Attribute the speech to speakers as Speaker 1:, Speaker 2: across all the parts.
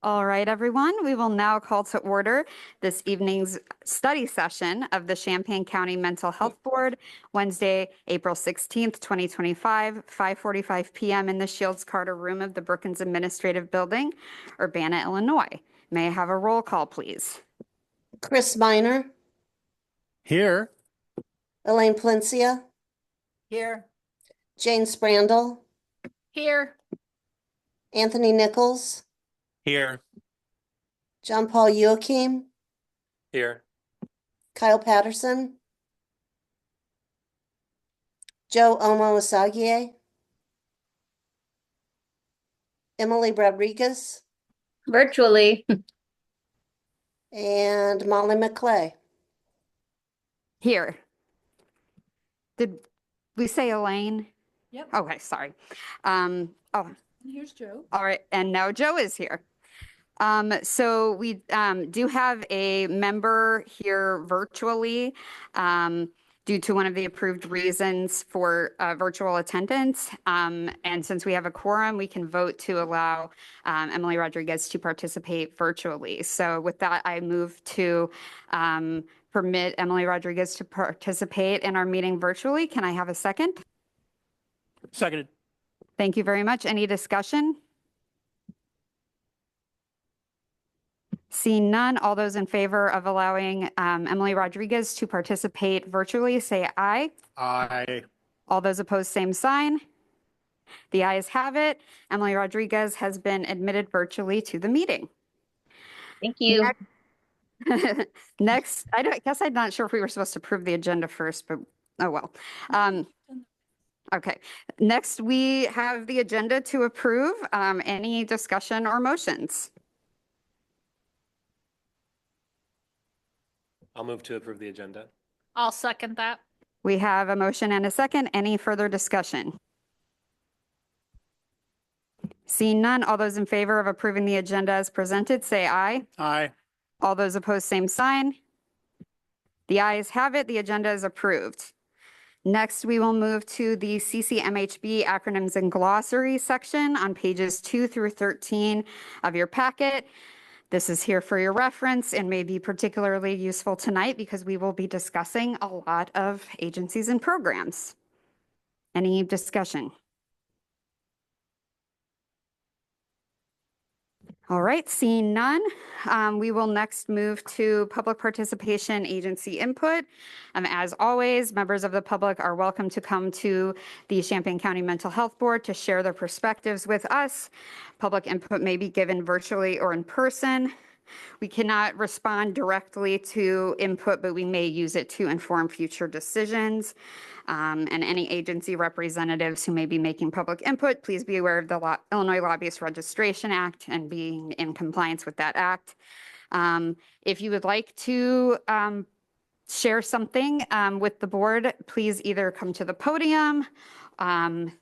Speaker 1: All right, everyone, we will now call to order this evening's study session of the Champaign County Mental Health Board, Wednesday, April 16th, 2025, 5:45 p.m. in the Shields Carter Room of the Brookins Administrative Building, Urbana, Illinois. May I have a roll call, please?
Speaker 2: Chris Miner,
Speaker 3: Here.
Speaker 2: Elaine Plencia,
Speaker 4: Here.
Speaker 2: Jane Sprandel,
Speaker 4: Here.
Speaker 2: Anthony Nichols,
Speaker 3: Here.
Speaker 2: John Paul Joachim,
Speaker 3: Here.
Speaker 2: Kyle Patterson, Joe Omo Asagie, Emily Rodriguez,
Speaker 5: Virtually.
Speaker 2: and Molly McClay.
Speaker 1: Here. Did we say Elaine?
Speaker 4: Yep.
Speaker 1: Okay, sorry.
Speaker 4: Here's Joe.
Speaker 1: All right, and now Joe is here. So we do have a member here virtually. due to one of the approved reasons for virtual attendance. And since we have a quorum, we can vote to allow Emily Rodriguez to participate virtually. So with that, I move to permit Emily Rodriguez to participate in our meeting virtually. Can I have a second?
Speaker 3: Seconded.
Speaker 1: Thank you very much. Any discussion? Seeing none, all those in favor of allowing Emily Rodriguez to participate virtually, say aye.
Speaker 3: Aye.
Speaker 1: All those opposed, same sign. The ayes have it. Emily Rodriguez has been admitted virtually to the meeting.
Speaker 5: Thank you.
Speaker 1: Next, guess I'm not sure if we were supposed to approve the agenda first, but oh well. Okay, next we have the agenda to approve. Any discussion or motions?
Speaker 3: I'll move to approve the agenda.
Speaker 4: I'll second that.
Speaker 1: We have a motion and a second. Any further discussion? Seeing none, all those in favor of approving the agenda as presented, say aye.
Speaker 3: Aye.
Speaker 1: All those opposed, same sign. The ayes have it. The agenda is approved. Next, we will move to the CCMHB acronyms and glossary section on pages 2 through 13 of your packet. This is here for your reference and may be particularly useful tonight because we will be discussing a lot of agencies and programs. Any discussion? All right, seeing none, we will next move to public participation agency input. As always, members of the public are welcome to come to the Champaign County Mental Health Board to share their perspectives with us. Public input may be given virtually or in person. We cannot respond directly to input, but we may use it to inform future decisions. And any agency representatives who may be making public input, please be aware of the Illinois Lobbyist Registration Act and being in compliance with that act. If you would like to share something with the board, please either come to the podium.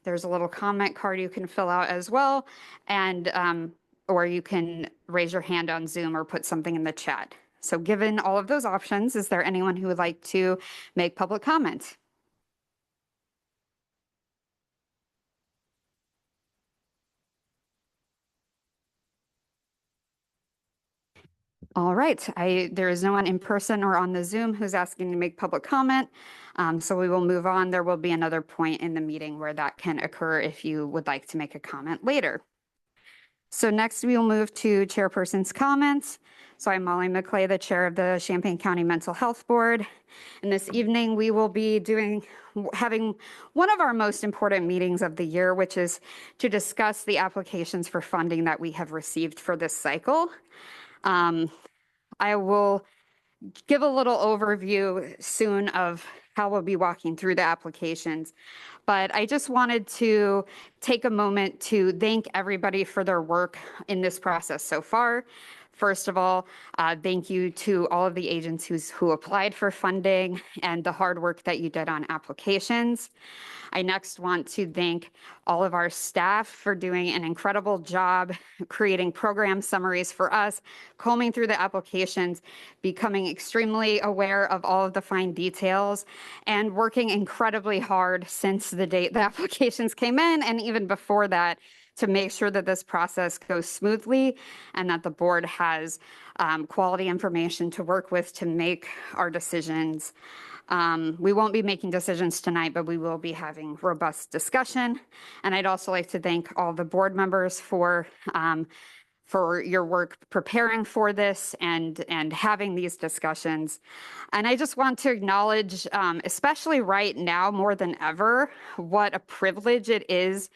Speaker 1: There's a little comment card you can fill out as well, and or you can raise your hand on Zoom or put something in the chat. So given all of those options, is there anyone who would like to make public comment? All right, there is no one in person or on the Zoom who's asking to make public comment. So we will move on. There will be another point in the meeting where that can occur if you would like to make a comment later. So next we will move to chairperson's comments. So I'm Molly McClay, the chair of the Champaign County Mental Health Board. And this evening we will be having one of our most important meetings of the year, which is to discuss the applications for funding that we have received for this cycle. I will give a little overview soon of how we'll be walking through the applications, but I just wanted to take a moment to thank everybody for their work in this process so far. First of all, thank you to all of the agencies who applied for funding and the hard work that you did on applications. I next want to thank all of our staff for doing an incredible job creating program summaries for us, combing through the applications, becoming extremely aware of all of the fine details, and working incredibly hard since the date the applications came in and even before that to make sure that this process goes smoothly and that the board has quality information to work with to make our decisions. We won't be making decisions tonight, but we will be having robust discussion. And I'd also like to thank all the board members for your work preparing for this and having these discussions. And I just want to acknowledge, especially right now more than ever, what a privilege it is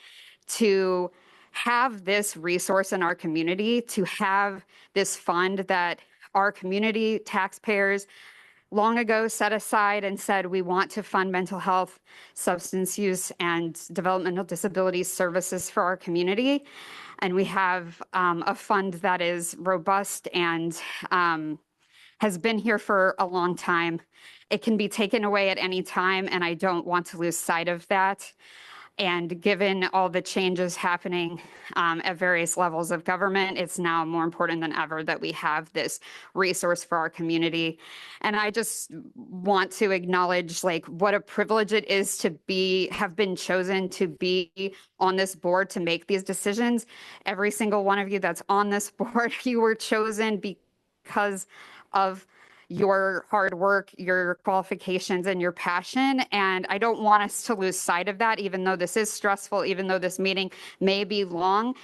Speaker 1: to have this resource in our community, to have this fund that our community taxpayers long ago set aside and said we want to fund mental health, substance use, and developmental disability services for our community. And we have a fund that is robust and has been here for a long time. It can be taken away at any time, and I don't want to lose sight of that. And given all the changes happening at various levels of government, it's now more important than ever that we have this resource for our community. And I just want to acknowledge like what a privilege it is to have been chosen to be on this board to make these decisions. Every single one of you that's on this board, you were chosen because of your hard work, your qualifications, and your passion. And I don't want us to lose sight of that, even though this is stressful, even though this meeting may be long.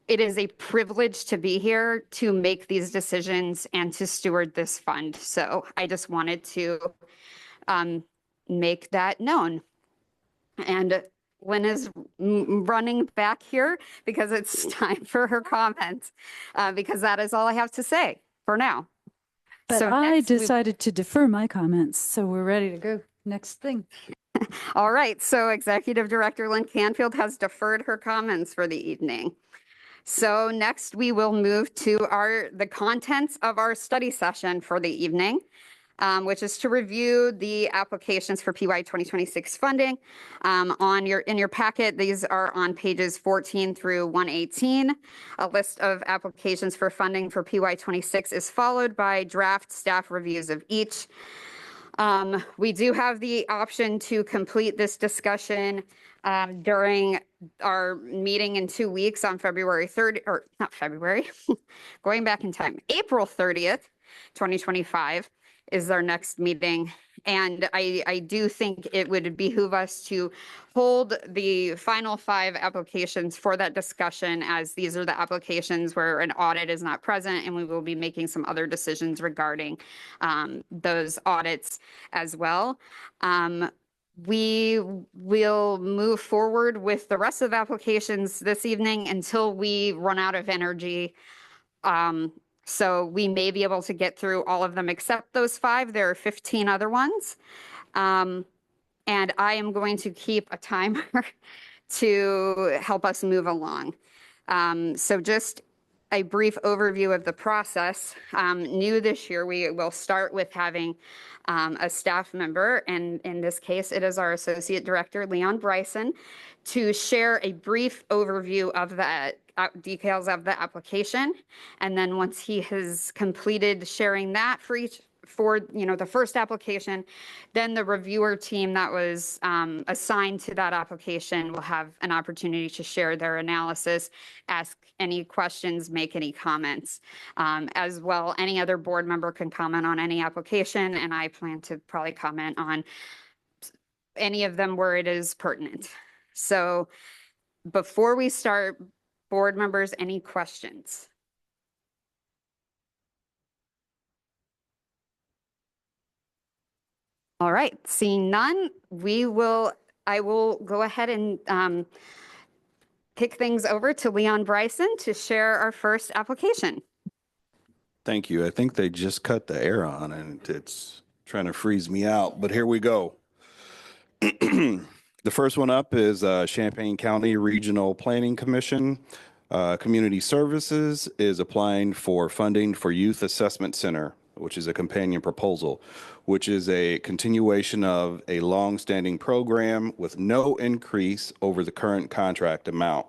Speaker 1: It is a privilege to be here to make these decisions and to steward this fund. So I just wanted to make that known. And Lynn is running back here because it's time for her comments, because that is all I have to say for now.
Speaker 6: But
Speaker 1: So
Speaker 6: I
Speaker 1: next we-
Speaker 6: decided to defer my comments, so we're ready to go. Next thing.
Speaker 1: All right, so Executive Director Lynn Canfield has deferred her comments for the evening. So next we will move to the contents of our study session for the evening, which is to review the applications for PY 2026 funding. In your packet, these are on pages 14 through 118. A list of applications for funding for PY 26 is followed by draft staff reviews of each. We do have the option to complete this discussion during our meeting in 2 weeks on February 3rd, or not February, going back in time, April 30th, 2025 is our next meeting. And I do think it would behoove us to hold the final 5 applications for that discussion, as these are the applications where an audit is not present, and we will be making some other decisions regarding those audits as well. We will move forward with the rest of the applications this evening until we run out of energy. So we may be able to get through all of them except those 5. There are 15 other ones. And I am going to keep a timer to help us move along. So just a brief overview of the process. New this year, we will start with having a staff member, and in this case, it is our Associate Director, Leon Bryson, to share a brief overview of the details of the application. And then once he has completed sharing that for the first application, then the reviewer team that was assigned to that application will have an opportunity to share their analysis, ask any questions, make any comments. As well, any other board member can comment on any application, and I plan to probably comment on any of them where it is pertinent. So before we start, board members, any questions? All right, seeing none, I will go ahead and kick things over to Leon Bryson to share our first application.
Speaker 7: Thank you. I think they just cut the air on and it's trying to freeze me out, but here we go. The first one up is Champaign County Regional Planning Commission. Community Services is applying for funding for Youth Assessment Center, which is a companion proposal, which is a continuation of a long-standing program with no increase over the current contract amount.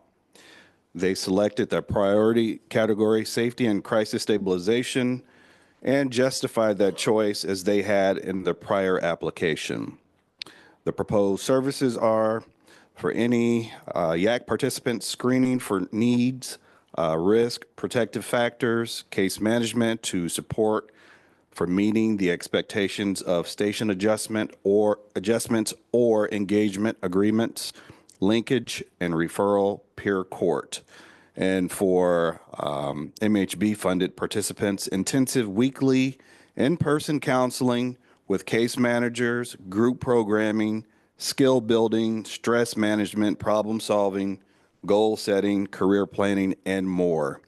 Speaker 7: They selected the priority category, safety and crisis stabilization, and justified that choice as they had in the prior application. The proposed services are for any YAC participant screening for needs, risk, protective factors, case management to support for meeting the expectations of station adjustments or engagement agreements, linkage and referral peer court. And for MHB funded participants, intensive weekly in-person counseling with case managers, group programming, skill building, stress management, problem solving, goal setting, career planning, and more.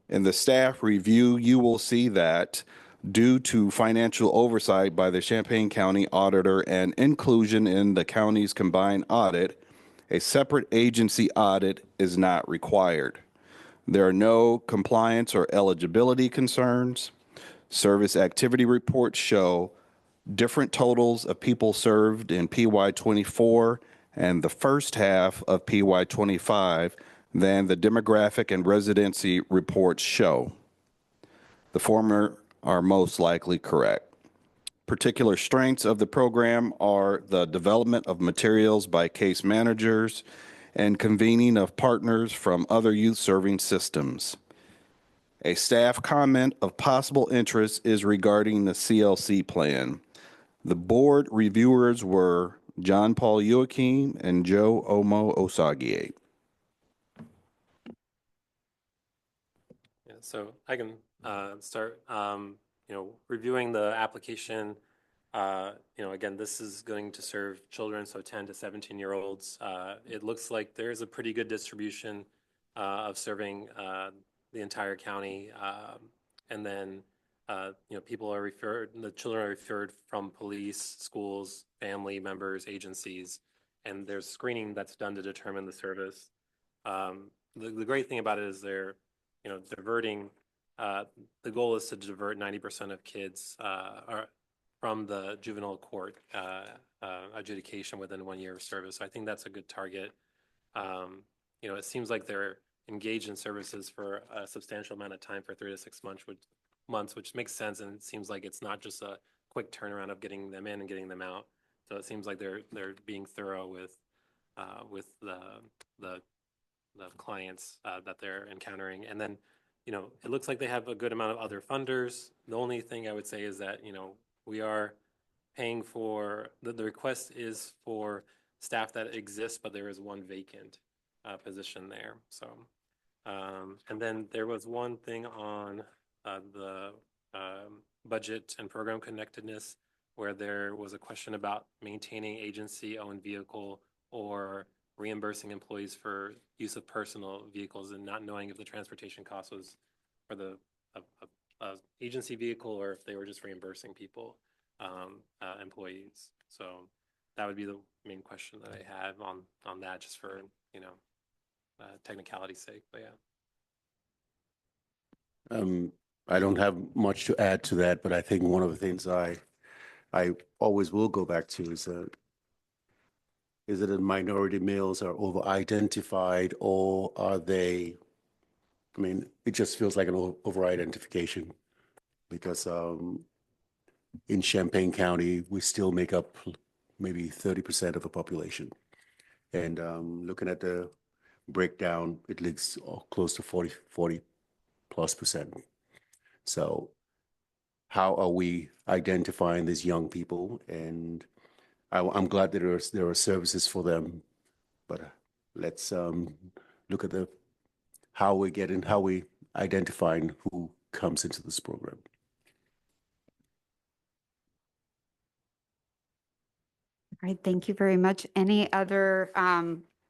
Speaker 7: In the staff review, you will see that due to financial oversight by the Champaign County Auditor and inclusion in the county's combined audit, a separate agency audit is not required. There are no compliance or eligibility concerns. Service activity reports show different totals of people served in PY24 and the first half of PY25 than the demographic and residency reports show. The former are most likely correct. Particular strengths of the program are the development of materials by case managers and convening of partners from other youth-serving systems. A staff comment of possible interest is regarding the CLC plan. The board reviewers were John Paul Joachim and Joe Omo Osagie.
Speaker 3: Yeah, so I can start, reviewing the application. Again, this is going to serve children, so 10 to 17-year-olds. It looks like there's a pretty good distribution of serving the entire county. And then, people are referred, the children are referred from police, schools, family members, agencies, and there's screening that's done to determine the service. The great thing about it is they're diverting, the goal is to divert 90% of kids from the juvenile court adjudication within 1 year of service. So I think that's a good target. It seems like they're engaged in services for a substantial amount of time for 3 to 6 months, which makes sense. And it seems like it's not just a quick turnaround of getting them in and getting them out. So it seems like they're being thorough with the clients that they're encountering. And then, it looks like they have a good amount of other funders. The only thing I would say is that, we are paying for, the request is for staff that exists, but there is one vacant position there. So, and then there was one thing on the budget and program connectedness, where there was a question about maintaining agency-owned vehicle or reimbursing employees for use of personal vehicles, and not knowing if the transportation cost was for the agency vehicle or if they were just reimbursing people, employees. So that would be the main question that I have on that, just for technicality's sake. But yeah.
Speaker 8: I don't have much to add to that, but I think one of the things I always will go back to is that the minority males are over-identified, or are they, it just feels like an over-identification, because in Champaign County, we still make up maybe 30% of the population. And looking at the breakdown, it looks close to 40+%. So how are we identifying these young people? And I'm glad that there are services for them, but let's look at how we identifying who comes into this program.
Speaker 1: All right, thank you very much. Any other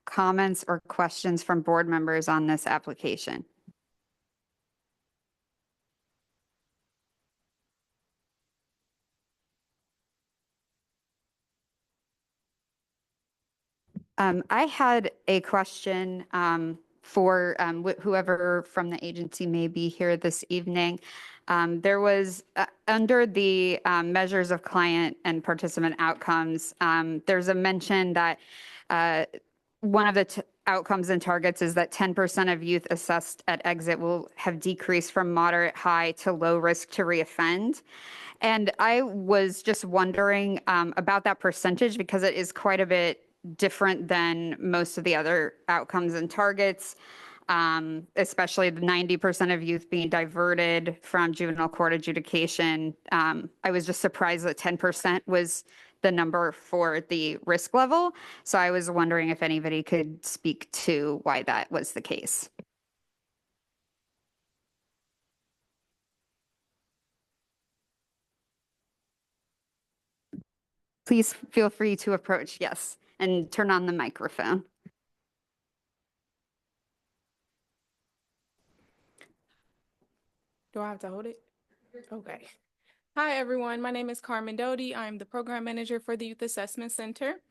Speaker 1: comments or questions from board members on this application? I had a question for whoever from the agency may be here this evening. There was under the measures of client and participant outcomes, there's a mention that one of the outcomes and targets is that 10% of youth assessed at exit will have decreased from moderate, high to low risk to reoffend. And I was just wondering about that percentage, because it is quite a bit different than most of the other outcomes and targets, especially the 90% of youth being diverted from juvenile court adjudication. I was just surprised that 10% was the number for the risk level. So I was wondering if anybody could speak to why that was the case. Please feel free to approach, yes, and turn on the microphone.
Speaker 9: Do I have to hold it? Okay. Hi, everyone. My name is Carmen Doty. I'm the program manager for the Youth Assessment Center.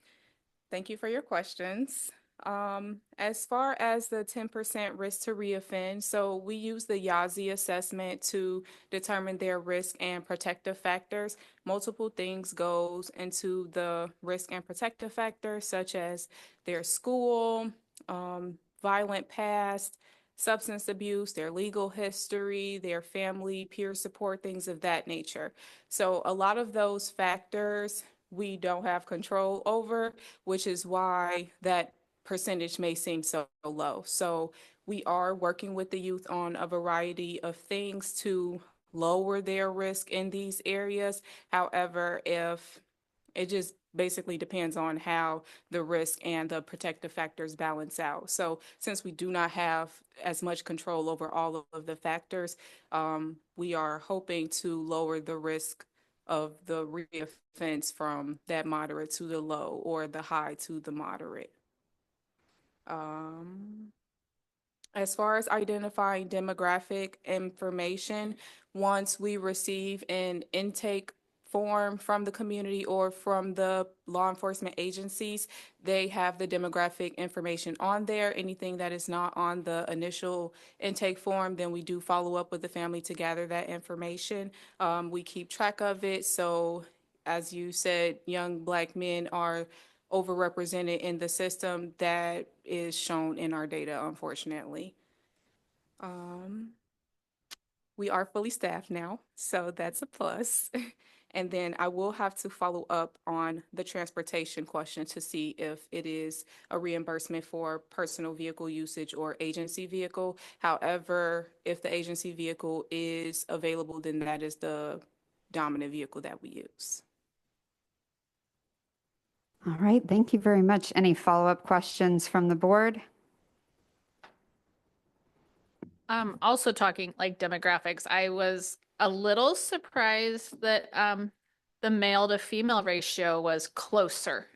Speaker 9: Thank you for your questions. As far as the 10% risk to reoffend, so we use the Yazzie assessment to determine their risk and protective factors. Multiple things goes into the risk and protective factors, such as their school, violent past, substance abuse, their legal history, their family, peer support, things of that nature. So a lot of those factors we don't have control over, which is why that percentage may seem so low. So we are working with the youth on a variety of things to lower their risk in these areas. However, if it just basically depends on how the risk and the protective factors balance out. So since we do not have as much control over all of the factors, we are hoping to lower the risk of the reoffense from that moderate to the low or the high to the moderate. As far as identifying demographic information, once we receive an intake form from the community or from the law enforcement agencies, they have the demographic information on there. Anything that is not on the initial intake form, then we do follow up with the family to gather that information. We keep track of it. So as you said, young Black men are overrepresented in the system. That is shown in our data, unfortunately. We are fully staffed now, so that's a plus. And then I will have to follow up on the transportation question to see if it is a reimbursement for personal vehicle usage or agency vehicle. However, if the agency vehicle is available, then that is the dominant vehicle that we use.
Speaker 1: All right, thank you very much. Any follow-up questions from the board?
Speaker 4: Also talking like demographics, I was a little surprised that the male to female ratio was closer.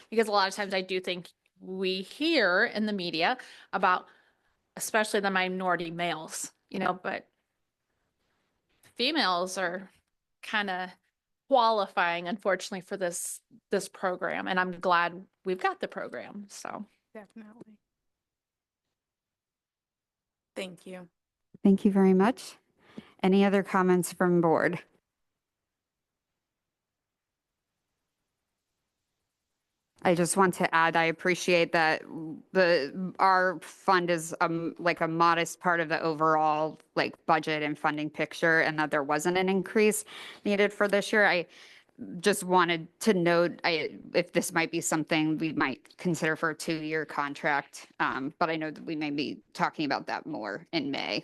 Speaker 4: Because a lot of times I do think we hear in the media about especially the minority males, but females are kind of qualifying, unfortunately, for this program, and I'm glad we've got the program. So
Speaker 9: Definitely. Thank you.
Speaker 1: Thank you very much. Any other comments from board? I just want to add, I appreciate that our fund is like a modest part of the overall like budget and funding picture, and that there wasn't an increase needed for this year. I just wanted to note if this might be something we might consider for a 2-year contract, but I know that we may be talking about that more in May.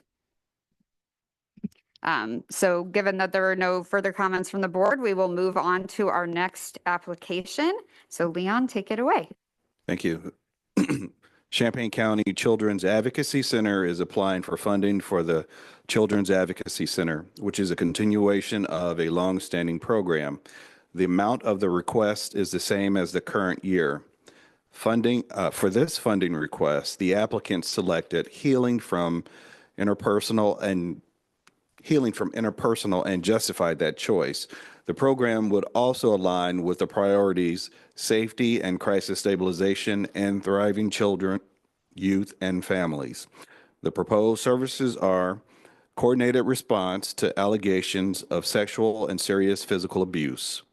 Speaker 1: So given that there are no further comments from the board, we will move on to our next application. So Leon, take it away.
Speaker 7: Thank you. Champaign County Children's Advocacy Center is applying for funding for the Children's Advocacy Center, which is a continuation of a longstanding program. The amount of the request is the same as the current year. Funding for this funding request, the applicant selected healing from interpersonal and justified that choice. The program would also align with the priorities safety and crisis stabilization and thriving children, youth, and families. The proposed services are coordinated response to allegations of sexual and serious physical abuse.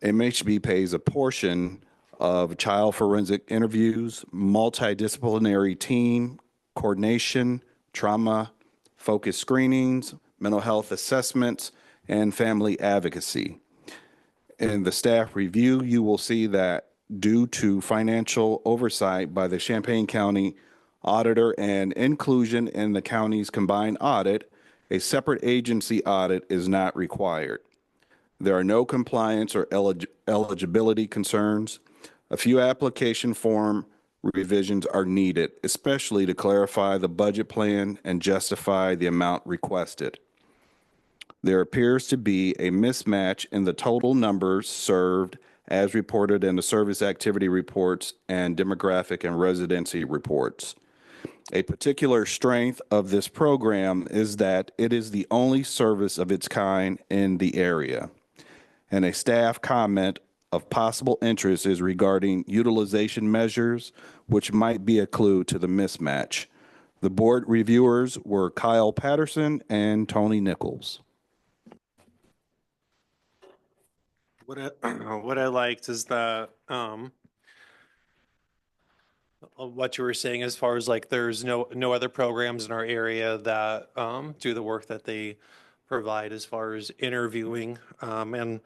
Speaker 7: MHB pays a portion of child forensic interviews, multidisciplinary team coordination, trauma focused screenings, mental health assessments, and family advocacy. In the staff review, you will see that due to financial oversight by the Champaign County Auditor and inclusion in the county's combined audit, a separate agency audit is not required. There are no compliance or eligibility concerns. A few application form revisions are needed, especially to clarify the budget plan and justify the amount requested. There appears to be a mismatch in the total numbers served as reported in the service activity reports and demographic and residency reports. A particular strength of this program is that it is the only service of its kind in the area. And a staff comment of possible interest is regarding utilization measures, which might be a clue to the mismatch. The board reviewers were Kyle Patterson and Tony Nichols.
Speaker 10: What I liked is that what you were saying as far as like there's no other programs in our area that do the work that they provide as far as interviewing and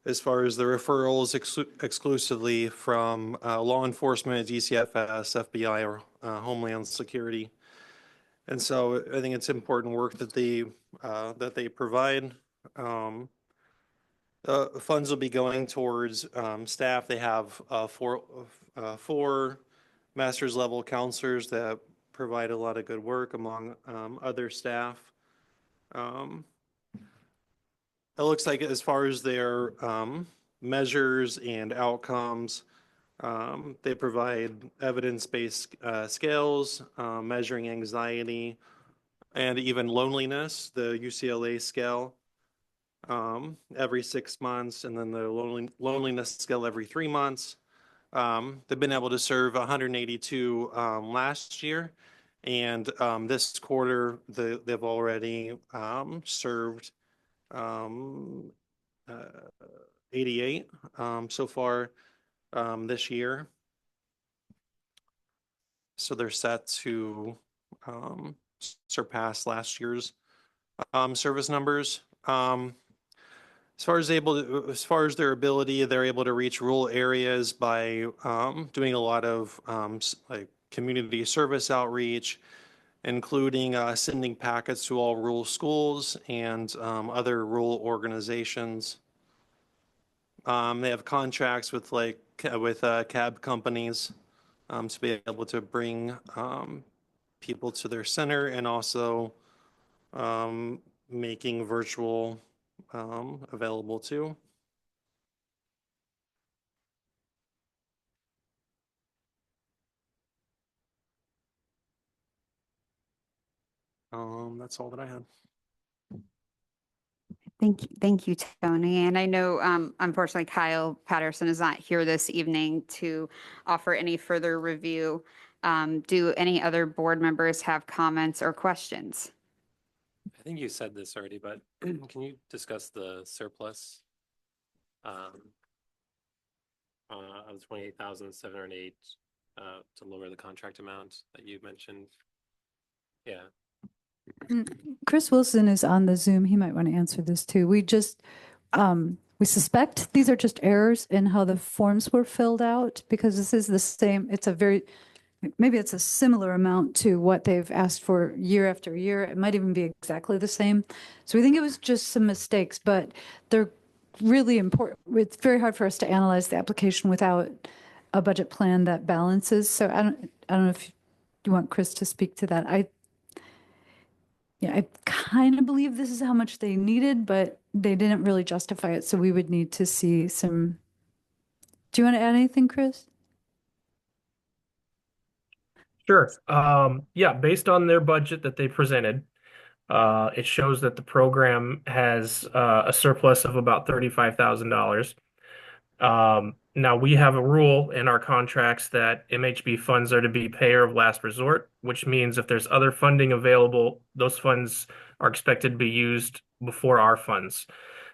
Speaker 10: as far as the referrals exclusively from law enforcement, DCFS, FBI, or Homeland Security. And so I think it's important work that they provide. Funds will be going towards staff. They have four master's level counselors that provide a lot of good work among other staff. It looks like as far as their measures and outcomes, they provide evidence-based scales, measuring anxiety, and even loneliness, the UCLA scale, every 6 months, and then the loneliness scale every 3 months. They've been able to serve 182 last year, and this quarter they've already served 88 so far this year. So they're set to surpass last year's service numbers. As far as their ability, they're able to reach rural areas by doing a lot of like community service outreach, including sending packets to all rural schools and other rural organizations. They have contracts with cab companies to be able to bring people to their center, and also making virtual available too. That's all that I had.
Speaker 1: Thank you, Tony. And I know, unfortunately, Kyle Patterson is not here this evening to offer any further review. Do any other board members have comments or questions?
Speaker 3: I think you said this already, but can you discuss the surplus of 28,708 to lower the contract amount that you mentioned? Yeah.
Speaker 6: Chris Wilson is on the Zoom. He might want to answer this too. We suspect these are just errors in how the forms were filled out, because this is the same. Maybe it's a similar amount to what they've asked for year after year. It might even be exactly the same. So we think it was just some mistakes, but they're really important. It's very hard for us to analyze the application without a budget plan that balances. So I don't know if you want Chris to speak to that. I kind of believe this is how much they needed, but they didn't really justify it. So we would need to see some. Do you want to add anything, Chris?
Speaker 11: Sure. Yeah, based on their budget that they presented, it shows that the program has a surplus of about $35,000. Now we have a rule in our contracts that MHB funds are to be payer of last resort, which means if there's other funding available, those funds are expected to be used before our funds.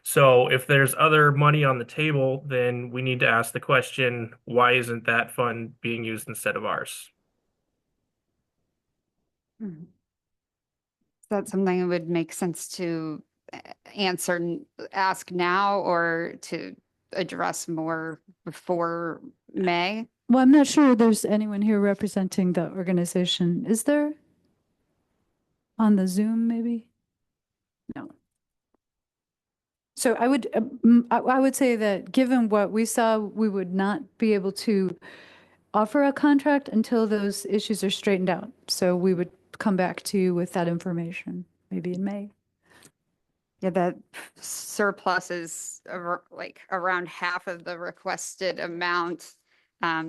Speaker 11: So if there's other money on the table, then we need to ask the question, why isn't that fund being used instead of ours?
Speaker 1: Is that something that would make sense to ask now, or to address more before May?
Speaker 6: Well, I'm not sure there's anyone here representing the organization. Is there? On the Zoom, maybe? No. So I would say that given what we saw, we would not be able to offer a contract until those issues are straightened out. So we would come back to you with that information, maybe in May.
Speaker 1: Yeah, that surplus is like around half of the requested amount.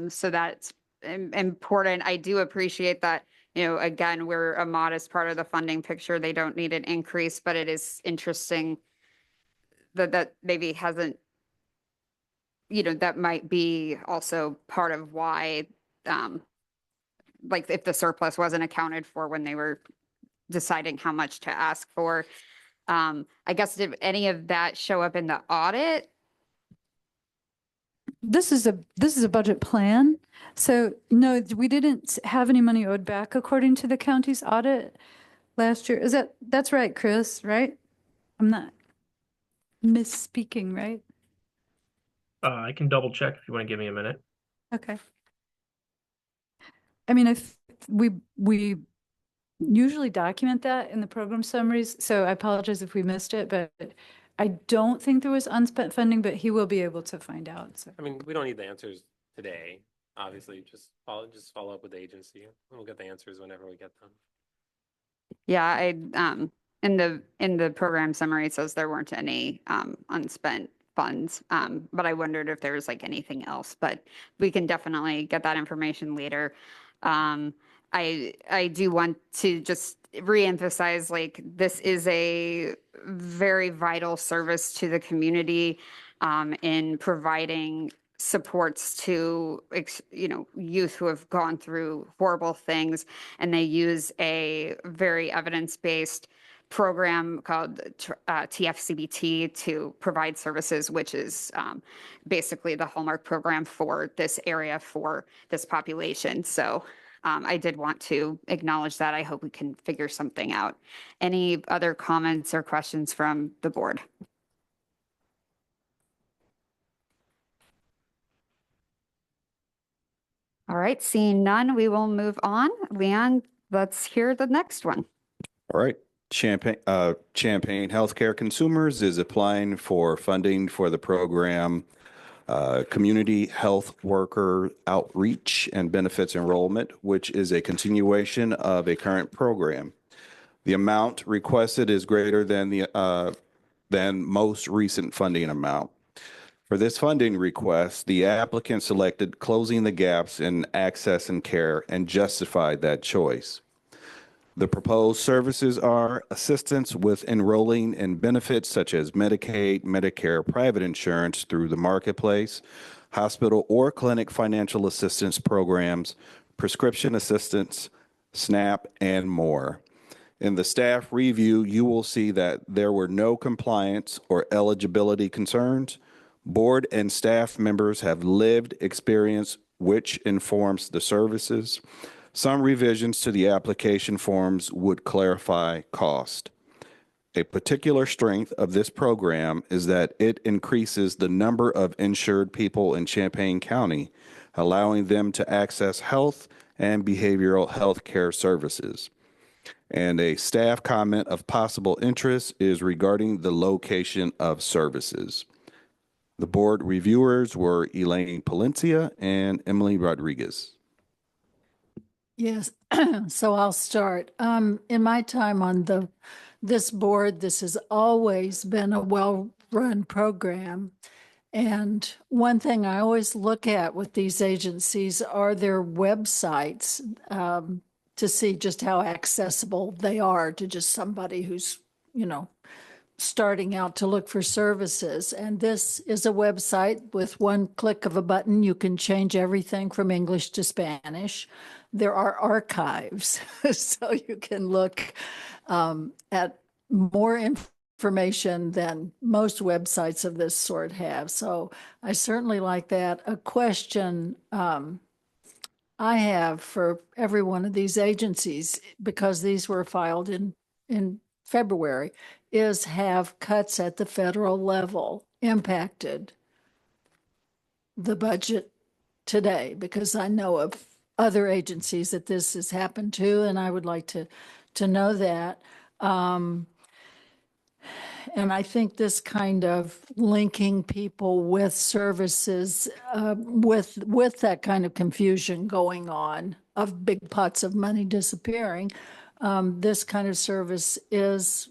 Speaker 1: So that's important. I do appreciate that, again, we're a modest part of the funding picture. They don't need an increase, but it is interesting that maybe hasn't that might be also part of why, like if the surplus wasn't accounted for when they were deciding how much to ask for. I guess did any of that show up in the audit?
Speaker 6: This is a budget plan. So no, we didn't have any money owed back according to the county's audit last year. That's right, Chris, right? I'm not misspeaking, right?
Speaker 11: I can double check if you want to give me a minute.
Speaker 6: Okay. I mean, if we usually document that in the program summaries, so I apologize if we missed it, but I don't think there was unspent funding, but he will be able to find out. So
Speaker 3: I mean, we don't need the answers today. Obviously, just follow up with the agency. We'll get the answers whenever we get them.
Speaker 1: Yeah, in the program summary, it says there weren't any unspent funds. But I wondered if there was like anything else, but we can definitely get that information later. I do want to just reemphasize, like, this is a very vital service to the community in providing supports to youth who have gone through horrible things, and they use a very evidence-based program called TFCBT to provide services, which is basically the hallmark program for this area for this population. So I did want to acknowledge that. I hope we can figure something out. Any other comments or questions from the board? All right, seeing none, we will move on. Leon, let's hear the next one.
Speaker 7: All right. Champaign Healthcare Consumers is applying for funding for the program Community Health Worker Outreach and Benefits Enrollment, which is a continuation of a current program. The amount requested is greater than most recent funding amount. For this funding request, the applicant selected closing the gaps in access and care and justified that choice. The proposed services are assistance with enrolling in benefits such as Medicaid, Medicare, private insurance through the marketplace, hospital or clinic financial assistance programs, prescription assistance, SNAP, and more. In the staff review, you will see that there were no compliance or eligibility concerns. Board and staff members have lived experience which informs the services. Some revisions to the application forms would clarify cost. A particular strength of this program is that it increases the number of insured people in Champaign County, allowing them to access health and behavioral health care services. And a staff comment of possible interest is regarding the location of services. The board reviewers were Elaine Palencia and Emily Rodriguez.
Speaker 12: Yes, so I'll start. In my time on this board, this has always been a well-run program. And one thing I always look at with these agencies are their websites to see just how accessible they are to just somebody who's, starting out to look for services. And this is a website with one click of a button. You can change everything from English to Spanish. There are archives, so you can look at more information than most websites of this sort have. So I certainly like that. A question I have for every one of these agencies, because these were filed in February, is have cuts at the federal level impacted the budget today? Because I know of other agencies that this has happened to, and I would like to know that. And I think this kind of linking people with services, with that kind of confusion going on of big pots of money disappearing, this kind of service is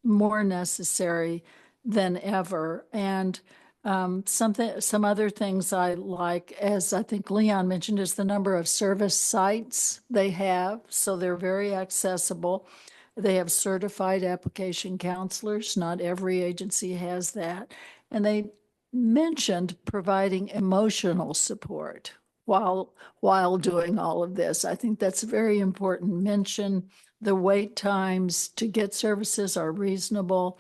Speaker 12: more necessary than ever. And some other things I like, as I think Leon mentioned, is the number of service sites they have. So they're very accessible. They have certified application counselors. Not every agency has that. And mentioned providing emotional support while doing all of this. I think that's very important. Mention the wait times to get services are reasonable,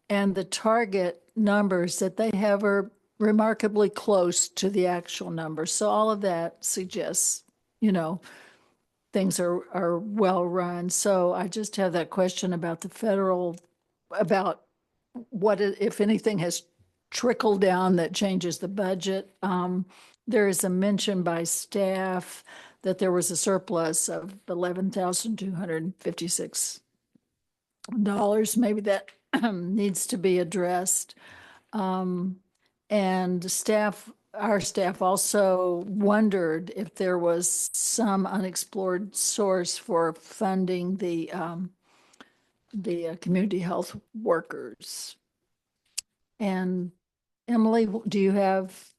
Speaker 12: and the target numbers that they have are remarkably close to the actual numbers. So all of that suggests, things are well run. So I just have that question about the federal, about what, if anything, has trickled down that changes the budget. There is a mention by staff that there was a surplus of $11,256. Maybe that needs to be addressed. And our staff also wondered if there was some unexplored source for funding the community health workers. And Emily, do you have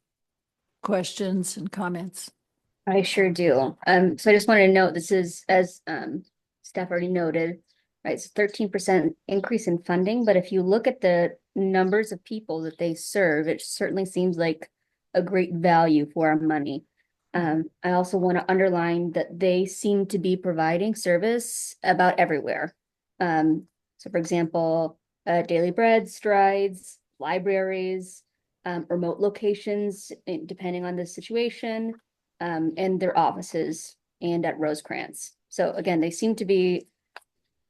Speaker 12: questions and comments?
Speaker 5: I sure do. So I just wanted to note, this is, as staff already noted, right, it's a 13% increase in funding, but if you look at the numbers of people that they serve, it certainly seems like a great value for our money. I also want to underline that they seem to be providing service about everywhere. So for example, Daily Bread, Strides, libraries, remote locations, depending on the situation, and their offices and at Rosecrans. So again, they seem to be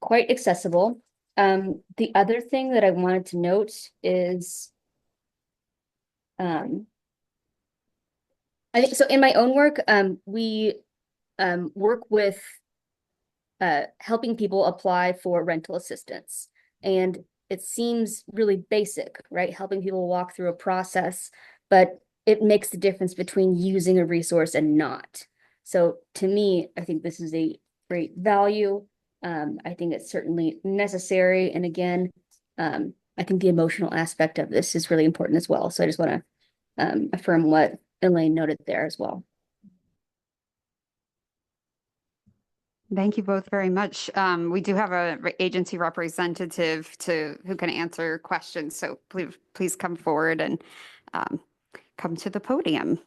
Speaker 5: quite accessible. The other thing that I wanted to note is, I think, so in my own work, we work with helping people apply for rental assistance. And it seems really basic, right? Helping people walk through a process, but it makes the difference between using a resource and not. So to me, I think this is a great value. I think it's certainly necessary. And again, I think the emotional aspect of this is really important as well. So I just want to affirm what Elaine noted there as well.
Speaker 1: Thank you both very much. We do have a agency representative who can answer questions. So please come forward and come to the podium.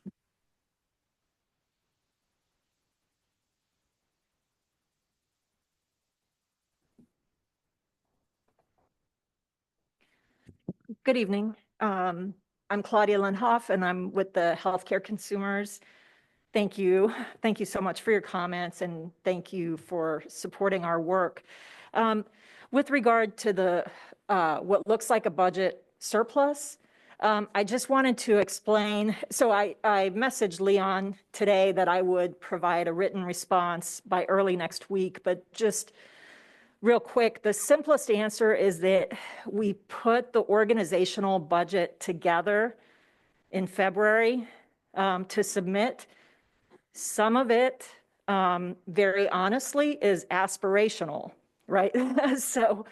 Speaker 13: Good evening. I'm Claudia Lindhoff, and I'm with the Healthcare Consumers. Thank you. Thank you so much for your comments, and thank you for supporting our work. With regard to the what looks like a budget surplus, I just wanted to explain. So I messaged Leon today that I would provide a written response by early next week, but just real quick, the simplest answer is that we put the organizational budget together in February to submit. Some of it, very honestly, is aspirational, right? So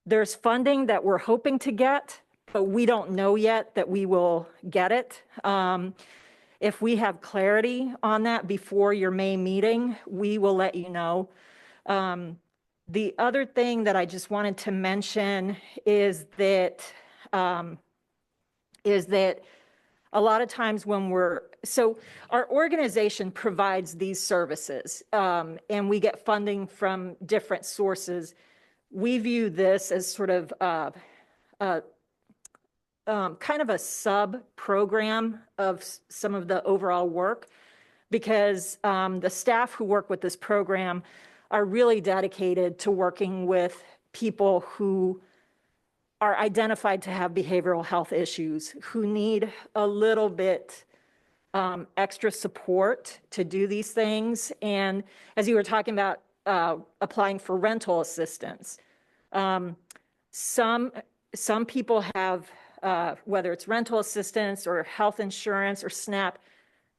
Speaker 13: there's funding that we're hoping to get, but we don't know yet that we will get it. If we have clarity on that before your May meeting, we will let you know. The other thing that I just wanted to mention is that a lot of times when so our organization provides these services and we get funding from different sources. We view this as sort of kind of a sub-program of some of the overall work, because the staff who work with this program are really dedicated to working with people who are identified to have behavioral health issues, who need a little bit extra support to do these things. And as you were talking about applying for rental assistance, some people have, whether it's rental assistance or health insurance or SNAP,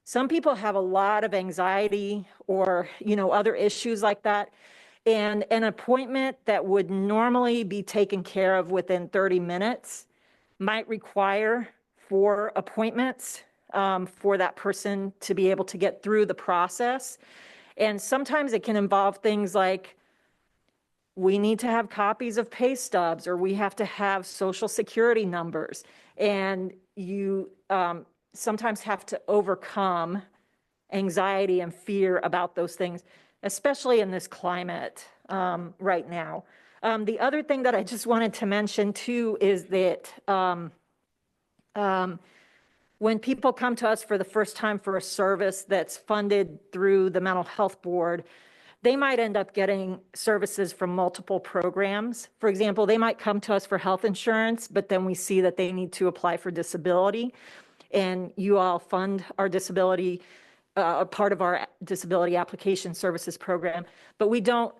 Speaker 13: some people have a lot of anxiety or, other issues like that. And an appointment that would normally be taken care of within 30 minutes might require 4 appointments for that person to be able to get through the process. And sometimes it can involve things like, we need to have copies of pay stubs, or we have to have social security numbers. And you sometimes have to overcome anxiety and fear about those things, especially in this climate right now. The other thing that I just wanted to mention too is that when people come to us for the first time for a service that's funded through the Mental Health Board, they might end up getting services from multiple programs. For example, they might come to us for health insurance, but then we see that they need to apply for disability, and you all fund our disability, a part of our disability application services program. But we don't,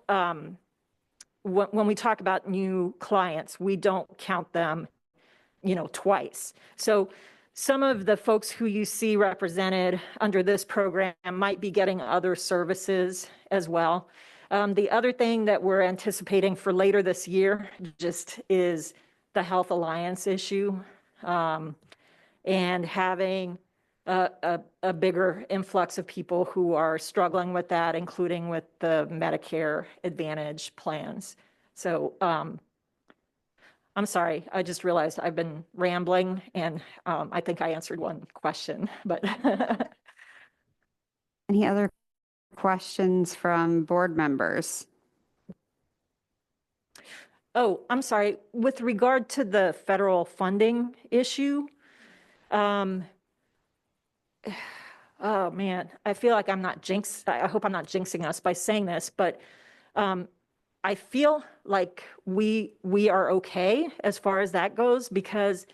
Speaker 13: when we talk about new clients, we don't count them, twice. So some of the folks who you see represented under this program might be getting other services as well. The other thing that we're anticipating for later this year just is the Health Alliance issue, and having a bigger influx of people who are struggling with that, including with the Medicare Advantage plans. So I'm sorry, I just realized I've been rambling, and I think I answered one question, but.
Speaker 1: Any other questions from board members?
Speaker 13: Oh, I'm sorry. With regard to the federal funding issue, oh man, I feel like I'm not I hope I'm not jinxing us by saying this, but I feel like we are okay as far as that goes, because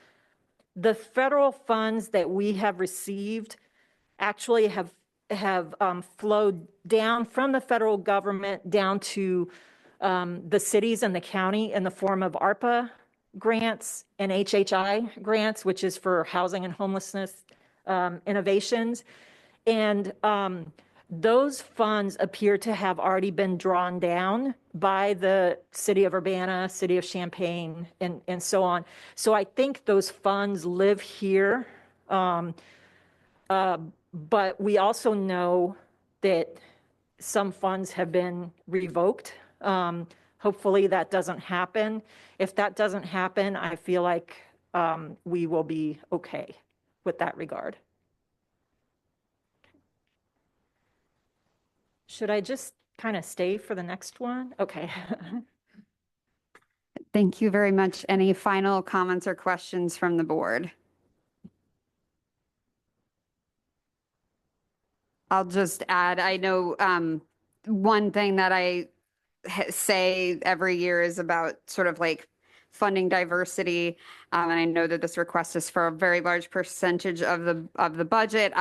Speaker 13: the federal funds that we have received actually have flowed down from the federal government down to the cities and the county in the form of ARPA grants and HHI grants, which is for housing and homelessness innovations. And those funds appear to have already been drawn down by the city of Urbana, city of Champaign, and so on. So I think those funds live here. But we also know that some funds have been revoked. Hopefully that doesn't happen. If that doesn't happen, I feel like we will be okay with that regard. Should I just kind of stay for the next one? Okay.
Speaker 1: Thank you very much. Any final comments or questions from the board? I'll just add, I know one thing that I say every year is about sort of like funding diversity. And I know that this request is for a very large percentage of the budget.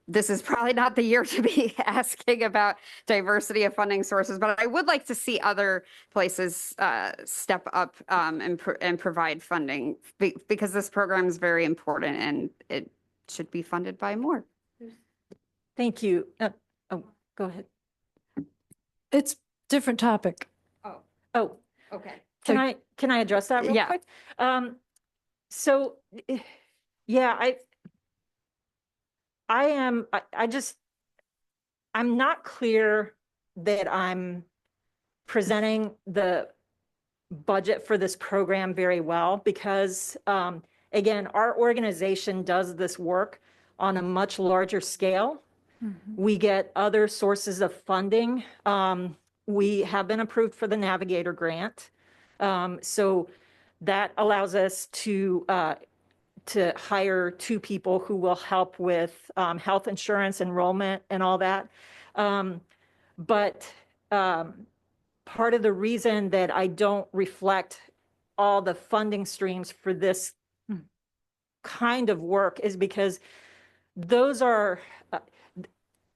Speaker 1: This is probably not the year to be asking about diversity of funding sources, but I would like to see other places step up and provide funding, because this program is very important and it should be funded by more.
Speaker 13: Thank you. Oh, go ahead.
Speaker 12: It's different topic.
Speaker 13: Oh,
Speaker 1: Okay.
Speaker 13: can I address that real quick? So, yeah, I'm not clear that I'm presenting the budget for this program very well, because again, our organization does this work on a much larger scale. We get other sources of funding. We have been approved for the Navigator grant. So that allows us to hire 2 people who will help with health insurance enrollment and all that. But part of the reason that I don't reflect all the funding streams for this kind of work is because those are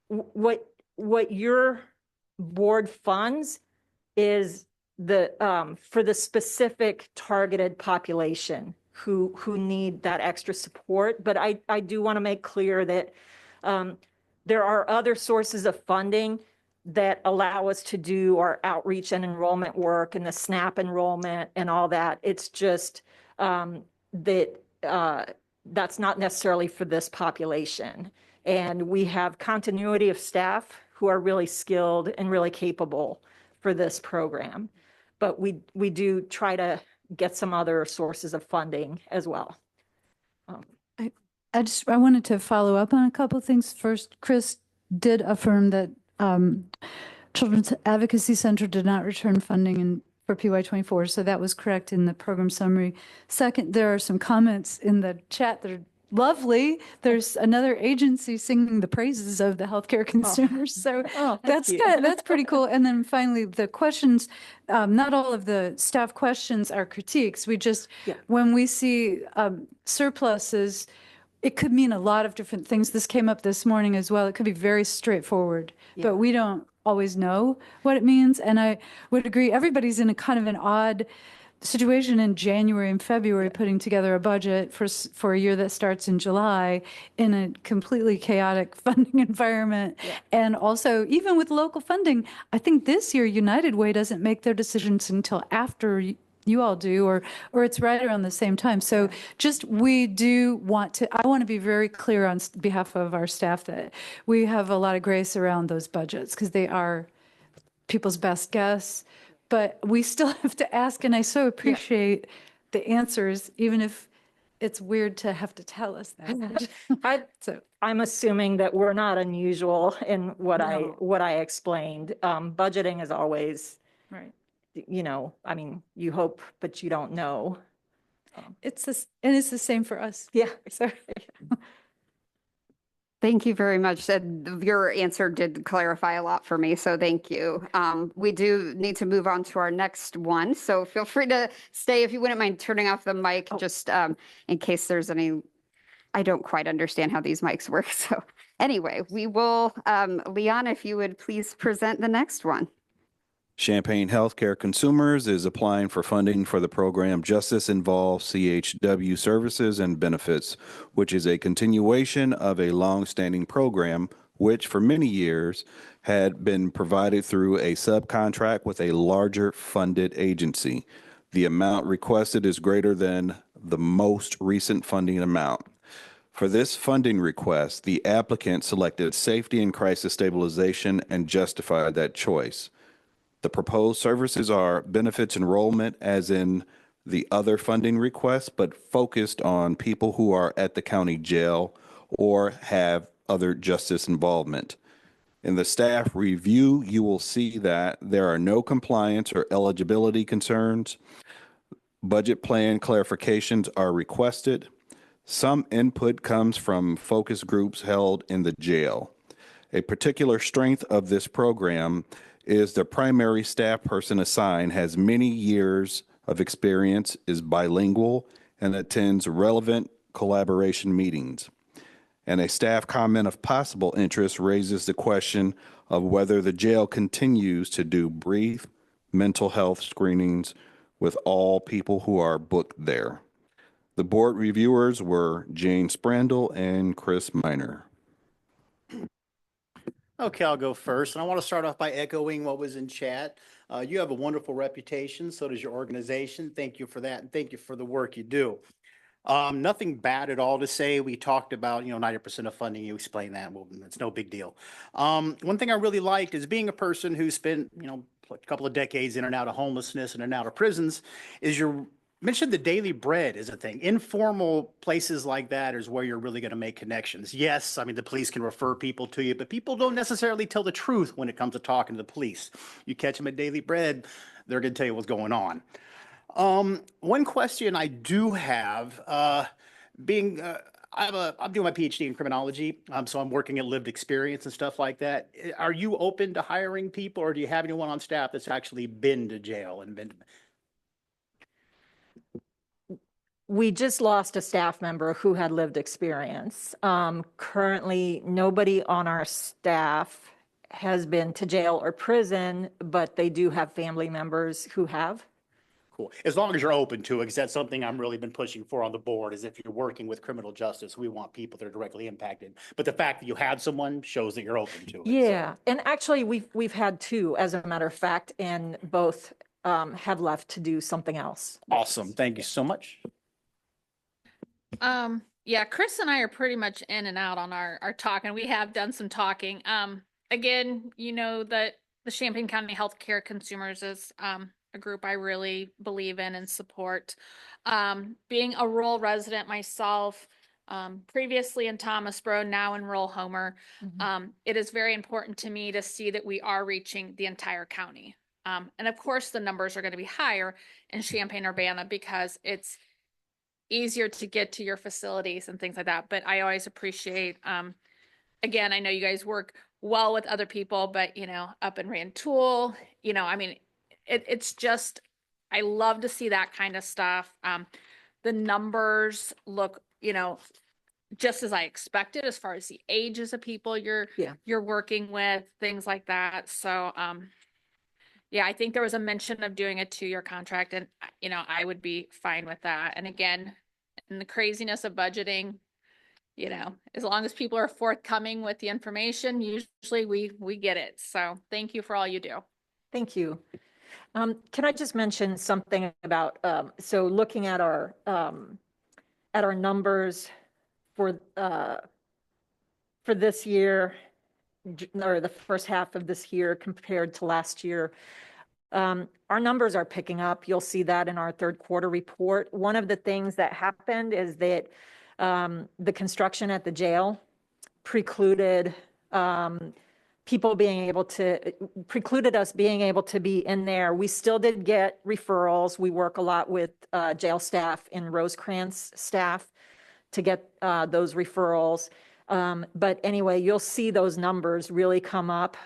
Speaker 13: what your board funds is the for the specific targeted population who need that extra support. But I do want to make clear that there are other sources of funding that allow us to do our outreach and enrollment work and the SNAP enrollment and all that. It's just that that's not necessarily for this population. And we have continuity of staff who are really skilled and really capable for this program. But we do try to get some other sources of funding as well.
Speaker 6: I wanted to follow up on a couple of things. First, Chris did affirm that Children's Advocacy Center did not return funding for PY24, so that was correct in the program summary. Second, there are some comments in the chat that are lovely. There's another agency singing the praises of the healthcare consumers, so that's good. That's pretty cool. And then finally, the questions, not all of the staff questions are critiques. We just, when we see surpluses, it could mean a lot of different things. This came up this morning as well. It could be very straightforward, but we don't always know what it means. And I would agree, everybody's in a kind of an odd situation in January and February, putting together a budget for a year that starts in July in a completely chaotic funding environment. And also, even with local funding, I think this year United Way doesn't make their decisions until after you all do, or it's right around the same time. So we do want to, I want to be very clear on behalf of our staff that we have a lot of grace around those budgets because they are people's best guess, but we still have to ask. And I so appreciate the answers, even if it's weird to have to tell us that.
Speaker 13: I'm assuming that we're not unusual in what I explained. Budgeting is always,
Speaker 6: Right.
Speaker 13: I mean, you hope, but you don't know.
Speaker 6: It's the same for us.
Speaker 13: Yeah.
Speaker 6: So.
Speaker 1: Thank you very much. Your answer did clarify a lot for me, so thank you. We do need to move on to our next one, so feel free to stay if you wouldn't mind turning off the mic, just in case there's any, I don't quite understand how these mics work. So anyway, we will, Leon, if you would please present the next one.
Speaker 7: Champaign Healthcare Consumers is applying for funding for the program Justice Involved CHW Services and Benefits, which is a continuation of a long-standing program which for many years had been provided through a subcontract with a larger funded agency. The amount requested is greater than the most recent funding amount. For this funding request, the applicant selected safety and crisis stabilization and justified that choice. The proposed services are benefits enrollment, as in the other funding requests, but focused on people who are at the county jail or have other justice involvement. In the staff review, you will see that there are no compliance or eligibility concerns. Budget plan clarifications are requested. Some input comes from focus groups held in the jail. A particular strength of this program is the primary staff person assigned has many years of experience, is bilingual, and attends relevant collaboration meetings. And a staff comment of possible interest raises the question of whether the jail continues to do brief mental health screenings with all people who are booked there. The board reviewers were Jane Sprandel and Chris Miner.
Speaker 14: Okay, I'll go first. And I want to start off by echoing what was in chat. You have a wonderful reputation. So does your organization. Thank you for that. And thank you for the work you do. Nothing bad at all to say. We talked about, 90% of funding. You explained that. Well, it's no big deal. One thing I really liked is being a person who spent, a couple of decades in and out of homelessness and in and out of prisons, is you mentioned the daily bread is a thing. Informal places like that is where you're really going to make connections. Yes, I mean, the police can refer people to you, but people don't necessarily tell the truth when it comes to talking to the police. You catch them at daily bread, they're going to tell you what's going on. One question I do have, I'm doing my PhD in criminology, so I'm working at lived experience and stuff like that. Are you open to hiring people, or do you have anyone on staff that's actually been to jail and been?
Speaker 13: We just lost a staff member who had lived experience. Currently, nobody on our staff has been to jail or prison, but they do have family members who have.
Speaker 14: Cool. As long as you're open to it, because that's something I'm really been pushing for on the board, is if you're working with criminal justice, we want people that are directly impacted. But the fact that you had someone shows that you're open to it.
Speaker 13: Yeah, so. And actually we've had two, as a matter of fact, and both have left to do something else.
Speaker 14: Awesome. Thank you so much.
Speaker 4: Yeah, Chris and I are pretty much in and out on our talking. We have done some talking. Again, that the Champaign County Healthcare Consumers is a a group I really believe in and support. Being a rural resident myself, previously in Thomasboro, now in rural Homer, it is very important to me to see that we are reaching the entire county. And of course, the numbers are going to be higher in Champaign-Urbana because it's easier to get to your facilities and things like that. But I always appreciate, again, I know you guys work well with other people, but up in Rantoul, I mean, it's just, I love to see that kind of stuff. The numbers look, just as I expected as far as the ages of people you're working with, things like that. So, yeah, I think there was a mention of doing a 2-year contract, and I would be fine with that. And again, in the craziness of budgeting, as long as people are forthcoming with the information, usually we get it. So thank you for all you do.
Speaker 13: Thank you. Can I just mention something about, so looking at our numbers for this year, or the first half of this year compared to last year, our numbers are picking up. You'll see that in our third quarter report. One of the things that happened is that the construction at the jail precluded precluded us being able to be in there. We still did get referrals. We work a lot with jail staff and Rosecrans staff to get those referrals. But anyway, you'll see those numbers really come up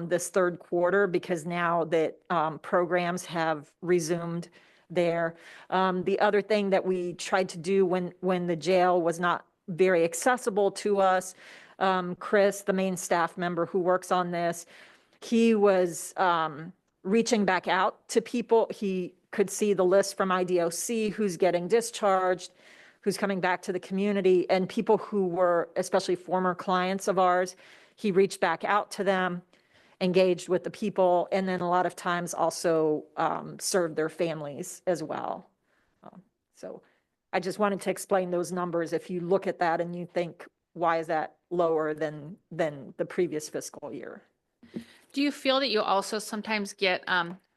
Speaker 13: this third quarter because now that programs have resumed there. The other thing that we tried to do when the jail was not very accessible to us, Chris, the main staff member who works on this, he was reaching back out to people. He could see the list from IDOC, who's getting discharged, who's coming back to the community, and people who were especially former clients of ours. He reached back out to them, engaged with the people, and then a lot of times also served their families as well. So I just wanted to explain those numbers. If you look at that and you think, why is that lower than the previous fiscal year?
Speaker 4: Do you feel that you also sometimes get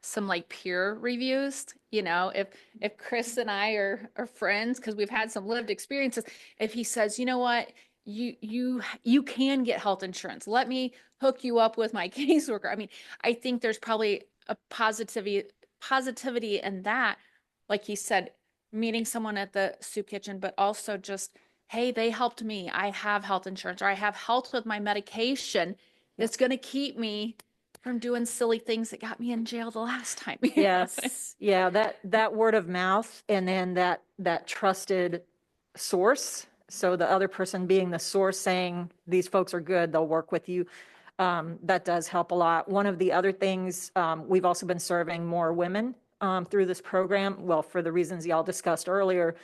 Speaker 4: some like peer reviews? If Chris and I are friends, because we've had some lived experiences, if he says, you know what, you can get health insurance, let me hook you up with my caseworker. I mean, I think there's probably a positivity in that, like he said, meeting someone at the soup kitchen, but also just, hey, they helped me. I have health insurance, or I have help with my medication that's going to keep me from doing silly things that got me in jail the last time.
Speaker 13: Yes. Yeah, that word of mouth, and then that trusted source. So the other person being the source saying, these folks are good, they'll work with you. That does help a lot. One of the other things, we've also been serving more women through this program. Well, for the reasons y'all discussed earlier,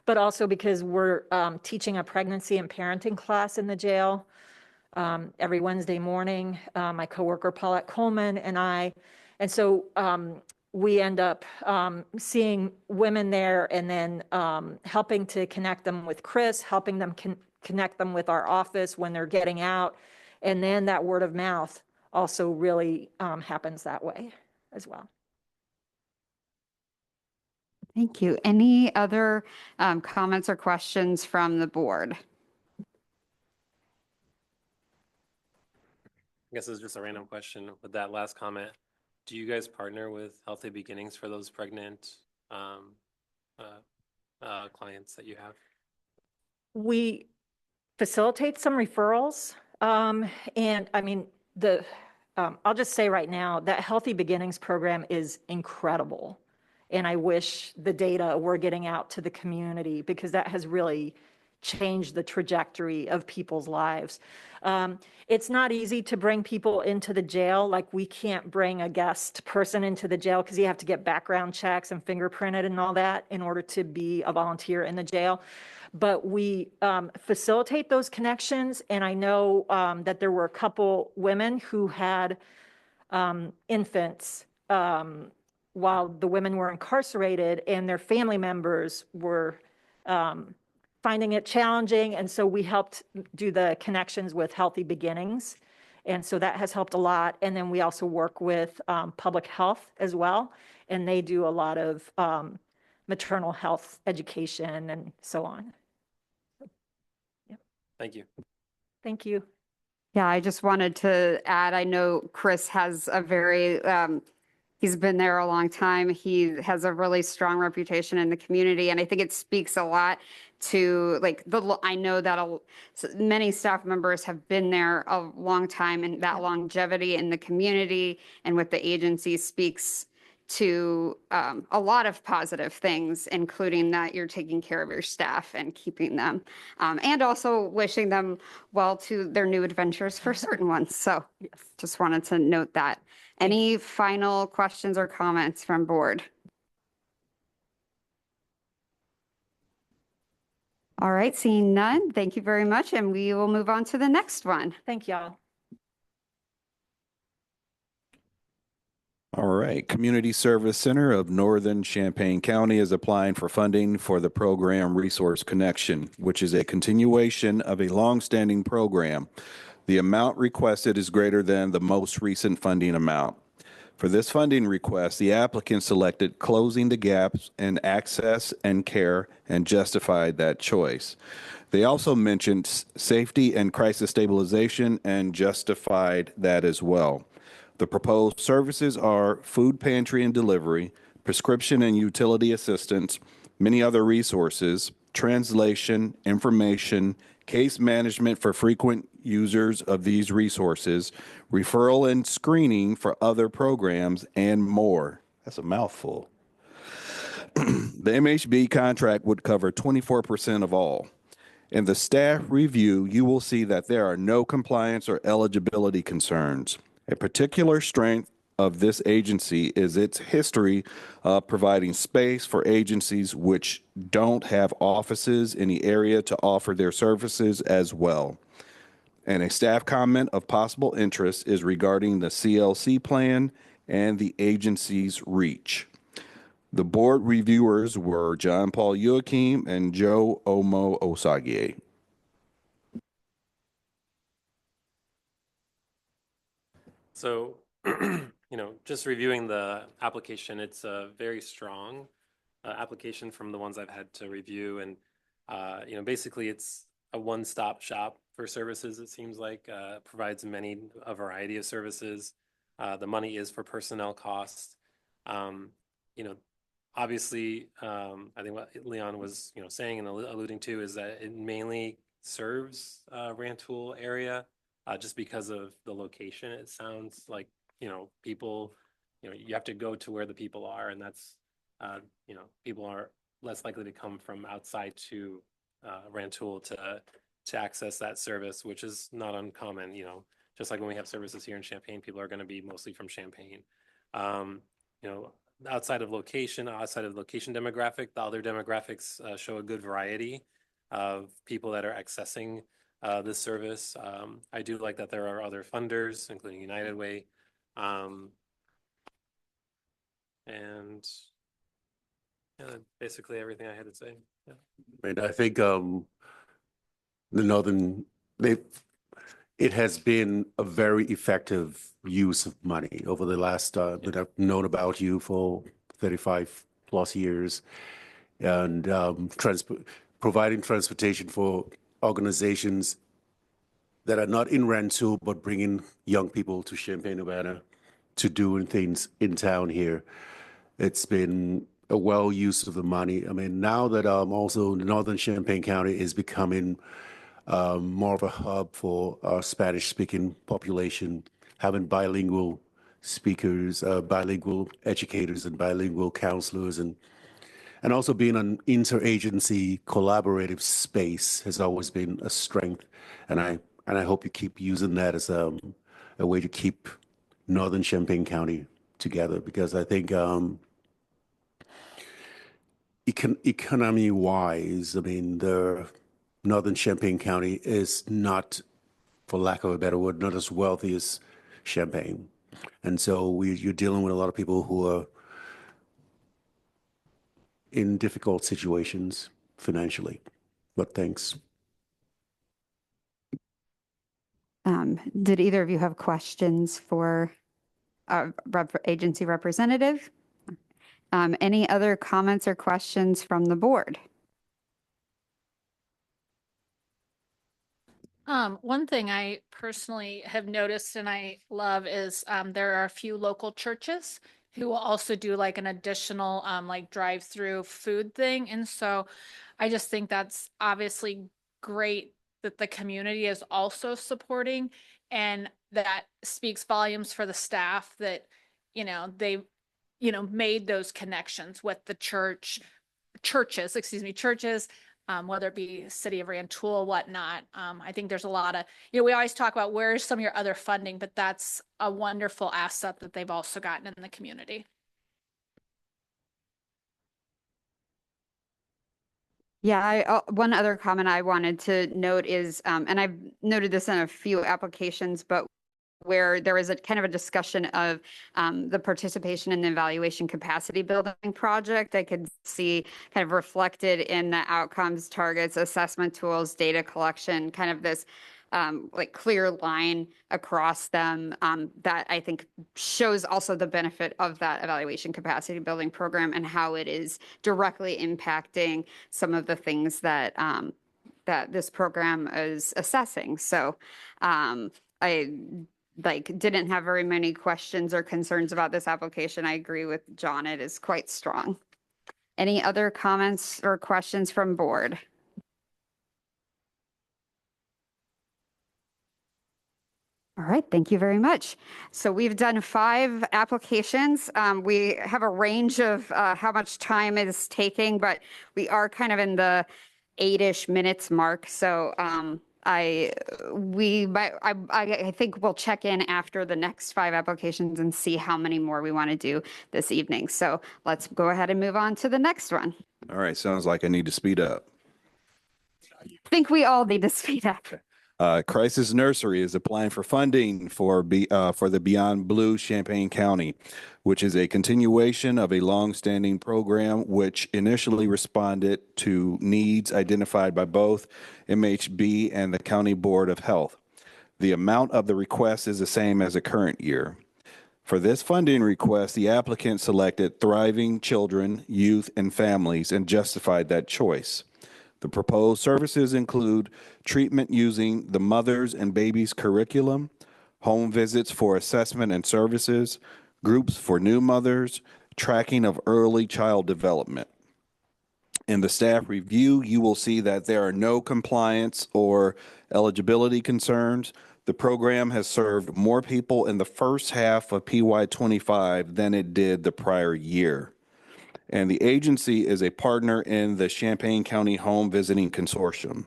Speaker 13: but also because we're teaching a pregnancy and parenting class in the jail every Wednesday morning, my coworker Paulette Coleman and I. And so we end up seeing women there, and then helping to connect them with Chris, helping them connect them with our office when they're getting out. And then that word of mouth also really happens that way as well.
Speaker 1: Thank you. Any other comments or questions from the board?
Speaker 3: I guess it's just a random question with that last comment. Do you guys partner with Healthy Beginnings for those pregnant clients that you have?
Speaker 13: We facilitate some referrals. And I mean, I'll just say right now that Healthy Beginnings program is incredible. And I wish the data were getting out to the community, because that has really changed the trajectory of people's lives. It's not easy to bring people into the jail. Like, we can't bring a guest person into the jail because you have to get background checks and fingerprinted and all that in order to be a volunteer in the jail. But we facilitate those connections. And I know that there were a couple women who had infants while the women were incarcerated, and their family members were finding it challenging. And so we helped do the connections with Healthy Beginnings. And so that has helped a lot. And then we also work with public health as well. and they do a lot of maternal health education and so on.
Speaker 3: Thank you.
Speaker 13: Thank you.
Speaker 1: Yeah, I just wanted to add, I know Chris has a very, he's been there a long time. He has a really strong reputation in the community, and I think it speaks a lot to like I know that many staff members have been there a long time, and that longevity in the community and with the agency speaks to a lot of positive things, including that you're taking care of your staff and keeping them, and also wishing them well to their new adventures for certain ones. So just wanted to note that. Any final questions or comments from board? All right, seeing none, thank you very much, and we will move on to the next one.
Speaker 13: Thank y'all.
Speaker 7: All right, Community Service Center of Northern Champaign County is applying for funding for the program Resource Connection, which is a continuation of a longstanding program. The amount requested is greater than the most recent funding amount. For this funding request, the applicant selected closing the gaps in access and care and justified that choice. They also mentioned safety and crisis stabilization and justified that as well. The proposed services are food pantry and delivery, prescription and utility assistance, many other resources, translation, information, case management for frequent users of these resources, referral and screening for other programs, and more. That's a mouthful. The MHB contract would cover 24% of all. In the staff review, you will see that there are no compliance or eligibility concerns. A particular strength of this agency is its history of providing space for agencies which don't have offices in the area to offer their services as well. And a staff comment of possible interest is regarding the CLC plan and the agency's reach. The board reviewers were John Paul Joachim and Joe Omo Osagie.
Speaker 3: So, just reviewing the application, it's a very strong application from the ones I've had to review. And, basically it's a one-stop shop for services, it seems like, provides a variety of services. The money is for personnel costs. Obviously, I think what Leon was, saying and alluding to is that it mainly serves Rantoul area. Just because of the location, it sounds like, people, you have to go to where the people are, and that's, people are less likely to come from outside to Rantoul to access that service, which is not uncommon, just like when we have services here in Champaign, people are going to be mostly from Champaign. Outside of location demographic, the other demographics show a good variety of people that are accessing this service. I do like that there are other funders, including United Way. And basically everything I had to say. Yeah.
Speaker 8: And I think it has been a very effective use of money over the last that I've known about you for 35 plus years, and providing transportation for organizations that are not in Rantoul, but bringing young people to Champaign-Urbana to doing things in town here. It's been a well use of the money. I mean, now that also Northern Champaign County is becoming more of a hub for our Spanish-speaking population, having bilingual speakers, bilingual educators, and bilingual counselors, and also being an interagency collaborative space has always been a strength. And I hope you keep using that as a way to keep Northern Champaign County together, because I think economy-wise, I mean, the Northern Champaign County is not, for lack of a better word, not as wealthy as Champaign. And so you're dealing with a lot of people who are in difficult situations financially. But thanks.
Speaker 1: Did either of you have questions for agency representative? Any other comments or questions from the board?
Speaker 4: One thing I personally have noticed and I love is there are a few local churches who will also do like an additional like drive-through food thing. And so I just think that's obviously great that the community is also supporting, and that speaks volumes for the staff that, they, made those connections with the churches, whether it be City of Rantoul, whatnot. I think there's a lot of, we always talk about where's some of your other funding, but that's a wonderful asset that they've also gotten in the community.
Speaker 1: Yeah, one other comment I wanted to note is, and I've noted this in a few applications, but where there was a kind of a discussion of the participation in the evaluation capacity building project, I could see kind of reflected in the outcomes, targets, assessment tools, data collection, kind of this like clear line across them that I think shows also the benefit of that evaluation capacity building program and how it is directly impacting some of the things that that this program is assessing. So I didn't have very many questions or concerns about this application. I agree with John. It is quite strong. Any other comments or questions from board? All right, thank you very much. So we've done 5 applications. We have a range of how much time it is taking, but we are kind of in the 8-ish minutes mark. So I think we'll check in after the next 5 applications and see how many more we want to do this evening. So let's go ahead and move on to the next one.
Speaker 7: All right, sounds like I need to speed up.
Speaker 1: I think we all need to speed up.
Speaker 7: Crisis Nursery is applying for funding for the Beyond Blue Champaign County, which is a continuation of a long-standing program which initially responded to needs identified by both MHB and the County Board of Health. The amount of the request is the same as the current year. For this funding request, the applicant selected thriving children, youth, and families and justified that choice. The proposed services include treatment using the Mothers and Babies curriculum, home visits for assessment and services, groups for new mothers, tracking of early child development. In the staff review, you will see that there are no compliance or eligibility concerns. The program has served more people in the first half of PY25 than it did the prior year. And the agency is a partner in the Champaign County Home Visiting Consortium.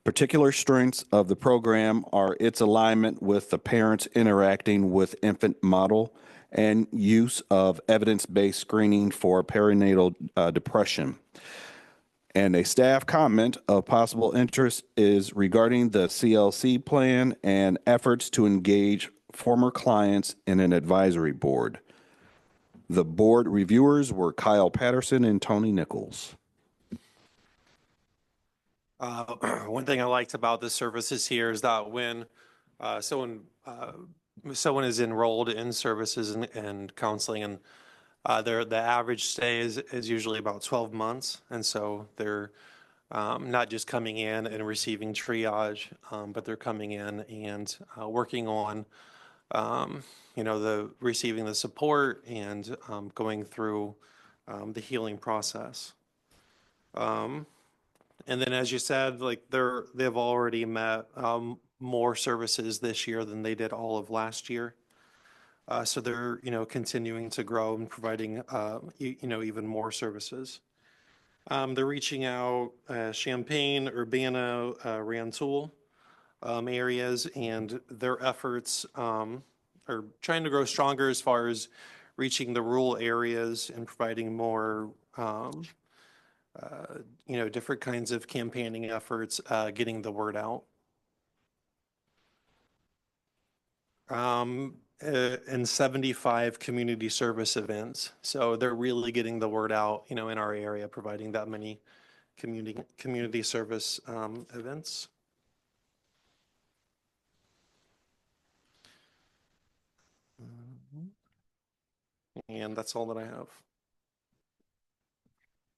Speaker 7: Particular strengths of the program are its alignment with the parents interacting with infant model and use of evidence-based screening for perinatal depression. And a staff comment of possible interest is regarding the CLC plan and efforts to engage former clients in an advisory board. The board reviewers were Kyle Patterson and Tony Nichols.
Speaker 10: One thing I liked about the services here is that when someone is enrolled in services and counseling, and the average stay is usually about 12 months, and so they're not just coming in and receiving triage, but they're coming in and working on the receiving the support and going through the healing process. And then, as you said, like they've already met more services this year than they did all of last year. So they're continuing to grow and providing even more services. They're reaching out Champaign, Urbana, Rantoul areas, and their efforts are trying to grow stronger as far as reaching the rural areas and providing more different kinds of campaigning efforts, getting the word out. And 75 community service events. So they're really getting the word out, in our area, providing that many community service events. And that's all that I have.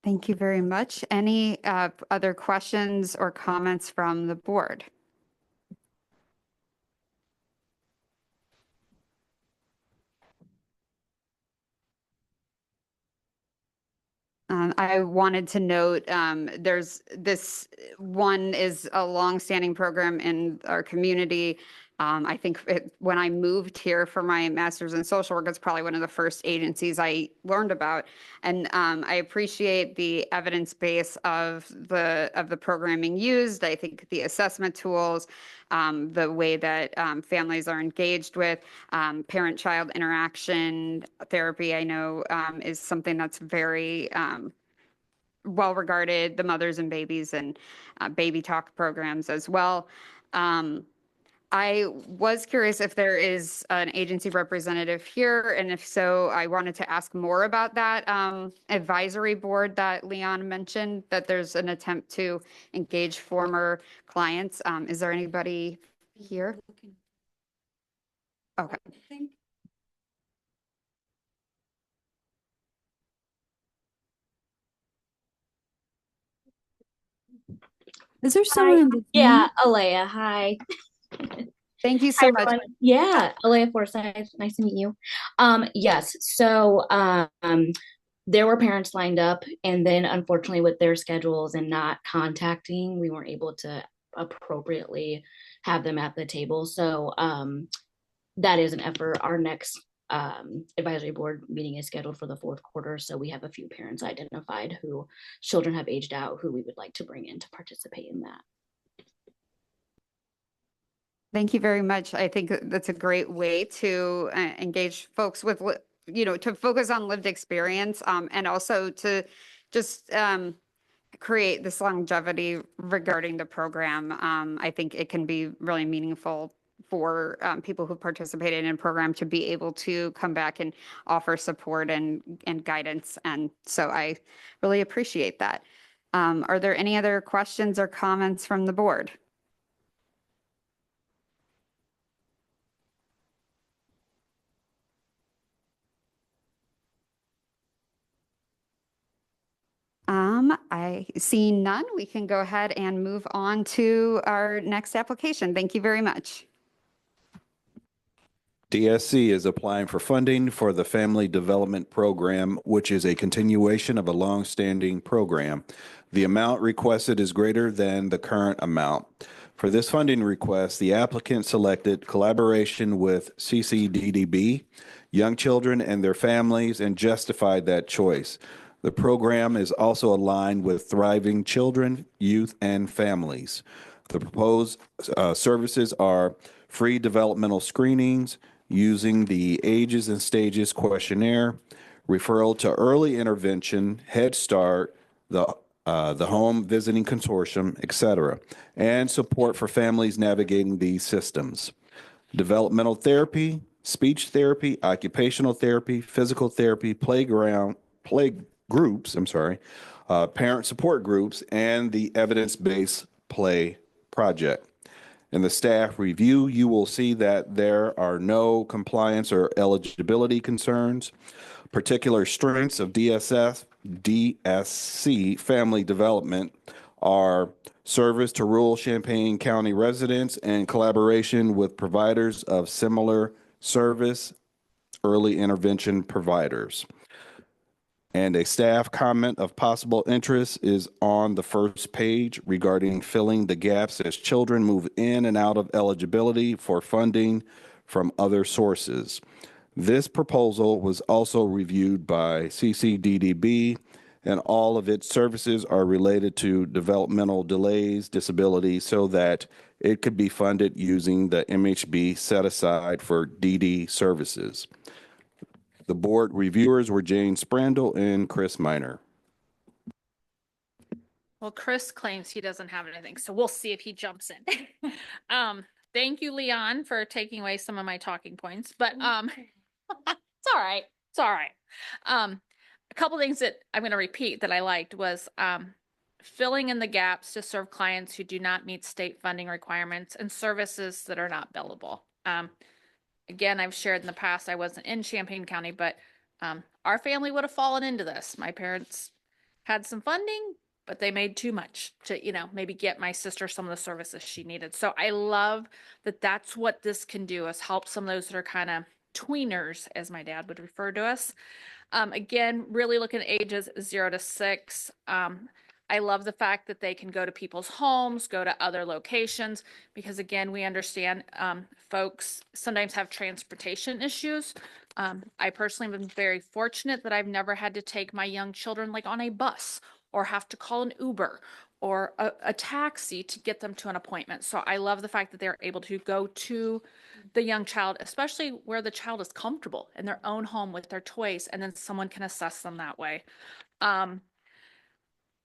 Speaker 1: Thank you very much. Any other questions or comments from the board? I wanted to note there's this one is a longstanding program in our community. I think when I moved here for my master's in social work, it's probably one of the first agencies I learned about. And I appreciate the evidence base of the programming used. I think the assessment tools, the way that families are engaged with parent-child interaction therapy, I know is something that's very well regarded, the mothers and babies and baby talk programs as well. I was curious if there is an agency representative here, and if so, I wanted to ask more about that advisory board that Leon mentioned, that there's an attempt to engage former clients. Is there anybody here? Okay.
Speaker 6: Is there someone in the
Speaker 15: Yeah, Alea, hi.
Speaker 1: Thank you
Speaker 15: Hi,
Speaker 1: so much.
Speaker 15: everyone. Yeah, Alea Forsyth, nice to meet you. Yes, so there were parents lined up, and then unfortunately with their schedules and not contacting, we weren't able to appropriately have them at the table. So that is an effort. Our next advisory board meeting is scheduled for the fourth quarter. So we have a few parents identified who children have aged out who we would like to bring in to participate in that.
Speaker 1: Thank you very much. I think that's a great way to engage folks with, to focus on lived experience and also to just create this longevity regarding the program. I think it can be really meaningful for people who participated in a program to be able to come back and offer support and guidance. And so I really appreciate that. Are there any other questions or comments from the board? I see none. We can go ahead and move on to our next application. Thank you very much.
Speaker 7: DSC is applying for funding for the Family Development Program, which is a continuation of a longstanding program. The amount requested is greater than the current amount. For this funding request, the applicant selected collaboration with CCDDB, young children and their families, and justified that choice. The program is also aligned with thriving children, youth, and families. The proposed services are free developmental screenings using the Ages and Stages questionnaire, referral to early intervention, Head Start, the Home Visiting Consortium, etc., and support for families navigating these systems. Developmental therapy, speech therapy, occupational therapy, physical therapy, play groups, parent support groups, and the evidence-based play project. In the staff review, you will see that there are no compliance or eligibility concerns. Particular strengths of DSC family development are service to rural Champaign County residents and collaboration with providers of similar service, early intervention providers. And a staff comment of possible interest is on the first page regarding filling the gaps as children move in and out of eligibility for funding from other sources. This proposal was also reviewed by CCDDB, and all of its services are related to developmental delays, disability, so that it could be funded using the MHB set aside for DD services. The board reviewers were Jane Sprandel and Chris Miner.
Speaker 4: Well, Chris claims he doesn't have anything, so we'll see if he jumps in. Thank you, Leon, for taking away some of my talking points, but it's all right. It's all right. A couple things that I'm going to repeat that I liked was filling in the gaps to serve clients who do not meet state funding requirements and services that are not billable. Again, I've shared in the past, I wasn't in Champaign County, but our family would have fallen into this. My parents had some funding, but they made too much to, maybe get my sister some of the services she needed. So I love that that's what this can do, is help some of those that are kind of tweeners, as my dad would refer to us. Again, really looking at ages 0 to 6. I love the fact that they can go to people's homes, go to other locations, because again, we understand folks sometimes have transportation issues. I personally have been very fortunate that I've never had to take my young children like on a bus or have to call an Uber or a taxi to get them to an appointment. So I love the fact that they're able to go to the young child, especially where the child is comfortable in their own home with their toys, and then someone can assess them that way.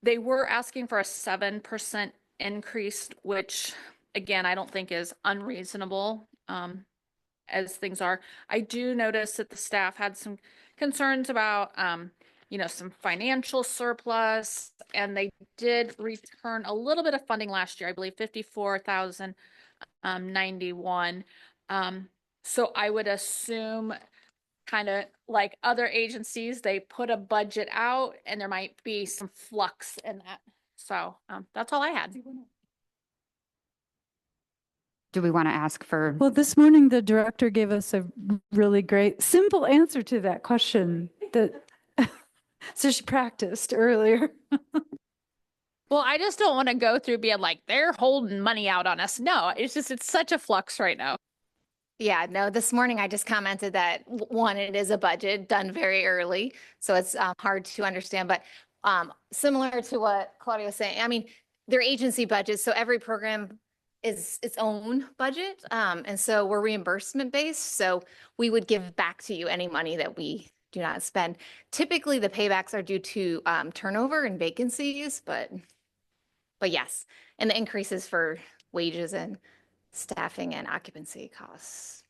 Speaker 4: They were asking for a 7% increase, which again, I don't think is unreasonable as things are. I do notice that the staff had some concerns about, some financial surplus, and they did return a little bit of funding last year, I believe 54,091. So I would assume, kind of like other agencies, they put a budget out and there might be some flux in that. So that's all I had.
Speaker 1: Do we want to ask for?
Speaker 6: Well, this morning, the director gave us a really great, simple answer to that question that, so she practiced earlier.
Speaker 4: Well, I just don't want to go through being like, they're holding money out on us. No, it's such a flux right now.
Speaker 16: Yeah, no, this morning I just commented that one, it is a budget done very early, so it's hard to understand, but similar to what Claudia was saying, I mean, they're agency budgets, so every program is its own budget, and so we're reimbursement based, so we would give back to you any money that we do not spend. Typically, the paybacks are due to turnover and vacancies, but yes, and the increases for wages and staffing and occupancy costs.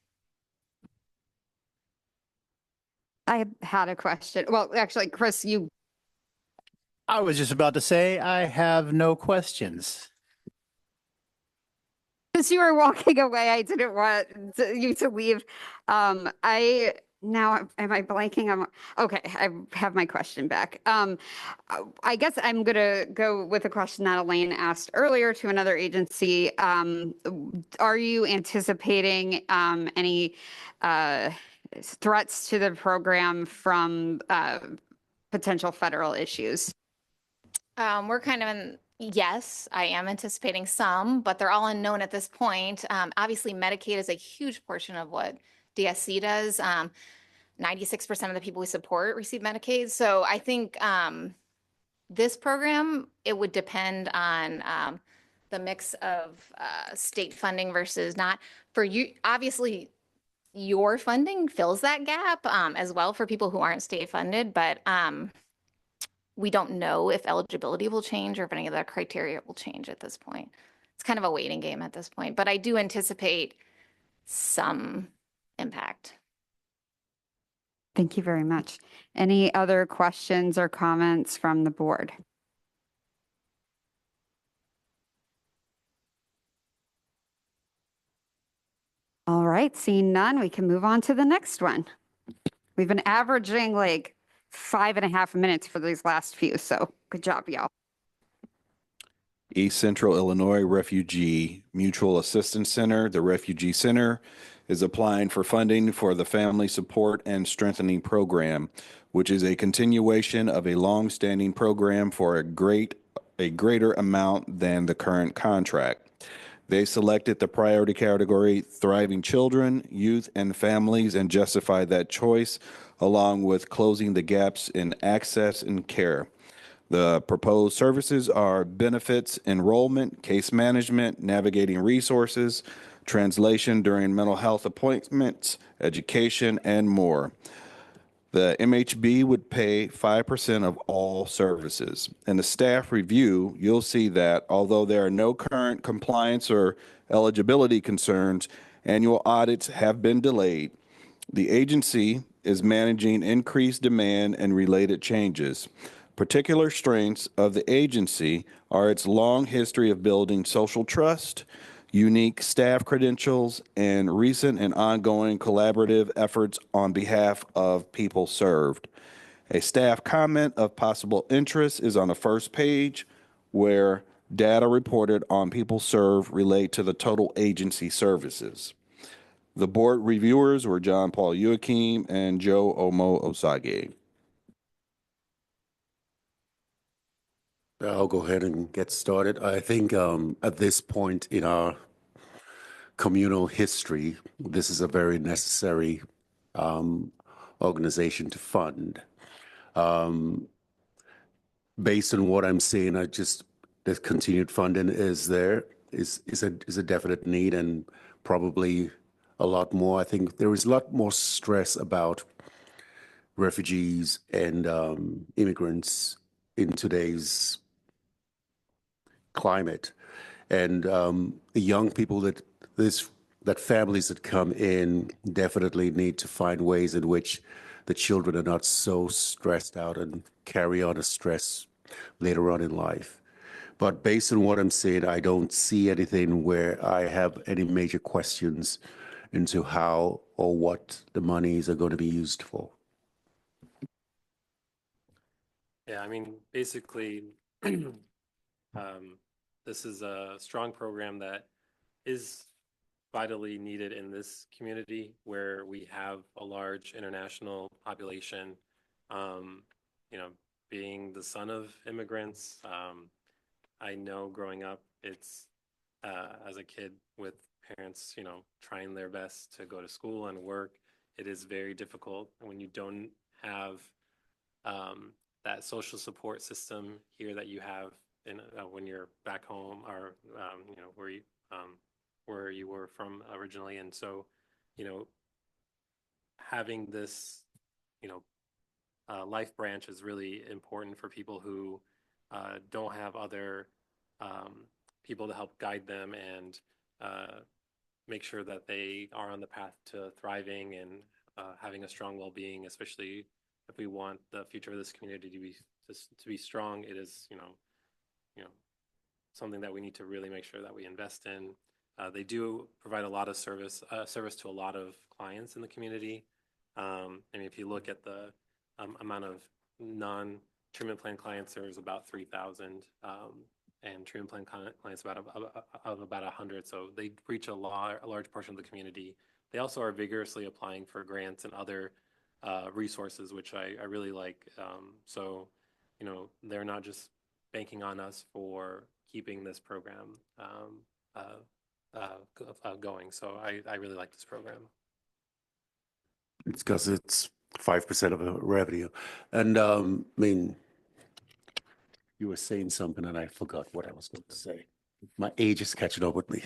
Speaker 1: I had a question. Well, actually, Chris,
Speaker 14: I was just about to say, I have no questions.
Speaker 1: As you were walking away, I didn't want you to leave. Am I blanking? Okay, I have my question back. I guess I'm gonna go with a question that Elaine asked earlier to another agency. Are you anticipating any threats to the program from potential federal issues?
Speaker 16: We're kind of in, yes, I am anticipating some, but they're all unknown at this point. Obviously, Medicaid is a huge portion of what DSC does. 96% of the people we support receive Medicaid. So I think this program, it would depend on the mix of state funding versus not. For you, obviously, your funding fills that gap as well for people who aren't state funded, but we don't know if eligibility will change or if any of the criteria will change at this point. It's kind of a waiting game at this point, but I do anticipate some impact.
Speaker 1: Thank you very much. Any other questions or comments from the board? All right, seeing none, we can move on to the next one. We've been averaging like 5.5 minutes for these last few, so good job, y'all.
Speaker 7: East Central Illinois Refugee Mutual Assistance Center, the Refugee Center, is applying for funding for the Family Support and Strengthening Program, which is a continuation of a long-standing program for a greater amount than the current contract. They selected the priority category Thriving Children, Youth, and Families and justified that choice along with closing the gaps in access and care. The proposed services are benefits, enrollment, case management, navigating resources, translation during mental health appointments, education, and more. The MHB would pay 5% of all services. In the staff review, you'll see that although there are no current compliance or eligibility concerns, annual audits have been delayed. The agency is managing increased demand and related changes. Particular strengths of the agency are its long history of building social trust, unique staff credentials, and recent and ongoing collaborative efforts on behalf of people served. A staff comment of possible interest is on the first page, where data reported on people served relate to the total agency services. The board reviewers were John Paul Joachim and Joe Omo Osage.
Speaker 8: I'll go ahead and get started. I think at this point in our communal history, this is a very necessary organization to fund. Based on what I'm seeing, the continued funding is a definite need, and probably a lot more. I think there is a lot more stress about refugees and immigrants in today's climate, and the young people that families that come in definitely need to find ways in which the children are not so stressed out and carry on a stress later on in life. But based on what I'm seeing, I don't see anything where I have any major questions into how or what the monies are going to be used for.
Speaker 3: Yeah, I mean, basically, this is a strong program that is vitally needed in this community where we have a large international population. You know, being the son of immigrants, I know growing up, it's as a kid with parents, you know, trying their best to go to school and work, it is very difficult when you don't have that social support system here that you have in when you're back home, or you know, where you were from originally. And so, you know, having this, you know, life branch is really important for people who don't have other people to help guide them and make sure that they are on the path to thriving and having a strong well-being, especially if we want the future of this community to be strong. It is, you know, something that we need to really make sure that we invest in. They do provide a lot of service to a lot of clients in the community. I mean, if you look at the amount of non-treatment plan clients, there's about 3,000, and treatment plan clients about 100. So they reach a large portion of the community. They also are vigorously applying for grants and other resources, which I really like. So, you know, they're not just banking on us for keeping this program going. So I really like this program.
Speaker 8: It's because it's 5% of the revenue. And I mean, you were saying something and I forgot what I was going to say. My age is catching up with me.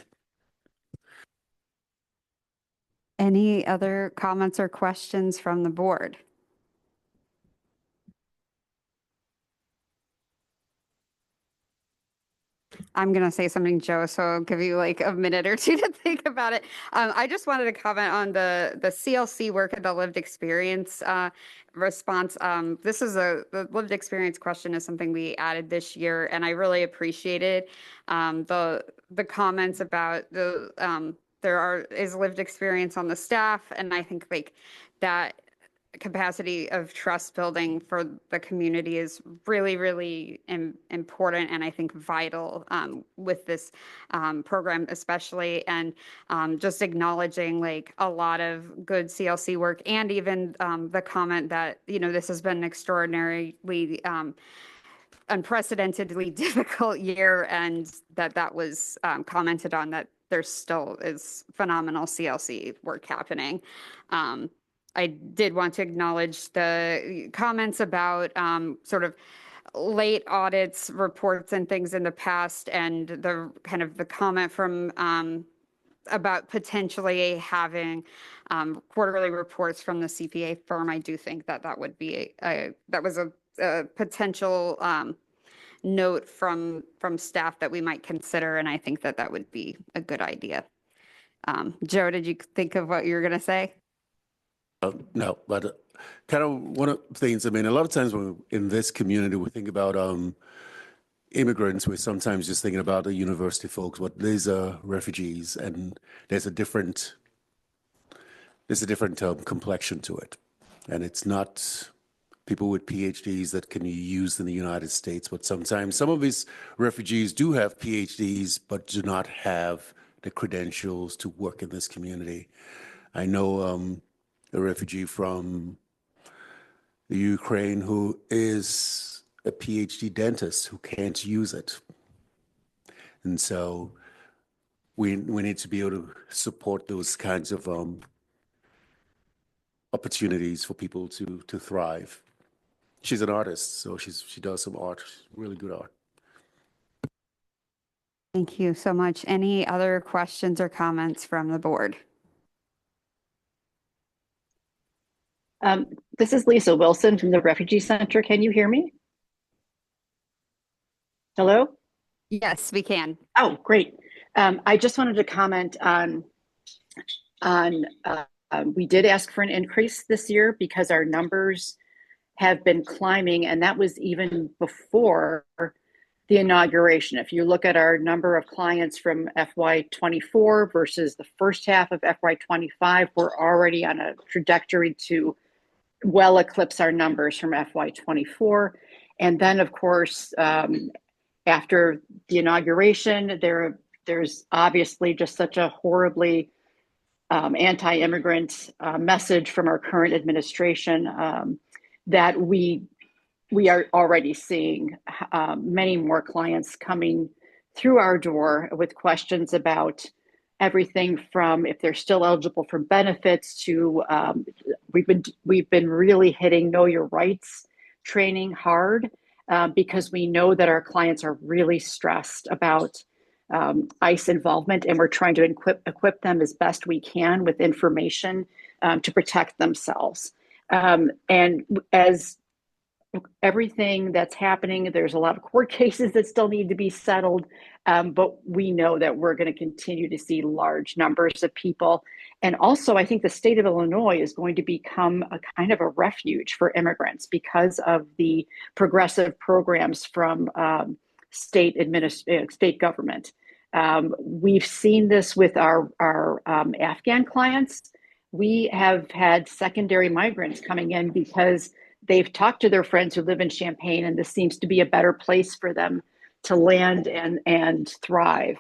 Speaker 1: Any other comments or questions from the board? I'm going to say something, Joe, so I'll give you like a minute or two to think about it. I just wanted to comment on the CLC work and the lived experience response. This is the lived experience question is something we added this year, and I really appreciated the comments about there is lived experience on the staff, and I think like that capacity of trust building for the community is really, really important, and I think vital with this program especially, and just acknowledging like a lot of good CLC work, and even the comment that, you know, this has been an extraordinarily unprecedentedly difficult year, and that was commented on, that there still is phenomenal CLC work happening. I did want to acknowledge the comments about sort of late audits, reports, and things in the past, and the kind of the comment from about potentially having quarterly reports from the CPA firm. I do think that that would be that was a potential note from staff that we might consider, and I think that that would be a good idea. Joe, did you think of what you were going to say?
Speaker 8: No, but kind of one of the things, I mean, a lot of times when in this community, we think about immigrants, we're sometimes just thinking about the university folks, but these are refugees, and there's a different complexion to it. And it's not people with PhDs that can be used in the United States. But sometimes some of these refugees do have PhDs, but do not have the credentials to work in this community. I know a refugee from the Ukraine who is a PhD dentist who can't use it. And so we need to be able to support those kinds of opportunities for people to thrive. She's an artist, so she does some art, really good art.
Speaker 1: Thank you so much. Any other questions or comments from the board?
Speaker 17: This is Lisa Wilson from the Refugee Center. Can you hear me? Hello?
Speaker 1: Yes, we can.
Speaker 17: Oh, great. I just wanted to comment on we did ask for an increase this year because our numbers have been climbing, and that was even before the inauguration. If you look at our number of clients from FY24 versus the first half of FY25, we're already on a trajectory to well eclipse our numbers from FY24. And then, of course, after the inauguration, there's obviously just such a horribly anti-immigrant message from our current administration that we are already seeing many more clients coming through our door with questions about everything from if they're still eligible for benefits to we've been really hitting Know Your Rights training hard because we know that our clients are really stressed about ICE involvement, and we're trying to equip them as best we can with information to protect themselves. And as everything that's happening, there's a lot of court cases that still need to be settled, but we know that we're going to continue to see large numbers of people. And also, I think the state of Illinois is going to become a kind of a refuge for immigrants because of the progressive programs from state government. We've seen this with our Afghan clients. We have had secondary migrants coming in because they've talked to their friends who live in Champaign, and this seems to be a better place for them to land and thrive.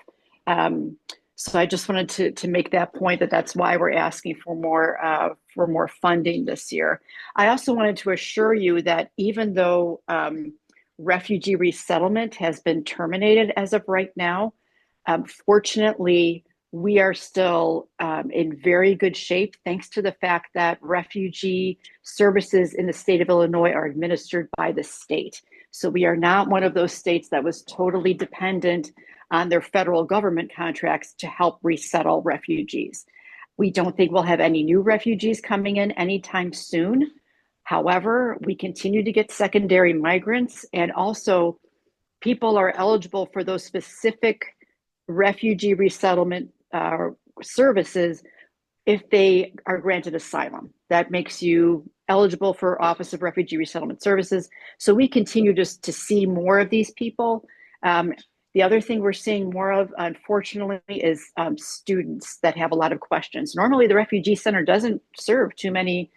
Speaker 17: So I just wanted to make that point that's why we're asking for more funding this year. I also wanted to assure you that even though refugee resettlement has been terminated as of right now, fortunately, we are still in very good shape thanks to the fact that refugee services in the state of Illinois are administered by the state. So we are not one of those states that was totally dependent on their federal government contracts to help resettle refugees. We don't think we'll have any new refugees coming in anytime soon. However, we continue to get secondary migrants, and also people are eligible for those specific refugee resettlement services if they are granted asylum. That makes you eligible for Office of Refugee Resettlement Services. So we continue just to see more of these people. The other thing we're seeing more of, unfortunately, is students that have a lot of questions. Normally, the Refugee Center doesn't serve too many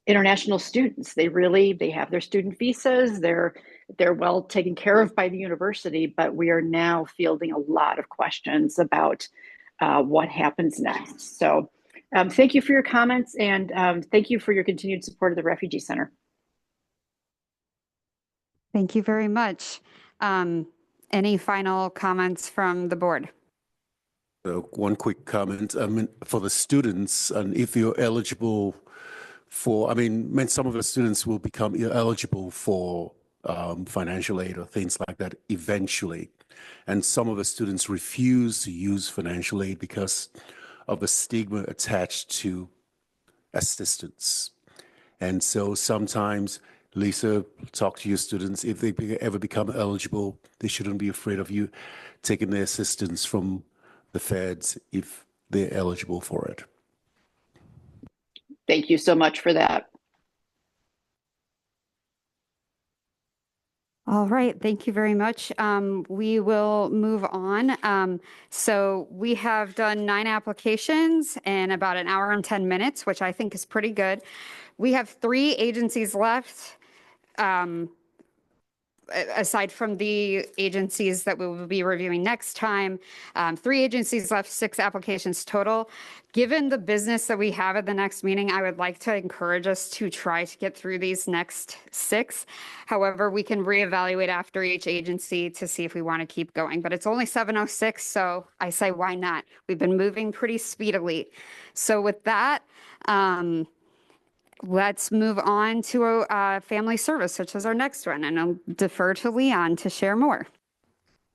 Speaker 17: international students. They have their student visas. They're well taken care of by the university, but we are now fielding a lot of questions about what happens next. So thank you for your comments, and thank you for your continued support of the Refugee Center.
Speaker 1: Thank you very much. Any final comments from the board?
Speaker 8: One quick comment. I mean, for the students, and if you're eligible for, some of the students will become eligible for financial aid or things like that eventually. And some of the students refuse to use financial aid because of the stigma attached to assistance. And so sometimes, Lisa, talk to your students. If they ever become eligible, they shouldn't be afraid of you taking the assistance from the feds if they're eligible for it.
Speaker 17: Thank you so much for that.
Speaker 1: All right, thank you very much. We will move on. So we have done 9 applications in about an hour and 10 minutes, which I think is pretty good. We have 3 agencies left. Aside from the agencies that we will be reviewing next time, 3 agencies left, 6 applications total. Given the business that we have at the next meeting, I would like to encourage us to try to get through these next 6. However, we can reevaluate after each agency to see if we want to keep going. But it's only 7:06, so I say why not? We've been moving pretty speedily. So with that, let's move on to family service, which is our next one, and I'll defer to Leon to share more.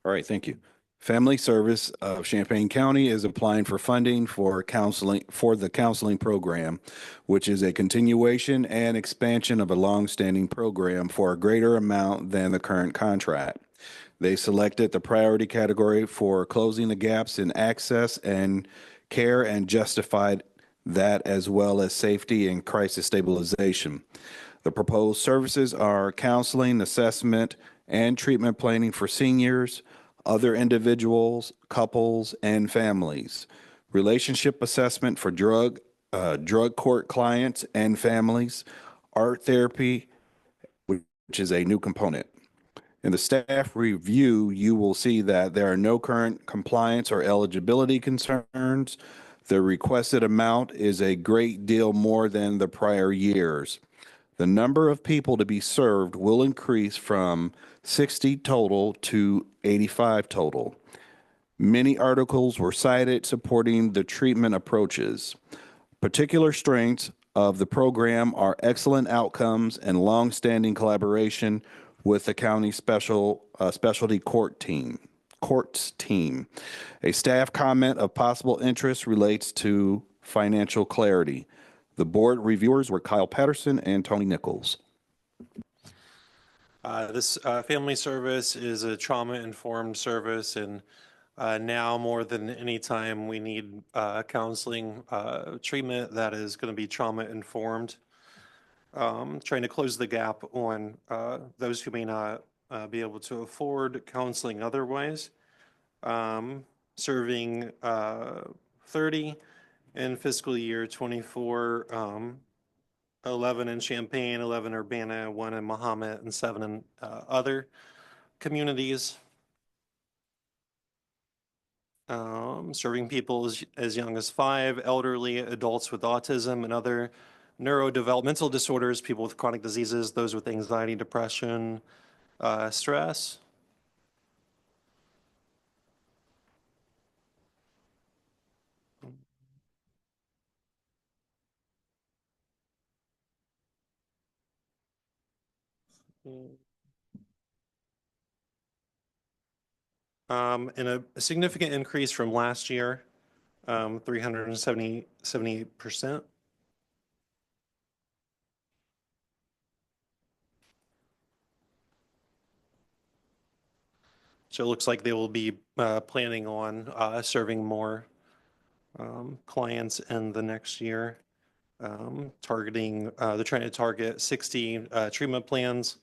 Speaker 7: All right, thank you. Family Service of Champaign County is applying for funding for the counseling program, which is a continuation and expansion of a longstanding program for a greater amount than the current contract. They selected the priority category for closing the gaps in access and care and justified that as well as safety and crisis stabilization. The proposed services are counseling, assessment, and treatment planning for seniors, other individuals, couples, and families, relationship assessment for drug court clients and families, art therapy, which is a new component. In the staff review, you will see that there are no current compliance or eligibility concerns. The requested amount is a great deal more than the prior years. The number of people to be served will increase from 60 total to 85 total. Many articles were cited supporting the treatment approaches. Particular strengths of the program are excellent outcomes and long-standing collaboration with the county specialty courts team. A staff comment of possible interest relates to financial clarity. The board reviewers were Kyle Patterson and Tony Nichols.
Speaker 10: This family service is a trauma-informed service, and now more than any time we need counseling treatment that is going to be trauma-informed. Trying to close the gap on those who may not be able to afford counseling otherwise. Serving 30 in fiscal year 24, 11 in Champaign, 11 Urbana, 1 in Mahomet, and 7 in other communities. Serving people as young as 5, elderly, adults with autism and other neurodevelopmental disorders, people with chronic diseases, those with anxiety, depression, stress. And a significant increase from last year, 378%. So it looks like they will be planning on serving more clients in the next year. They're trying to target 60 treatment plans,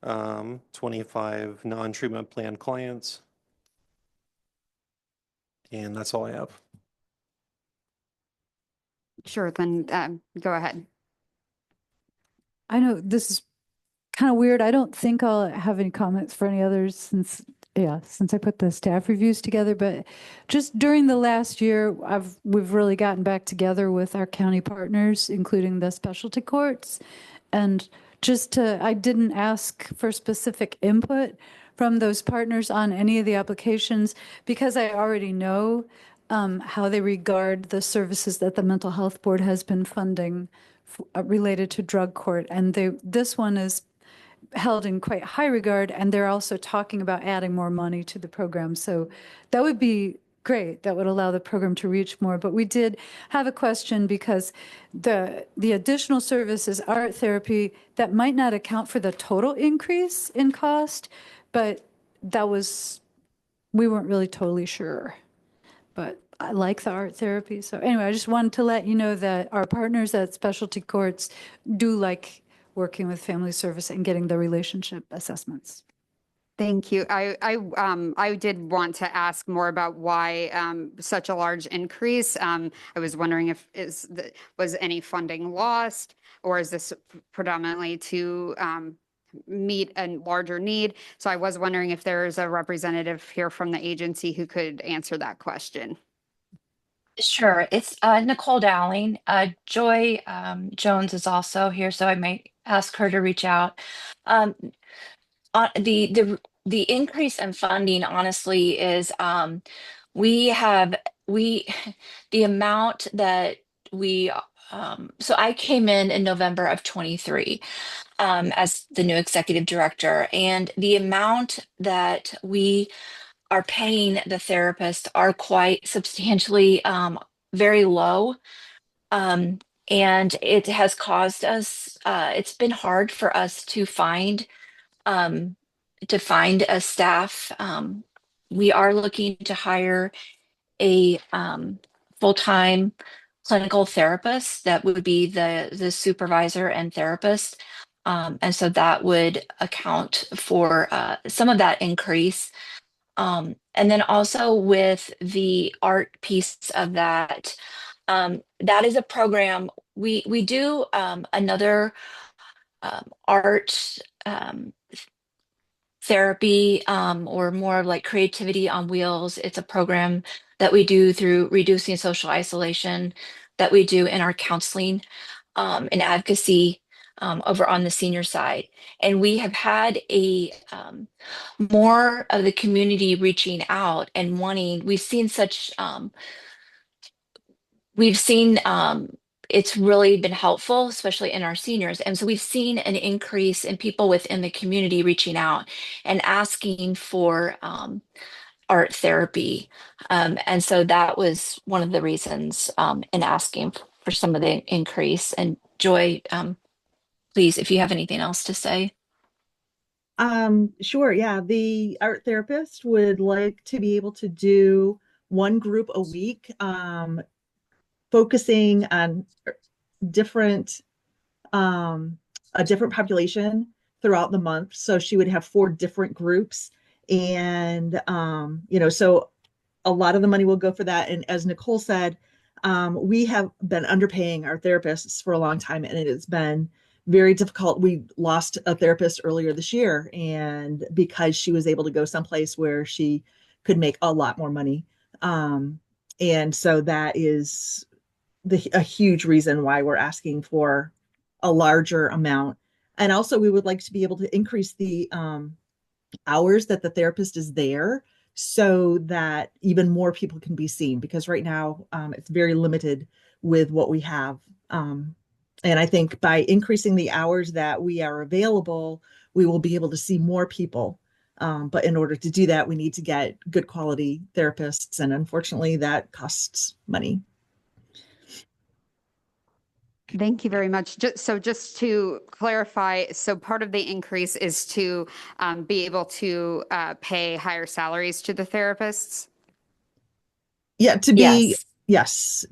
Speaker 10: 25 non-treatment plan clients. And that's all I have.
Speaker 1: Sure, then go ahead.
Speaker 6: I know this is kind of weird. I don't think I'll have any comments for any others since I put the staff reviews together, but just during the last year, we've really gotten back together with our county partners, including the specialty courts. And I didn't ask for specific input from those partners on any of the applications because I already know how they regard the services that the Mental Health Board has been funding related to drug court. And this one is held in quite high regard, and they're also talking about adding more money to the program. So that would be great. That would allow the program to reach more. But we did have a question because the additional services, art therapy, that might not account for the total increase in cost, but we weren't really totally sure. But I like the art therapy. So anyway, I just wanted to let you know that our partners at specialty courts do like working with family service and getting the relationship assessments.
Speaker 1: Thank you. I did want to ask more about why such a large increase. I was wondering if was any funding lost, or is this predominantly to meet a larger need? So I was wondering if there's a representative here from the agency who could answer that question.
Speaker 18: Sure, it's Nicole Dowling. Joy Jones is also here, so I might ask her to reach out. Um, the increase in funding, honestly, is we have we the amount that we so I came in November of 23 as the new executive director, and the amount that we are paying the therapists are quite substantially very low. Um, and it has caused us, it's been hard for us um, to find a staff. We are looking to hire a full-time clinical therapist that would be the supervisor and therapist. And so that would account for some of that increase. And then also with the art piece of that, that is a program we do another art therapy or more like creativity on wheels. It's a program that we do through reducing social isolation that we do in our counseling and advocacy over on the senior side. And we have had a more of the community reaching out and wanting, we've seen it's really been helpful, especially in our seniors. And so we've seen an increase in people within the community reaching out and asking for art therapy. And so that was one of the reasons in asking for some of the increase. And Joy, please, if you have anything else to say.
Speaker 19: Sure. Yeah. The art therapist would like to be able to do one group a week, focusing on different, a different population throughout the month. So she would have 4 different groups. And, so a lot of the money will go for that. And as Nicole said, we have been underpaying our therapists for a long time, and it has been very difficult. We lost a therapist earlier this year, and because she was able to go someplace where she could make a lot more money. And so that is a huge reason why we're asking for a larger amount. And also, we would like to be able to increase the hours that the therapist is there so that even more people can be seen, because right now it's very limited with what we have. And I think by increasing the hours that we are available, we will be able to see more people. But in order to do that, we need to get good quality therapists. And unfortunately, that costs money.
Speaker 1: Thank you very much. Just to clarify, so part of the increase is to be able to pay higher salaries to the therapists?
Speaker 19: Yeah, yes,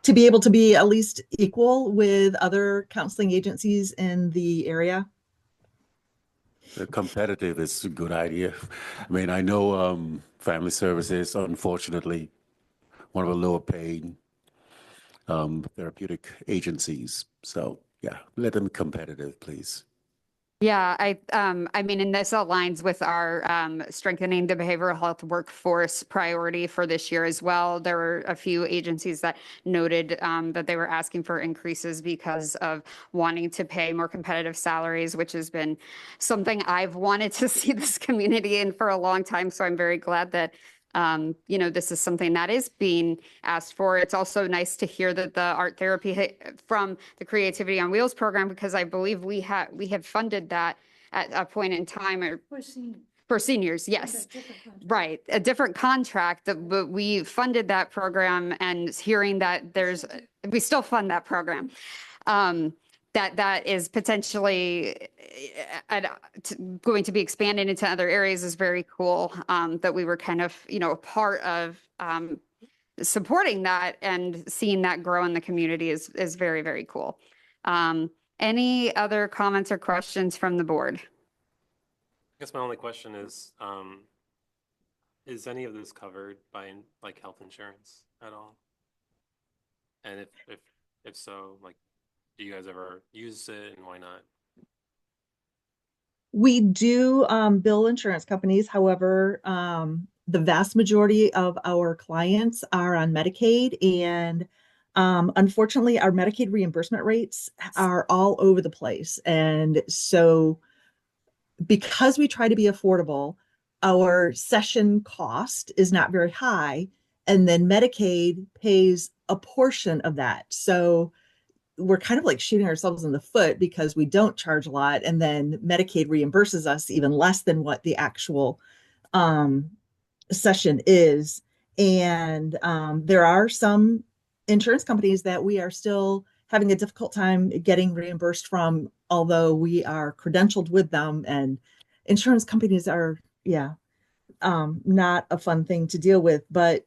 Speaker 19: to be able to be at least equal with other counseling agencies in the area.
Speaker 8: Competitive is a good idea. I mean, I know family services, unfortunately, one of the lower paid therapeutic agencies. So yeah, let them be competitive, please.
Speaker 1: Yeah, I mean, and this aligns with our strengthening the behavioral health workforce priority for this year as well. There were a few agencies that noted that they were asking for increases because of wanting to pay more competitive salaries, which has been something I've wanted to see this community in for a long time. So I'm very glad that this is something that is being asked for. It's also nice to hear that the art therapy from the Creativity on Wheels program, because I believe we have funded that at a point in time for seniors. Yes, right. A different contract, but we funded that program, and hearing that we still fund that program. That is potentially going to be expanded into other areas is very cool. That we were kind of, a part of supporting that and seeing that grow in the community is very, very cool. Any other comments or questions from the board?
Speaker 3: guess my only question is any of this covered by like health insurance at all? And if so, like, do you guys ever use it, and why not?
Speaker 19: We do bill insurance companies. However, the vast majority of our clients are on Medicaid, and unfortunately, our Medicaid reimbursement rates are all over the place. And so, because we try to be affordable, our session cost is not very high, and then Medicaid pays a portion of that. So we're kind of like shooting ourselves in the foot because we don't charge a lot, and then Medicaid reimburses us even less than what the actual um, session is. And there are some insurance companies that we are still having a difficult time getting reimbursed from, although we are credentialed with them. And insurance companies are, yeah, not a fun thing to deal with. But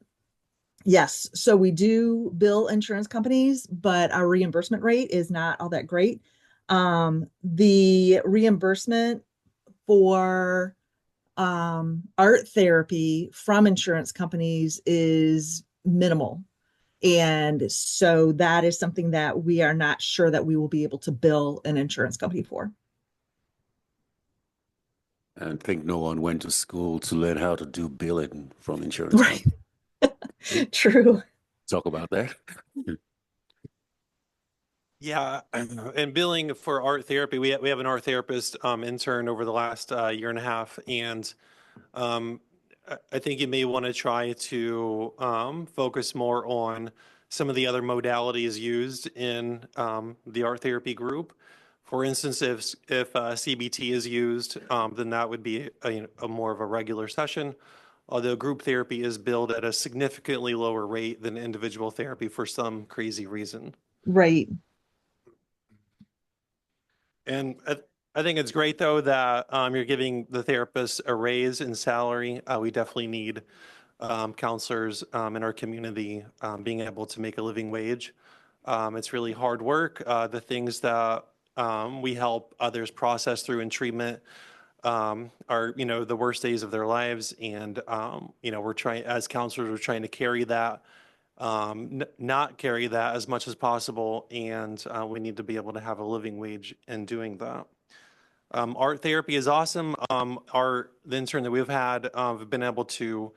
Speaker 19: yes, so we do bill insurance companies, but our reimbursement rate is not all that great. The reimbursement for art therapy from insurance companies is minimal. And so that is something that we are not sure that we will be able to bill an insurance company for.
Speaker 8: I think no one went to school to learn how to do billing from insurance.
Speaker 19: Right. True.
Speaker 8: Talk about that.
Speaker 10: Yeah, and billing for art therapy, we have an art therapist intern over the last year and a half, and I think you may want to try to focus more on some of the other modalities used in the art therapy group. For instance, if CBT is used, then that would be a more of a regular session. Although group therapy is billed at a significantly lower rate than individual therapy for some crazy reason.
Speaker 19: Right.
Speaker 10: And I think it's great, though, that you're giving the therapists a raise in salary. We definitely need counselors in our community being able to make a living wage. It's really hard work. The things that we help others process through in treatment are, the worst days of their lives. And, we're trying, as counselors, we're trying to carry that, not carry that as much as possible. And we need to be able to have a living wage in doing that. Art therapy is awesome. The intern that we've had, have been able to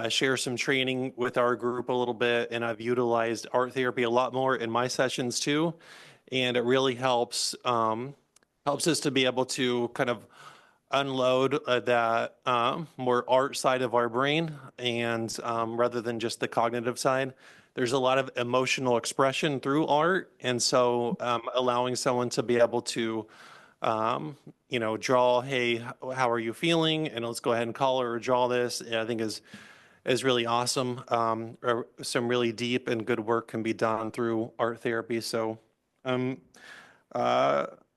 Speaker 10: share some training with our group a little bit, and I've utilized art therapy a lot more in my sessions too. And it really helps us to be able to kind of unload that more art side of our brain, and rather than just the cognitive side. There's a lot of emotional expression through art, and so allowing someone to be able to draw, hey, how are you feeling? And let's go ahead and color or draw this, I think is really awesome. Some really deep and good work can be done through art therapy. So I'm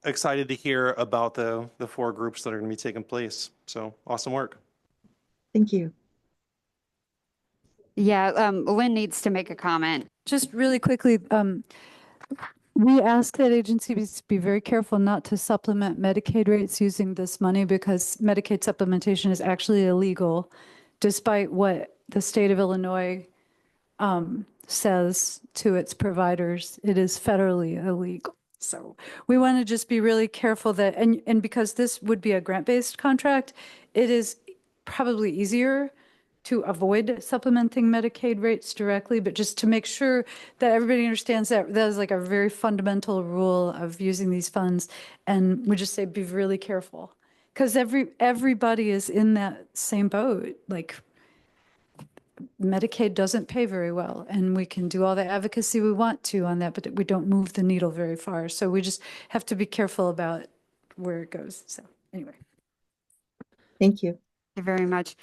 Speaker 10: excited to hear about the 4 groups that are going to be taking place. So awesome work.
Speaker 19: Thank you.
Speaker 1: Yeah, Lynn needs to make a comment.
Speaker 6: Just really quickly, we ask that agencies be very careful not to supplement Medicaid rates using this money, because Medicaid supplementation is actually illegal, despite what the state of Illinois says to its providers. It is federally illegal. So we want to just be really careful that, and because this would be a grant-based contract, it is probably easier to avoid supplementing Medicaid rates directly, but just to make sure that everybody understands that that is like a very fundamental rule of using these funds. And we just say, be really careful, because everybody is in that same boat. Like, Medicaid doesn't pay very well, and we can do all the advocacy we want to on that, but we don't move the needle very far. So we just have to be careful about where it goes. So anyway.
Speaker 19: Thank you.
Speaker 1: Thank you very much.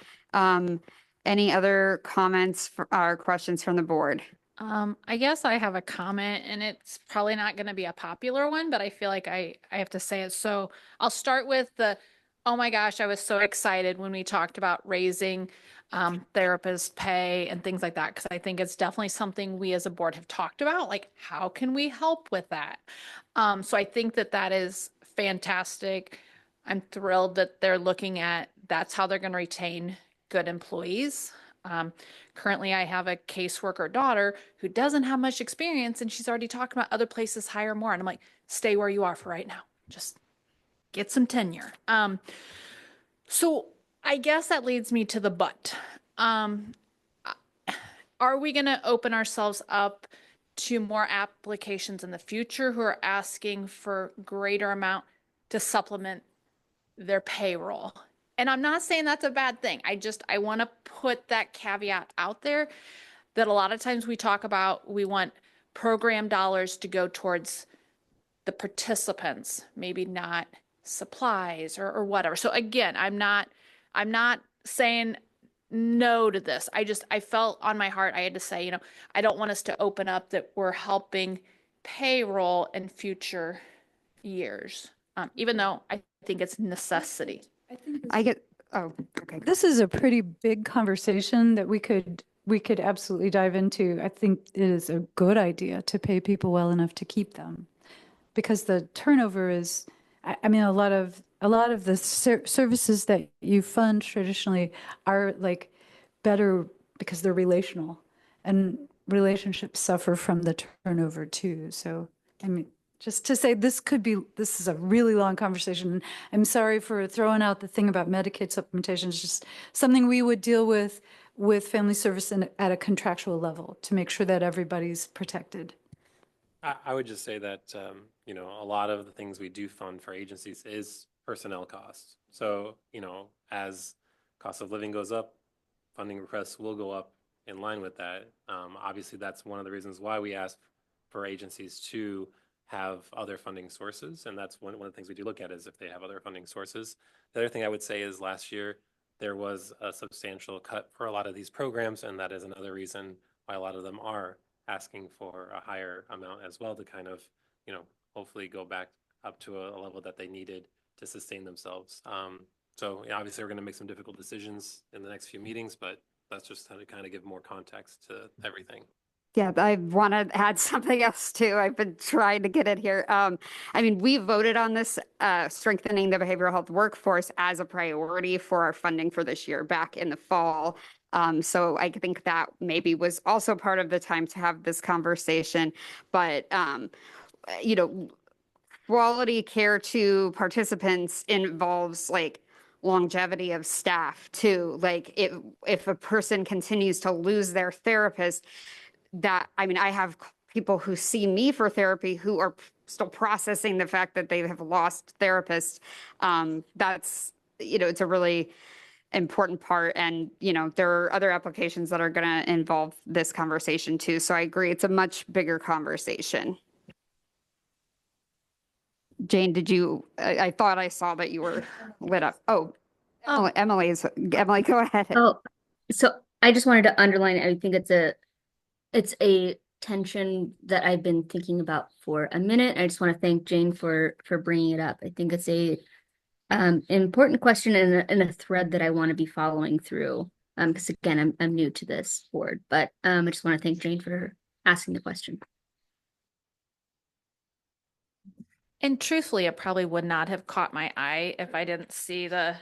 Speaker 1: Any other comments or questions from the board?
Speaker 4: I guess I have a comment, and it's probably not going to be a popular one, but I feel like I have to say it. So I'll start with oh my gosh, I was so excited when we talked about raising therapist pay and things like that, because I think it's definitely something we as a board have talked about, like how can we help with that? So I think that is fantastic. I'm thrilled that they're looking at that's how they're going to retain good employees. Currently, I have a caseworker daughter who doesn't have much experience, and she's already talking about other places hire more. And I'm like, stay where you are for right now. Just get some tenure. So I guess that leads me to the but. Are we going to open ourselves up to more applications in the future who are asking for greater amount to supplement their payroll? And I'm not saying that's a bad thing. I want to put that caveat out there that a lot of times we talk about we want program dollars to go towards the participants, maybe not supplies or whatever. So again, I'm not saying no to this. I felt on my heart I had to say, I don't want us to open up that we're helping payroll in future years, even though I think it's necessity.
Speaker 1: Oh, okay.
Speaker 6: This is a pretty big conversation that we could absolutely dive into. I think it is a good idea to pay people well enough to keep them, because the turnover is, I mean, a lot of the services that you fund traditionally are like better because they're relational, and relationships suffer from the turnover too. So, I mean, just to say this is a really long conversation. I'm sorry for throwing out the thing about Medicaid supplementation. It's just something we would deal with family service at a contractual level to make sure that everybody's protected.
Speaker 3: I would just say that, a lot of the things we do fund for agencies is personnel costs. So, as cost of living goes up, funding requests will go up in line with that. Obviously, that's one of the reasons why we ask for agencies to have other funding sources. And that's one of the things we do look at is if they have other funding sources. The other thing I would say is last year, there was a substantial cut for a lot of these programs. And that is another reason why a lot of them are asking for a higher amount as well to kind of, hopefully go back up to a level that they needed to sustain themselves. So obviously we're going to make some difficult decisions in the next few meetings, but that's just how to kind of give more context to everything.
Speaker 1: Yeah, I want to add something else too. I've been trying to get it here. I mean, we voted on this strengthening the behavioral health workforce as a priority for our funding for this year back in the fall. So I think that maybe was also part of the time to have this conversation. But, quality care to participants involves like longevity of staff too. Like if a person continues to lose their therapist, I have people who see me for therapy who are still processing the fact that they have lost therapists. That's, it's a really important part. And, there are other applications that are going to involve this conversation too. So I agree. It's a much bigger conversation. Jane, I thought I saw that you were lit up. Oh, Emily, go ahead.
Speaker 5: Oh, so I just wanted to underline, I think it's a tension that I've been thinking about for a minute. I just want to thank Jane for bringing it up. I think it's a important question and a thread that I want to be following through. Because again, I'm new to this board, but I just want to thank Jane for asking the question.
Speaker 4: And truthfully, it probably would not have caught my eye if I didn't see the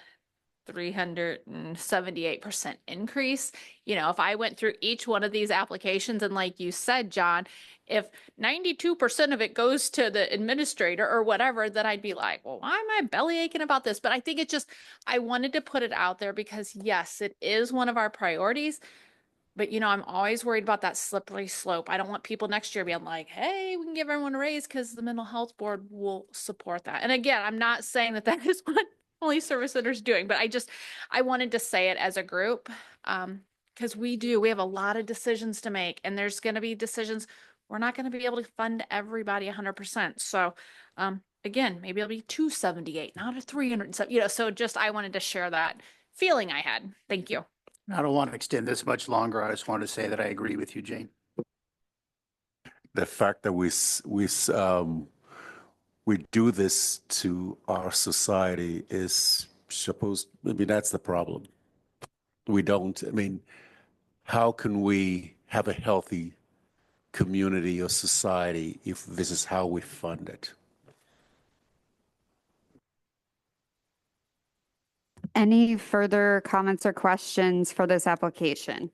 Speaker 4: 378% increase. If I went through each one of these applications and like you said, John, if 92% of it goes to the administrator or whatever, then I'd be like, well, why am I belly aching about this? But I think I wanted to put it out there because yes, it is one of our priorities. But, I'm always worried about that slippery slope. I don't want people next year being like, hey, we can give everyone a raise because the mental health board will support that. And again, I'm not saying that is what Family Service Center is doing, but I wanted to say it as a group because we have a lot of decisions to make, and there's going to be decisions we're not going to be able to fund everybody 100%. So again, maybe it'll be 278, not a 307, so just, I wanted to share that feeling I had. Thank you.
Speaker 14: I don't want to extend this much longer. I just want to say that I agree with you, Jane.
Speaker 8: The fact that we do this to our society is that's the problem. We don't, how can we have a healthy community or society if this is how we fund it?
Speaker 1: Any further comments or questions for this application?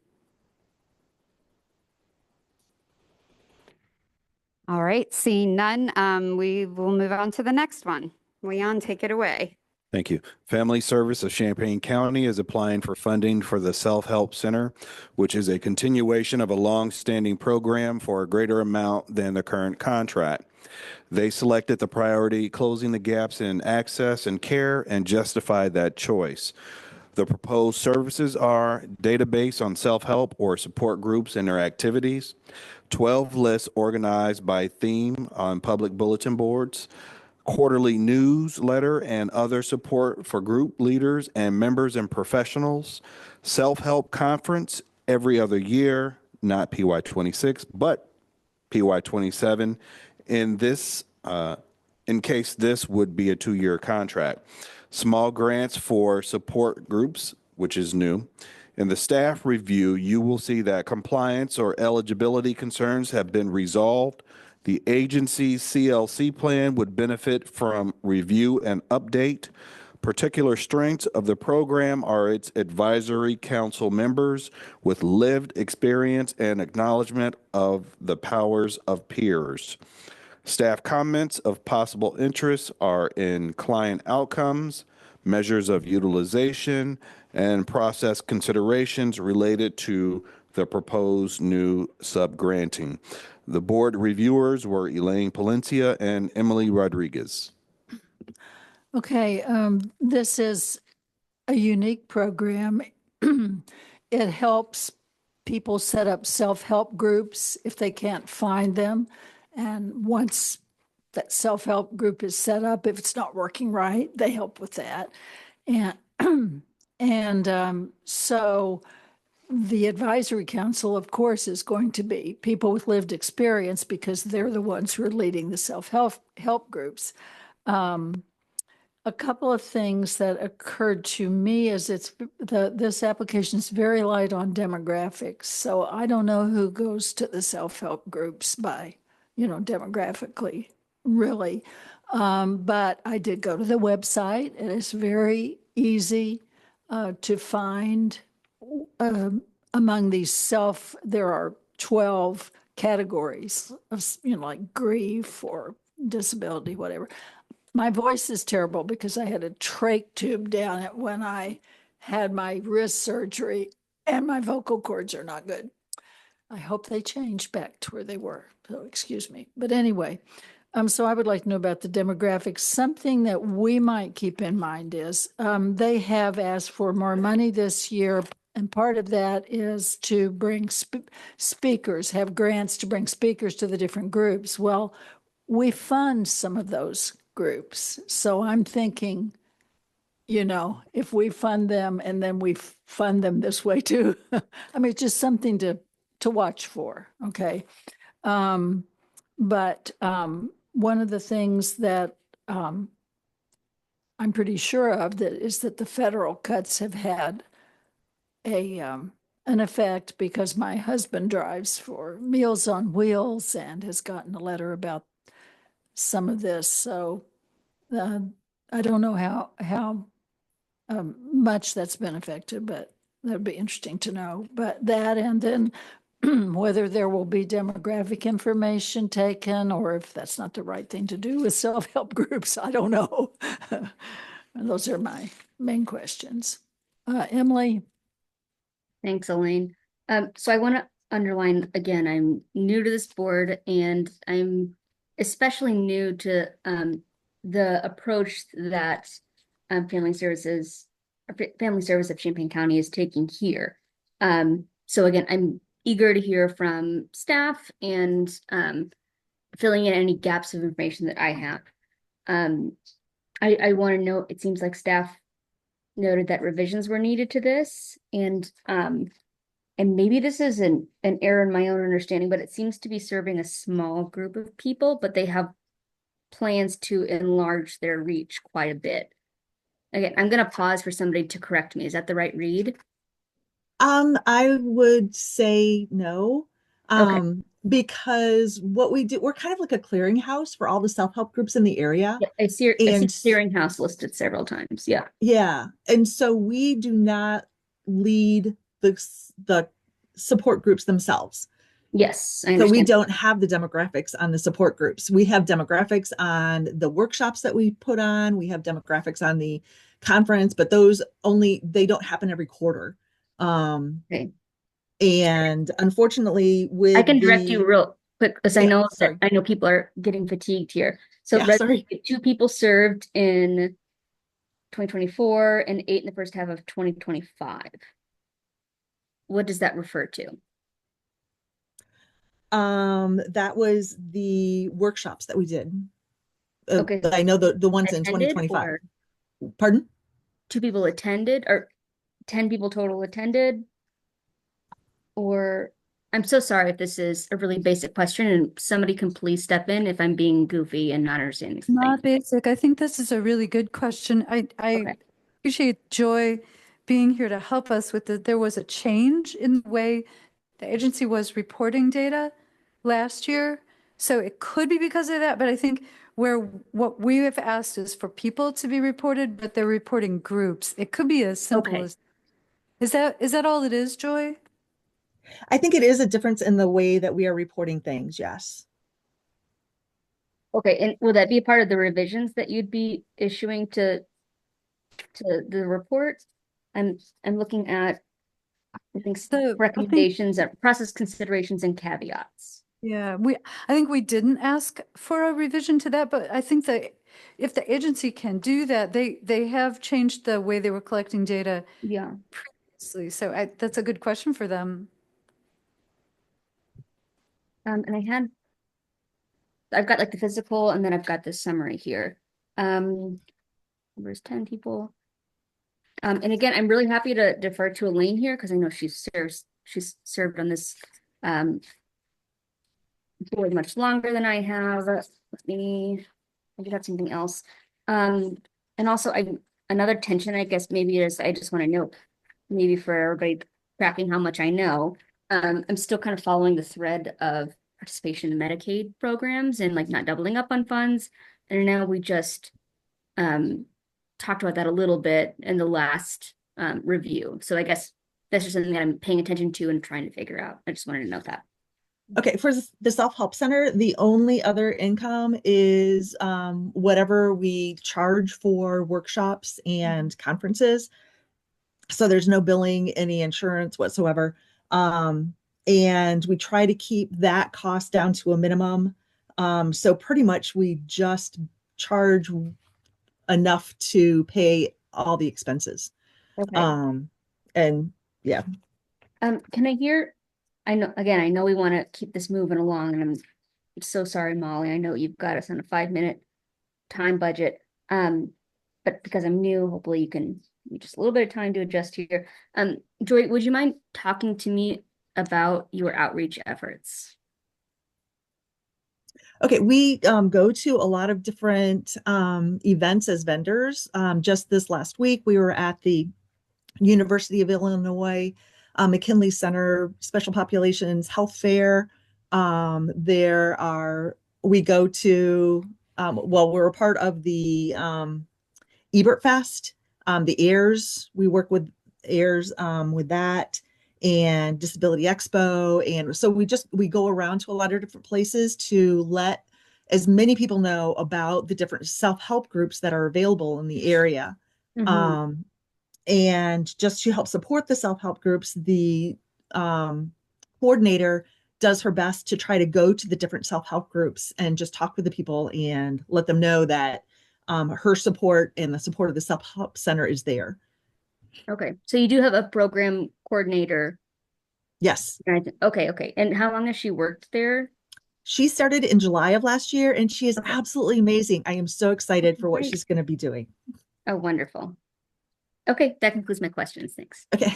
Speaker 1: All right, seeing none, we will move on to the next one. Leon, take it away.
Speaker 7: Thank you. Family Service of Champaign County is applying for funding for the Self-Help Center, which is a continuation of a long-standing program for a greater amount than the current contract. They selected the priority closing the gaps in access and care and justified that choice. The proposed services are database on self-help or support groups and their activities, 12 lists organized by theme on public bulletin boards, quarterly newsletter and other support for group leaders and members and professionals, self-help conference every other year, not PY26, but PY27. In case this would be a 2-year contract. Small grants for support groups, which is new. In the staff review, you will see that compliance or eligibility concerns have been resolved. The agency's CLC plan would benefit from review and update. Particular strengths of the program are its advisory council members with lived experience and acknowledgement of the powers of peers. Staff comments of possible interest are in client outcomes, measures of utilization, and process considerations related to the proposed new subgranting. The board reviewers were Elaine Palencia and Emily Rodriguez.
Speaker 12: Okay, this is a unique program. It helps people set up self-help groups if they can't find them. And once that self-help group is set up, if it's not working right, they help with that. And so the advisory council, of course, is going to be people with lived experience because they're the ones who are leading the self-help groups. A couple of things that occurred to me is this application is very light on demographics. So I don't know who goes to the self-help groups by, demographically, really. But I did go to the website. It is very easy to find among these there are 12 categories of, like grief or disability, whatever. My voice is terrible because I had a trach tube down it when I had my wrist surgery and my vocal cords are not good. I hope they change back to where they were, so excuse me. But anyway, so I would like to know about the demographics. Something that we might keep in mind is they have asked for more money this year, and part of that is to bring speakers, have grants to bring speakers to the different groups. Well, we fund some of those groups. So I'm thinking, if we fund them and then we fund them this way too, I mean, it's just something to watch for, okay? But one of the things that I'm pretty sure of is that the federal cuts have had an effect because my husband drives for Meals on Wheels and has gotten a letter about some of this. So I don't know how much that's been affected, but that'd be interesting to know. But that, and then whether there will be demographic information taken or if that's not the right thing to do with self-help groups, I don't know. Those are my main questions. Emily?
Speaker 5: Thanks, Elaine. So I want to underline again, I'm new to this board and I'm especially new to the approach that Family Service of Champaign County is taking here. So again, I'm eager to hear from staff and filling in any gaps of information that I have. I want to note, it seems like staff noted that revisions were needed to this, and maybe this is an error in my own understanding, but it seems to be serving a small group of people, but they have plans to enlarge their reach quite a bit. Again, I'm going to pause for somebody to correct me. Is that the right read?
Speaker 19: I would say no.
Speaker 5: Okay.
Speaker 19: because what we do, we're kind of like a clearinghouse for all the self-help groups in the area.
Speaker 5: Yeah, I see
Speaker 19: And
Speaker 5: clearinghouse listed several times. Yeah.
Speaker 19: yeah, and so we do not lead the support groups themselves.
Speaker 5: Yes, I
Speaker 19: So we
Speaker 5: understand.
Speaker 19: don't have the demographics on the support groups. We have demographics on the workshops that we put on. We have demographics on the conference, but those only, they don't happen every quarter.
Speaker 5: Okay.
Speaker 19: And unfortunately with
Speaker 5: I can direct you real quick because I
Speaker 19: Yeah,
Speaker 5: know
Speaker 19: sorry.
Speaker 5: that I know people are getting fatigued here. So
Speaker 19: Yeah, sorry.
Speaker 5: 2 people served in 2024 and 8 in the first half of 2025. What does that refer to?
Speaker 19: That was the workshops that we did.
Speaker 5: Okay.
Speaker 19: I know the ones in
Speaker 5: Attended
Speaker 19: 2025.
Speaker 5: or
Speaker 19: Pardon?
Speaker 5: 2 people attended or 10 people total attended? Or I'm so sorry if this is a really basic question and somebody can please step in if I'm being goofy and not understanding something.
Speaker 6: Not basic. I think this is a really good question. I
Speaker 5: Okay.
Speaker 6: appreciate Joy being here to help us with There was a change in the way the agency was reporting data last year. So it could be because of that, but I think what we have asked is for people to be reported, but they're reporting groups. It could be as simple
Speaker 5: Okay.
Speaker 6: as, is that all it is, Joy?
Speaker 19: I think it is a difference in the way that we are reporting things, yes.
Speaker 5: Okay, and will that be a part of the revisions that you'd be issuing to the report? I'm looking at, I think, recommendations, process considerations and caveats.
Speaker 6: Yeah, I think we didn't ask for a revision to that, but I think that if the agency can do that, they have changed the way they were collecting data
Speaker 5: Yeah.
Speaker 6: previously. So that's a good question for them.
Speaker 5: And I've got like the physical and then I've got this summary here. There's 10 people. And again, I'm really happy to defer to Elaine here because I know she's served on this board much longer than I have. Let me, I did have something else. And also another tension, I guess maybe is I just want to note, maybe for everybody tracking how much I know, I'm still kind of following the thread of participation in Medicaid programs and like not doubling up on funds. And now we just talked about that a little bit in the last review. So I guess that's just something that I'm paying attention to and trying to figure out. I just wanted to note that.
Speaker 19: Okay, for the self-help center, the only other income is whatever we charge for workshops and conferences. So there's no billing, any insurance whatsoever. And we try to keep that cost down to a minimum. So pretty much we just charge enough to pay all the expenses.
Speaker 5: Okay.
Speaker 19: And yeah.
Speaker 5: Can I hear, I know we want to keep this moving along and I'm so sorry, Molly. I know you've got us on a 5-minute time budget. But because I'm new, hopefully you can give me just a little bit of time to adjust here. Joy, would you mind talking to me about your outreach efforts?
Speaker 19: Okay, we go to a lot of different events as vendors. Just this last week, we were at the University of Illinois McKinley Center Special Populations Health Fair. We go to, we're a part of the Ebert Fest, the AIRS. We work with AIRS with that, and Disability Expo. And so we go around to a lot of different places to let as many people know about the different self-help groups that are available in the area.
Speaker 5: Mm-hmm.
Speaker 19: And just to help support the self-help groups, the coordinator does her best to try to go to the different self-help groups and just talk with the people and let them know that her support and the support of the self-help center is there.
Speaker 5: Okay, so you do have a program coordinator.
Speaker 19: Yes.
Speaker 5: Okay. And how long has she worked there?
Speaker 19: She started in July of last year and she is absolutely amazing. I am so excited for what she's going to be doing.
Speaker 5: Oh, wonderful. Okay, that concludes my questions. Thanks.
Speaker 19: Okay.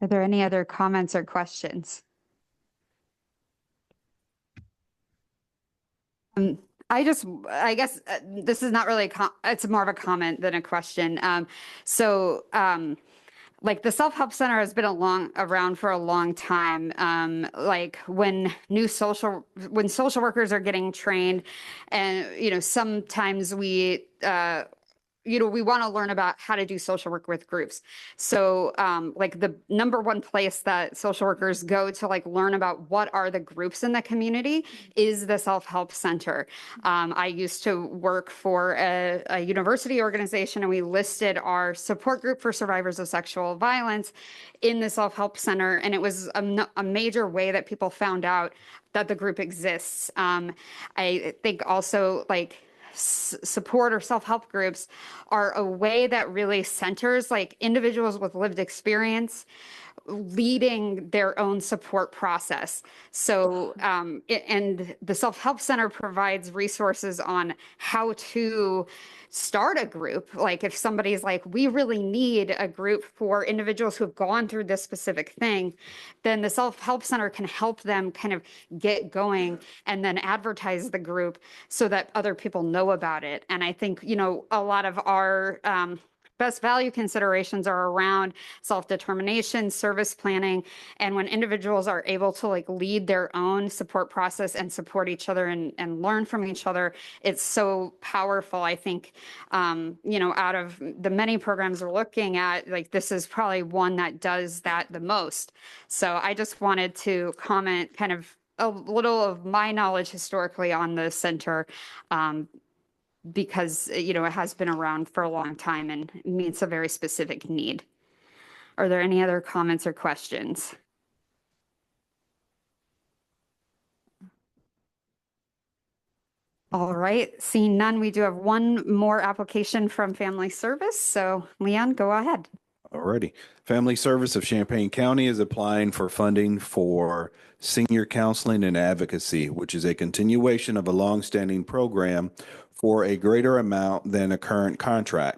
Speaker 1: Are there any other comments or questions? I guess this is not really, it's more of a comment than a question. like the self-help center has been around for a long time. Like when social workers are getting trained, and sometimes we we want to learn about how to do social work with groups. So like the number one place that social workers go to like learn about what are the groups in the community is the self-help center. I used to work for a university organization, and we listed our support group for survivors of sexual violence in the self-help center. And it was a major way that people found out that the group exists. I think also like support or self-help groups are a way that really centers like individuals with lived experience leading their own support process. So, and the self-help center provides resources on how to start a group. Like if somebody's like, we really need a group for individuals who have gone through this specific thing, then the self-help center can help them kind of get going and then advertise the group so that other people know about it. And I think, a lot of our best value considerations are around self-determination, service planning, and when individuals are able to like lead their own support process and support each other and learn from each other, it's so powerful. I think, out of the many programs we're looking at, like this is probably one that does that the most. So I just wanted to comment kind of a little of my knowledge historically on the center, because it has been around for a long time and meets a very specific need. Are there any other comments or questions? All right, seeing none, we do have one more application from Family Service. So Leon, go ahead.
Speaker 7: Alrighty. Family Service of Champaign County is applying for funding for senior counseling and advocacy, which is a continuation of a longstanding program for a greater amount than a current contract.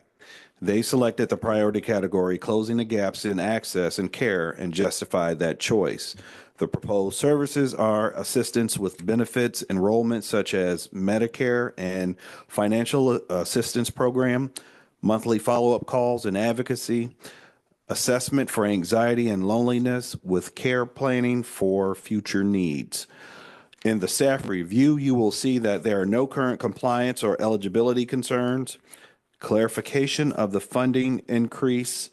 Speaker 7: They selected the priority category, closing the gaps in access and care, and justified that choice. The proposed services are assistance with benefits enrollment such as Medicare and financial assistance program, monthly follow-up calls and advocacy, assessment for anxiety and loneliness with care planning for future needs. In the staff review, you will see that there are no current compliance or eligibility concerns. Clarification of the funding increase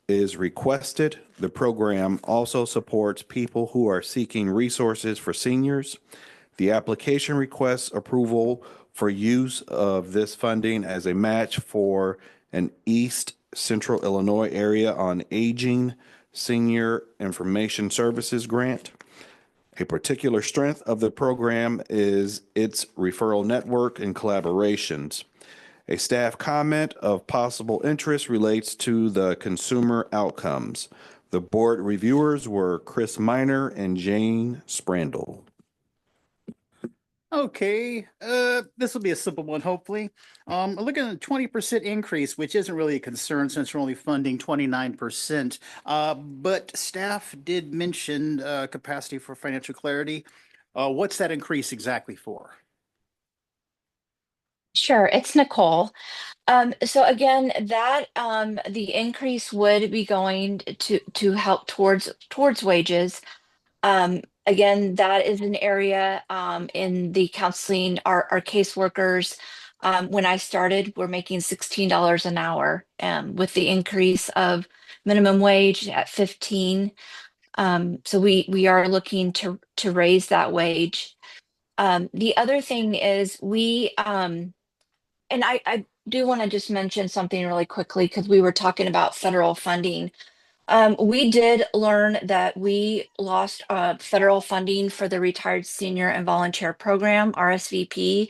Speaker 7: is requested. The program also supports people who are seeking resources for seniors. The application requests approval for use of this funding as a match for an East Central Illinois Area on Aging Senior Information Services grant. A particular strength of the program is its referral network and collaborations. A staff comment of possible interest relates to the consumer outcomes. The board reviewers were Chris Miner and Jane Sprandel.
Speaker 14: Okay, this will be a simple one, hopefully. Looking at a 20% increase, which isn't really a concern since we're only funding 29%. But staff did mention capacity for financial clarity. What's that increase exactly for?
Speaker 18: Sure, it's Nicole. So again, that the increase would be going to help towards wages. Again, that is an area in the counseling, our caseworkers. When I started, we're making $16 an hour. With the increase of minimum wage at 15, so we are looking to raise that wage. The other thing is and I do want to just mention something really quickly because we were talking about federal funding. We did learn that we lost federal funding for the Retired Senior and Volunteer Program, RSVP.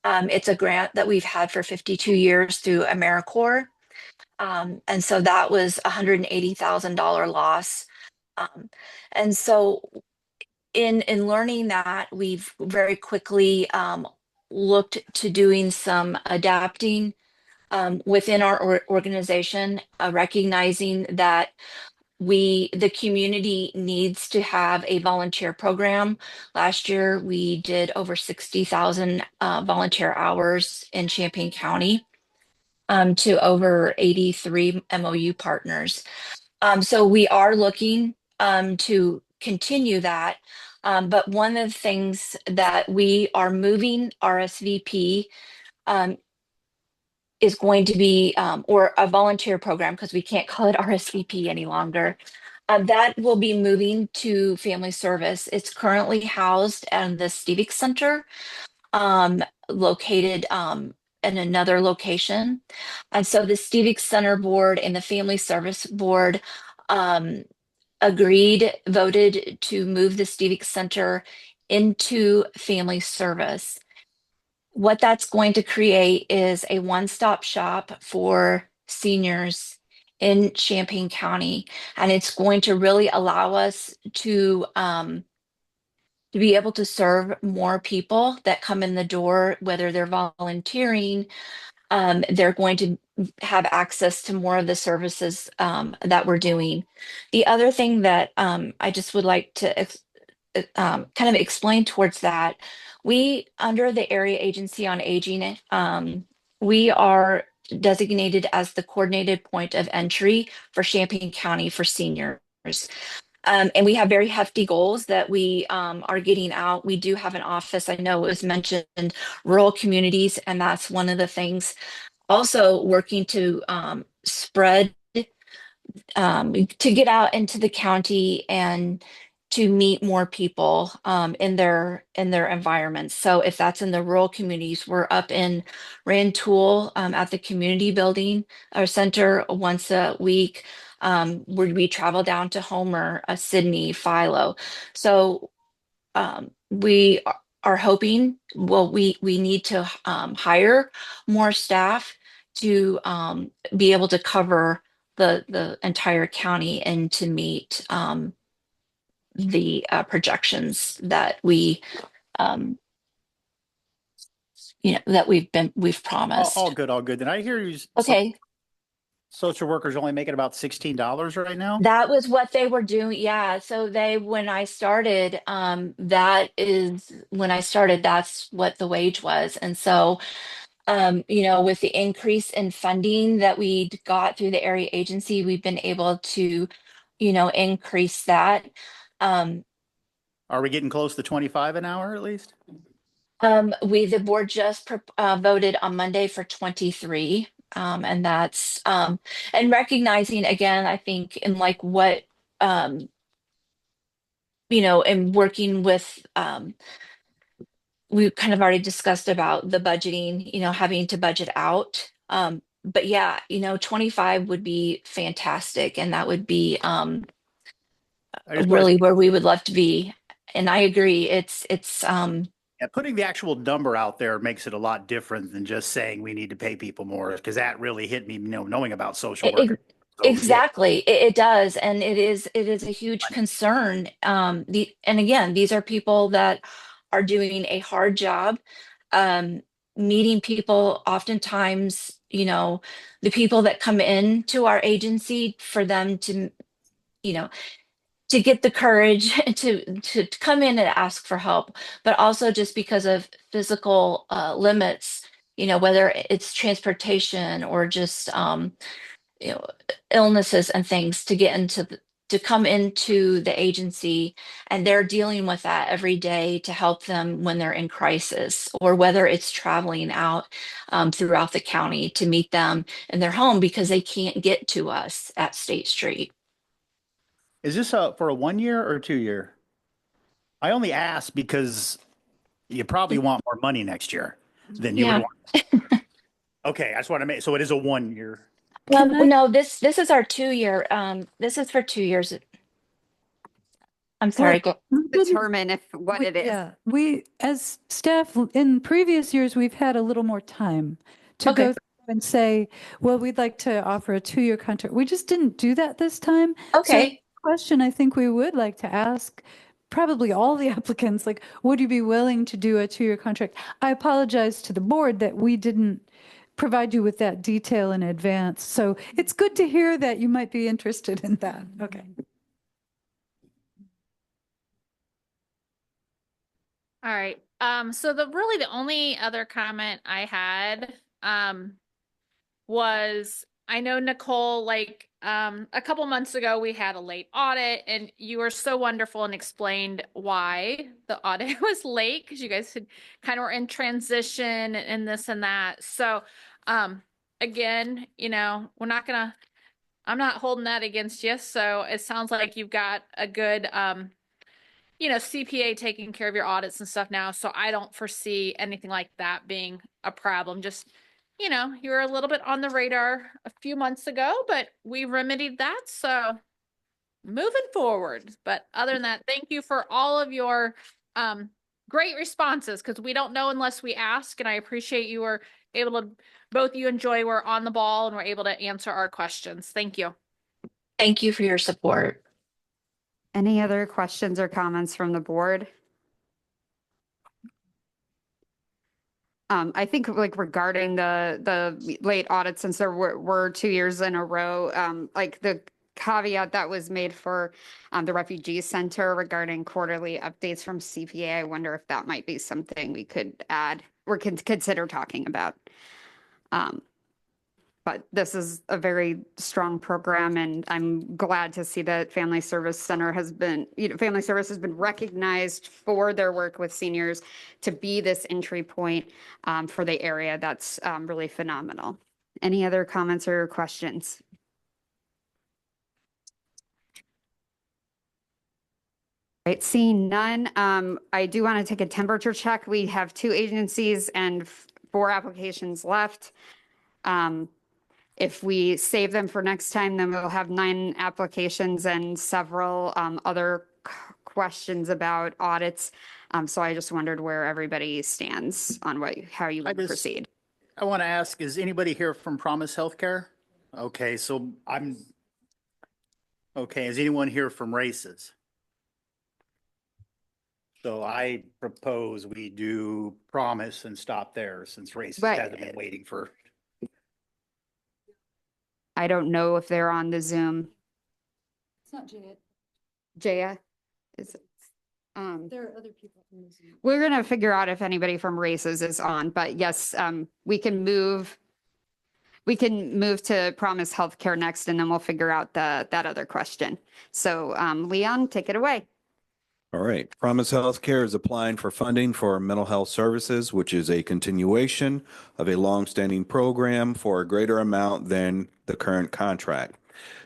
Speaker 18: It's a grant that we've had for 52 years through AmeriCorps. And so that was $180,000 loss. And so in learning that, we've very quickly looked to doing some adapting within our organization, recognizing that the community needs to have a volunteer program. Last year, we did over 60,000 volunteer hours in Champaign County to over 83 MOU partners. So we are looking to continue that. But one of the things that we are moving RSVP is going to be, or a volunteer program, because we can't call it RSVP any longer. That will be moving to family service. It's currently housed in the Civic Center, located in another location. And so the Civic Center Board and the Family Service Board voted to move the Civic Center into family service. What that's going to create is a one-stop shop for seniors in Champaign County, and it's going to really allow us to be able to serve more people that come in the door, whether they're volunteering. They're going to have access to more of the services that we're doing. The other thing that I just would like to kind of explain towards that, we, under the Area Agency on Aging, we are designated as the coordinated point of entry for Champaign County for seniors. And we have very hefty goals that we are getting out. We do have an office. I know it was mentioned, rural communities, and that's one of the things. Also working to spread, to get out into the county and to meet more people in their environments. So if that's in the rural communities, we're up in Rantoul at the community building or center once a week. Where we travel down to Homer, Sydney, Philo. So we are hoping, well, we need to hire more staff to be able to cover the entire county and to meet the projections that we that we've promised.
Speaker 14: All good, all good. Did I hear you?
Speaker 18: Okay.
Speaker 14: Social workers only making about $16 right now?
Speaker 18: That was what they were doing. Yeah. So when I started, that's what the wage was. And so, with the increase in funding that we got through the area agency, we've been able to, increase that.
Speaker 14: Are we getting close to 25 an hour at least?
Speaker 18: The board just voted on Monday for 23. And that's, and recognizing again, I think in like what, and working with, we kind of already discussed about the budgeting, having to budget out. But yeah, 25 would be fantastic. And that would be, really where we would love to be. And I agree. It's,
Speaker 14: Yeah, putting the actual number out there makes it a lot different than just saying we need to pay people more, because that really hit me, knowing about social workers. So,
Speaker 18: exactly. It does. And it is a huge concern. And again, these are people that are doing a hard job, meeting people oftentimes, the people that come in to our agency for them to, to get the courage to come in and ask for help, but also just because of physical limits, whether it's transportation or just illnesses and things, to get to come into the agency, and they're dealing with that every day to help them when they're in crisis, or whether it's traveling out throughout the county to meet them in their home because they can't get to us at State Street.
Speaker 14: is this for a 1 year or 2 year? I only ask because you probably want more money next year than you would want. Okay, I just want to make, so it is a 1 year.
Speaker 18: No, this is our 2 year. This is for 2 years. I'm sorry.
Speaker 1: Determine what it is.
Speaker 6: Yeah, we, as staff, in previous years, we've had a little more time to go through and say, well, we'd like to offer a 2-year contract. We just didn't do that this time.
Speaker 18: Okay.
Speaker 6: So question I think we would like to ask probably all the applicants, like, would you be willing to do a 2-year contract? I apologize to the board that we didn't provide you with that detail in advance. So it's good to hear that you might be interested in that. Okay.
Speaker 4: All right. So the only other comment I had was I know Nicole, like, a couple months ago, we had a late audit and you were so wonderful and explained why the audit was late because you guys had kind of were in transition and this and that. So, again, you know, I'm not holding that against you. So it sounds like you've got a good, you know, CPA taking care of your audits and stuff now. So I don't foresee anything like that being a problem. Just, you know, you were a little bit on the radar a few months ago, but we remedied that. So moving forward. But other than that, thank you for all of your great responses because we don't know unless we ask. And I appreciate you were able to, both you and Joy were on the ball and were able to answer our questions. Thank you.
Speaker 18: Thank you for your support.
Speaker 1: Any other questions or comments from the board? I think like regarding the late audits, since there were 2 years in a row, like the caveat that was made for the refugee center regarding quarterly updates from CPA, I wonder if that might be something we could add or consider talking about. But this is a very strong program, and I'm glad to see that Family Service Center has been, you know, Family Service has been recognized for their work with seniors to be this entry point for the area. That's really phenomenal. Any other comments or questions? Right, seeing none, I do want to take a temperature check. We have 2 agencies and 4 applications left. If we save them for next time, then we'll have 9 applications and several other questions about audits. So I just wondered where everybody stands on how you would proceed.
Speaker 14: I want to ask, is anybody here from Promise Healthcare? Okay, so okay, is anyone here from Races? So I propose we do Promise and stop there since Races
Speaker 1: Right.
Speaker 14: hasn't been waiting for.
Speaker 1: I don't know if they're on the Zoom.
Speaker 6: It's not Jaya.
Speaker 1: Jaya, is it?
Speaker 6: There are other people from the Zoom.
Speaker 1: We're gonna figure out if anybody from Races is on, but yes, we can move to Promise Healthcare next, and then we'll figure out that other question. So, Leon, take it away.
Speaker 7: All right. Promise Healthcare is applying for funding for mental health services, which is a continuation of a longstanding program for a greater amount than the current contract.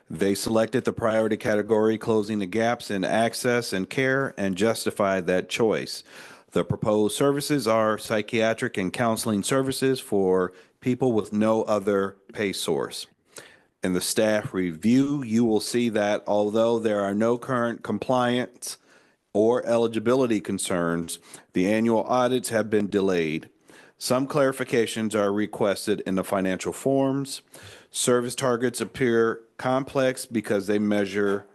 Speaker 7: They selected the priority category, closing the gaps in access and care, and justified that choice. The proposed services are psychiatric and counseling services for people with no other pay source. In the staff review, you will see that although there are no current compliance or eligibility concerns, the annual audits have been delayed. Some clarifications are requested in the financial forms. Service targets appear complex because they measure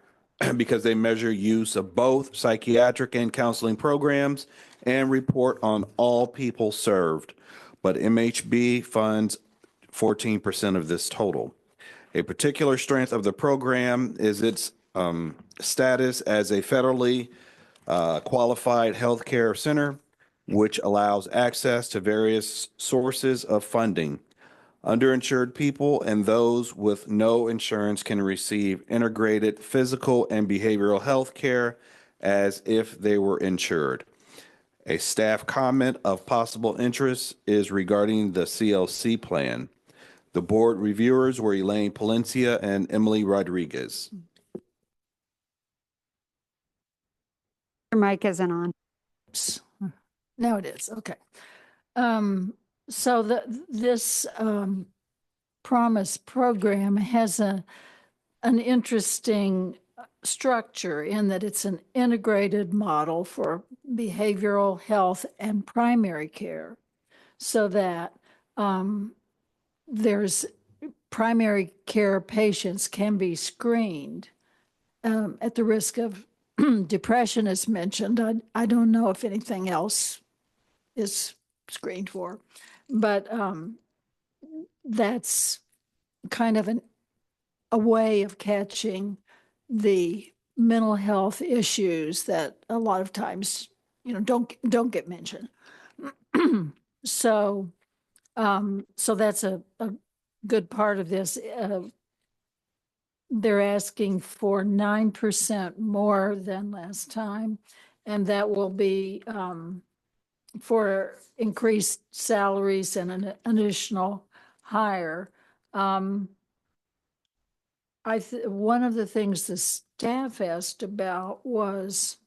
Speaker 7: use of both psychiatric and counseling programs and report on all people served. But MHB funds 14% of this total. A particular strength of the program is its status as a federally qualified healthcare center, which allows access to various sources of funding. Underinsured people and those with no insurance can receive integrated physical and behavioral health care as if they were insured. A staff comment of possible interest is regarding the CLC plan. The board reviewers were Elaine Palencia and Emily Rodriguez.
Speaker 1: Your mic isn't on.
Speaker 12: Now it is, okay. So this Promise program has an interesting structure in that it's an integrated model for behavioral health and primary care, so that there's primary care patients can be screened at the risk of depression is mentioned. I don't know if anything else is screened for, but that's kind of a way of catching the mental health issues that a lot of times, you know, don't get mentioned. So that's a good part of this. They're asking for 9% more than last time, and that will be for increased salaries and an additional hire. One of the things the staff asked about was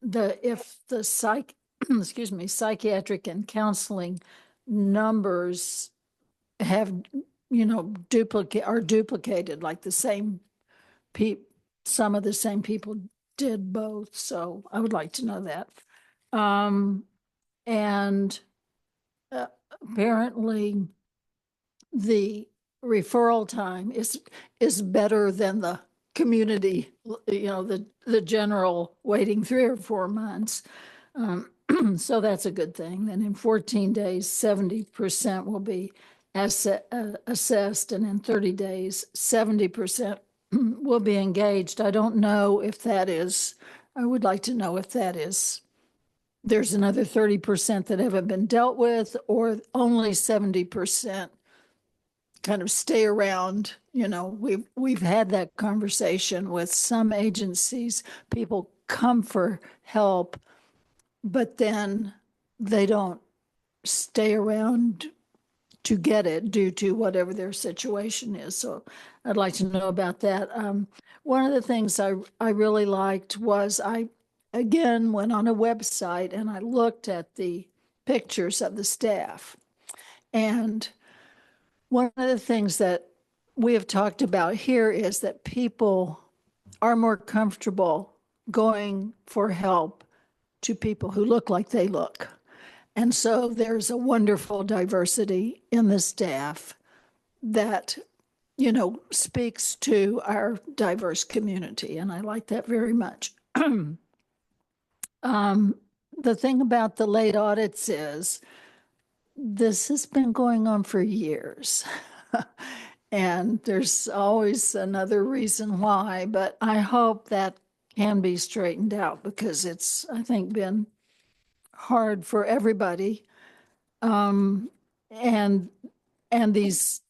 Speaker 12: if the excuse me, psychiatric and counseling numbers have, are duplicated, like the same some of the same people did both. So I would like to know that. And apparently the referral time is better than the community, the general waiting 3 or 4 months. So that's a good thing. And in 14 days, 70% will be assessed, and in 30 days, 70% will be engaged. I don't know if I would like to know if there's another 30% that haven't been dealt with, or only 70% kind of stay around. We've had that conversation with some agencies. People come for help, but then they don't stay around to get it due to whatever their situation is. So I'd like to know about that. One of the things I really liked was I again went on a website and I looked at the pictures of the staff. And one of the things that we have talked about here is that people are more comfortable going for help to people who look like they look. And so there's a wonderful diversity in the staff that, speaks to our diverse community. And I like that very much. The thing about the late audits is this has been going on for years. And there's always another reason why, but I hope that can be straightened out, because it's, I think, been hard for everybody. And these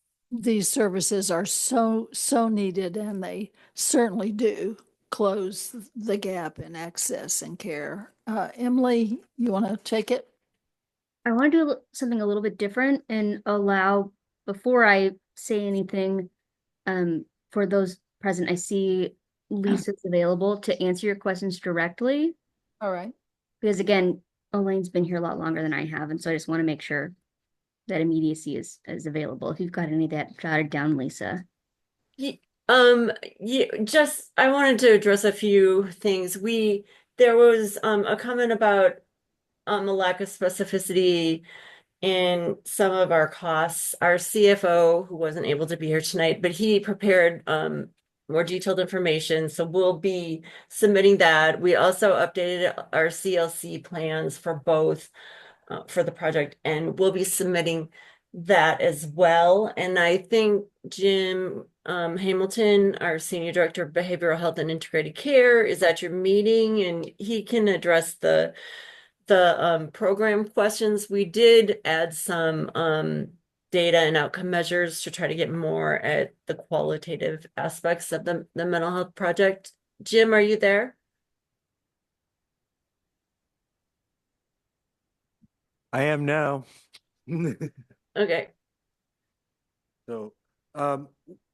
Speaker 12: services are so needed, and they certainly do close the gap in access and care. Emily, you want to take it?
Speaker 5: I want to do something a little bit different and allow, before I say anything, for those present, I see Lisa's available to answer your questions directly.
Speaker 12: All right.
Speaker 5: Because again, Elaine's been here a lot longer than I have, and so I just want to make sure that immediacy is available. If you've got any of that jotted down, Lisa.
Speaker 20: Just I wanted to address a few things. There was a comment about a lack of specificity in some of our costs. Our CFO, who wasn't able to be here tonight, but he prepared more detailed information, so we'll be submitting that. We also updated our CLC plans for both for the project, and we'll be submitting that as well. And I think Jim Hamilton, our Senior Director of Behavioral Health and Integrated Care, is at your meeting, and he can address the program questions. We did add some data and outcome measures to try to get more at the qualitative aspects of the mental health project. Jim, are you there?
Speaker 21: I am now.
Speaker 20: Okay.
Speaker 21: So,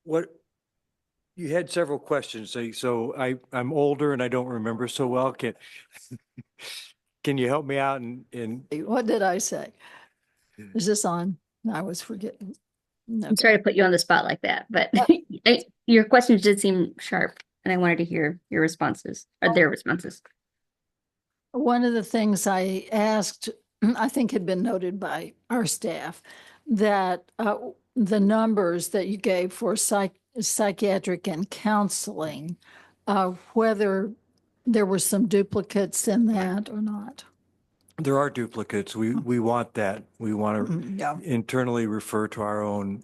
Speaker 21: what you had several questions. So I'm older and I don't remember so well. Can you help me out?
Speaker 12: What did I say? Is this on? I was forgetting. No.
Speaker 5: I'm sorry to put you on the spot like that, but your questions did seem sharp, and I wanted to hear your responses, or their responses.
Speaker 12: One of the things I asked, I think had been noted by our staff, that the numbers that you gave for psychiatric and counseling, whether there were some duplicates in that or not.
Speaker 21: There are duplicates. We want that. We want to internally refer to our own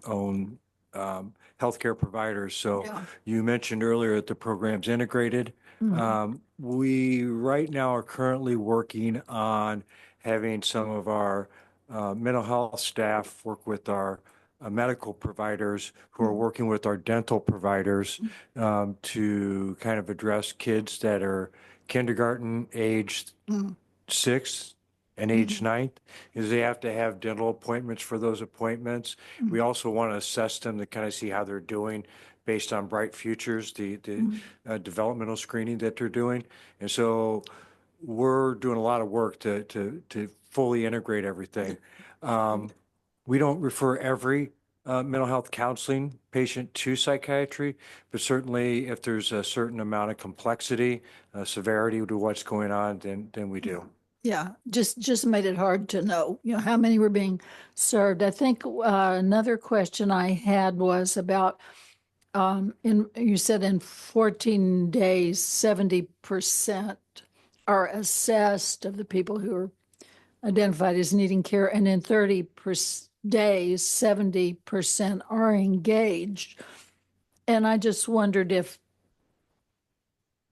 Speaker 21: healthcare providers. So you mentioned earlier that the program's integrated. We right now are currently working on having some of our mental health staff work with our medical providers who are working with our dental providers to kind of address kids that are kindergarten aged 6 and age 9th, is they have to have dental appointments for those appointments. We also want to assess them to kind of see how they're doing based on Bright Futures, the developmental screening that they're doing. And so we're doing a lot of work to fully integrate everything. We don't refer every mental health counseling patient to psychiatry, but certainly if there's a certain amount of complexity, severity to what's going on, then we do.
Speaker 12: Yeah, just made it hard to know, how many were being served. I think another question I had was about, you said in 14 days, 70% are assessed of the people who are identified as needing care, and in 30 days, 70% are engaged. And I just wondered if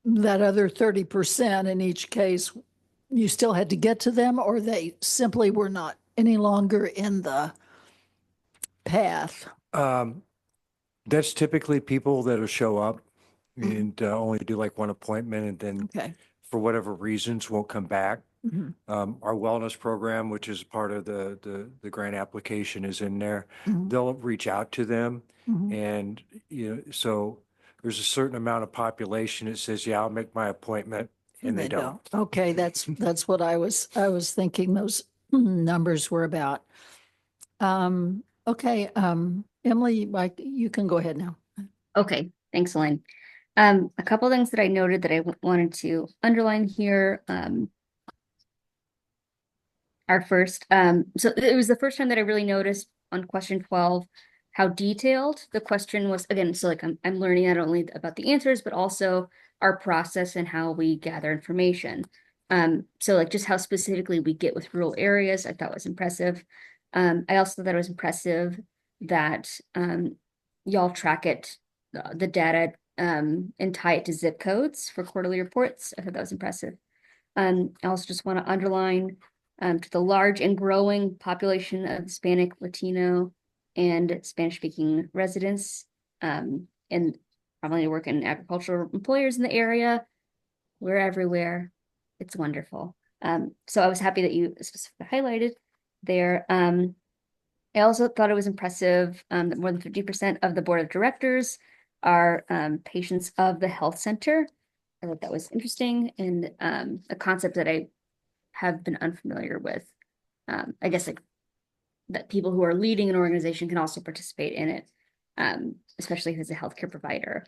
Speaker 12: that other 30% in each case, you still had to get to them, or they simply were not any longer in the path.
Speaker 21: That's typically people that'll show up and only do like one appointment and then for whatever reasons won't come back. Our wellness program, which is part of the grant application, is in there. They'll reach out to them, and so there's a certain amount of population that says, "Yeah, I'll make my appointment," and they don't.
Speaker 12: Okay, that's what I was thinking those numbers were about. Okay, Emily, you can go ahead now.
Speaker 5: Okay, thanks, Elaine. A couple things that I noted that I wanted to underline here. Our first, so it was the first time that I really noticed on question 12 how detailed the question was. Again, so like I'm learning not only about the answers, but also our process and how we gather information. So like just how specifically we get with rural areas, I thought was impressive. I also thought it was impressive that y'all track it, the data, and tie it to zip codes for quarterly reports. I thought that was impressive. I also just want to underline to the large and growing population of Hispanic, Latino, and Spanish-speaking residents, and probably work in agricultural employers in the area. We're everywhere. It's wonderful. So I was happy that you specifically highlighted there. I also thought it was impressive that more than 50% of the board of directors are patients of the health center. I thought that was interesting and a concept that I have been unfamiliar with. I guess like that people who are leading an organization can also participate in it, especially as a healthcare provider.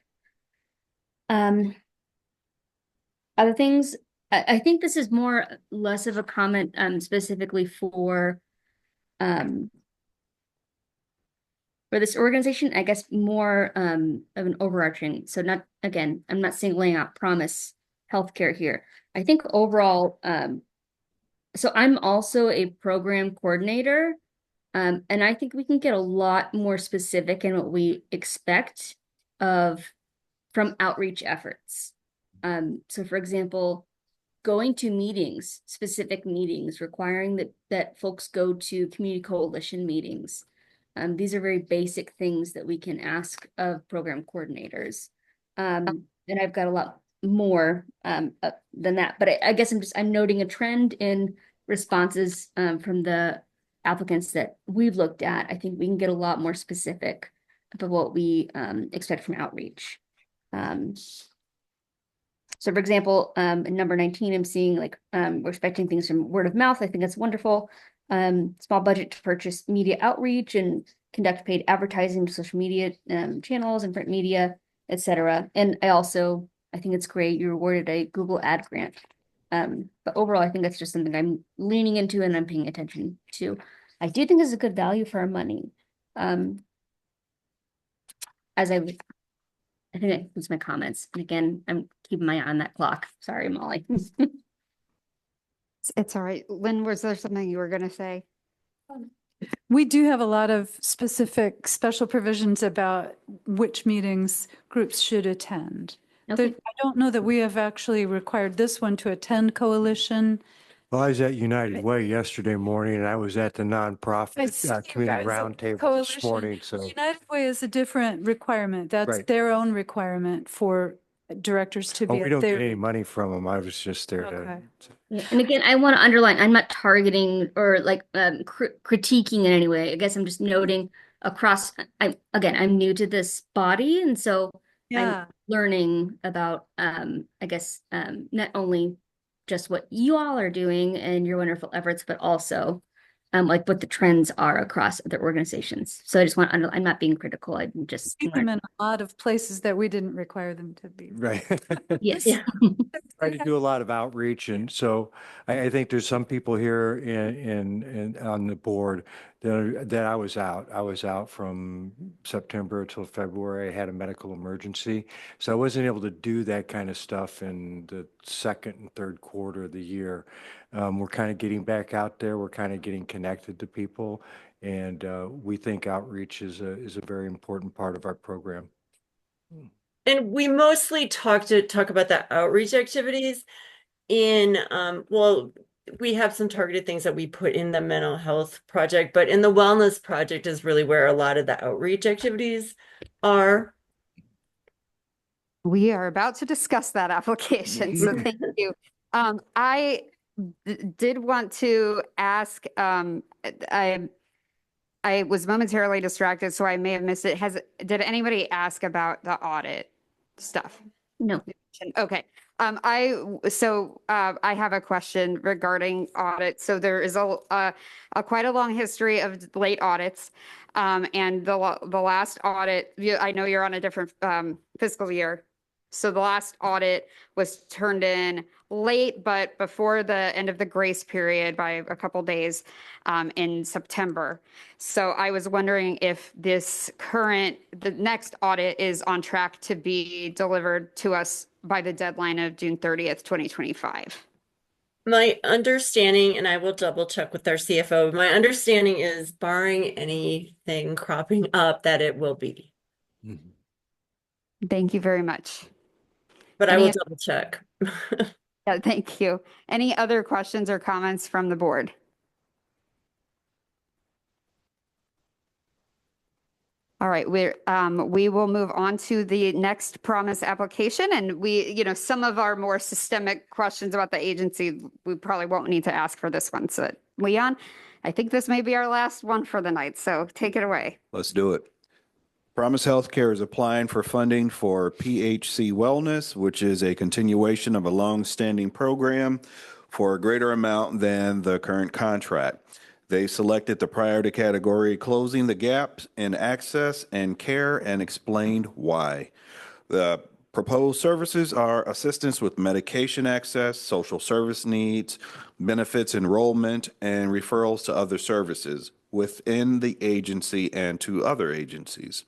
Speaker 5: Other things, I think this is less of a comment specifically for this organization, I guess more of an overarching. So not, again, I'm not saying laying out promise healthcare here. I think overall, so I'm also a program coordinator, and I think we can get a lot more specific in what we expect from outreach efforts. So for example, going to meetings, specific meetings, requiring that folks go to community coalition meetings. These are very basic things that we can ask of program coordinators. And I've got a lot more than that, but I guess I'm noting a trend in responses from the applicants that we've looked at. I think we can get a lot more specific about what we expect from outreach. So for example, in number 19, I'm seeing like we're expecting things from word of mouth. I think that's wonderful. Small budget to purchase media outreach and conduct paid advertising to social media channels and print media, etc. And I think it's great you awarded a Google ad grant. But overall, I think that's just something I'm leaning into and I'm paying attention to. I do think this is a good value for our money. I think that concludes my comments. And again, I'm keeping my eye on that clock. Sorry, Molly.
Speaker 1: It's all right. Lynn, was there something you were going to say?
Speaker 6: We do have a lot of specific special provisions about which meetings groups should attend.
Speaker 5: Okay.
Speaker 6: I don't know that we have actually required this one to attend coalition
Speaker 21: Well, I was at United Way yesterday morning and I was at the nonprofit community roundtable this
Speaker 6: Coalition.
Speaker 21: morning. So,
Speaker 6: United Way is a different requirement. That's
Speaker 21: Right.
Speaker 6: their own requirement for directors to
Speaker 21: oh,
Speaker 6: be
Speaker 21: we
Speaker 6: at
Speaker 21: don't get
Speaker 6: their.
Speaker 21: any money from them. I was just there
Speaker 6: Okay.
Speaker 5: Yeah, and again, I want to underline, I'm not targeting or like critiquing in any way. I guess I'm just noting across, I'm new to this body, and so
Speaker 6: Yeah.
Speaker 5: I'm learning about, I guess, not only just what you all are doing and your wonderful efforts, but also like what the trends are across other organizations. So I just want to I'm not being critical. I'm just
Speaker 6: See them in a lot of places that we didn't require them to be.
Speaker 21: Right.
Speaker 5: yes.
Speaker 21: Try to do a lot of outreach. And so I think there's some people here in on the board that I was out. I was out from September till February. I had a medical emergency. So I wasn't able to do that kind of stuff in the second and third quarter of the year. We're kind of getting back out there. We're kind of getting connected to people. And we think outreach is a very important part of our program.
Speaker 20: And we mostly talk about the outreach activities in well, we have some targeted things that we put in the mental health project, but in the wellness project is really where a lot of the outreach activities are.
Speaker 1: We are about to discuss that application, so thank you. I did want to ask, I was momentarily distracted, so I may have missed it. Did anybody ask about the audit stuff?
Speaker 5: No.
Speaker 1: Okay. I have a question regarding audit. So there is a quite a long history of late audits. And the last audit, I know you're on a different fiscal year. So the last audit was turned in late, but before the end of the grace period by a couple days in September. So I was wondering if the next audit is on track to be delivered to us by the deadline of June 30th, 2025.
Speaker 20: My understanding, and I will double check with our CFO, my understanding is barring anything cropping up that it will be.
Speaker 1: Thank you very much.
Speaker 20: But I will double check.
Speaker 1: Yeah, thank you. Any other questions or comments from the board? All right, we will move on to the next promise application, and some of our more systemic questions about the agency, we probably won't need to ask for this one. So Leon, I think this may be our last one for the night, so take it away.
Speaker 7: Let's do it. Promise Healthcare is applying for funding for PHC Wellness, which is a continuation of a long-standing program for a greater amount than the current contract. They selected the priority category, closing the gaps in access and care, and explained why. The proposed services are assistance with medication access, social service needs, benefits enrollment, and referrals to other services within the agency and to other agencies.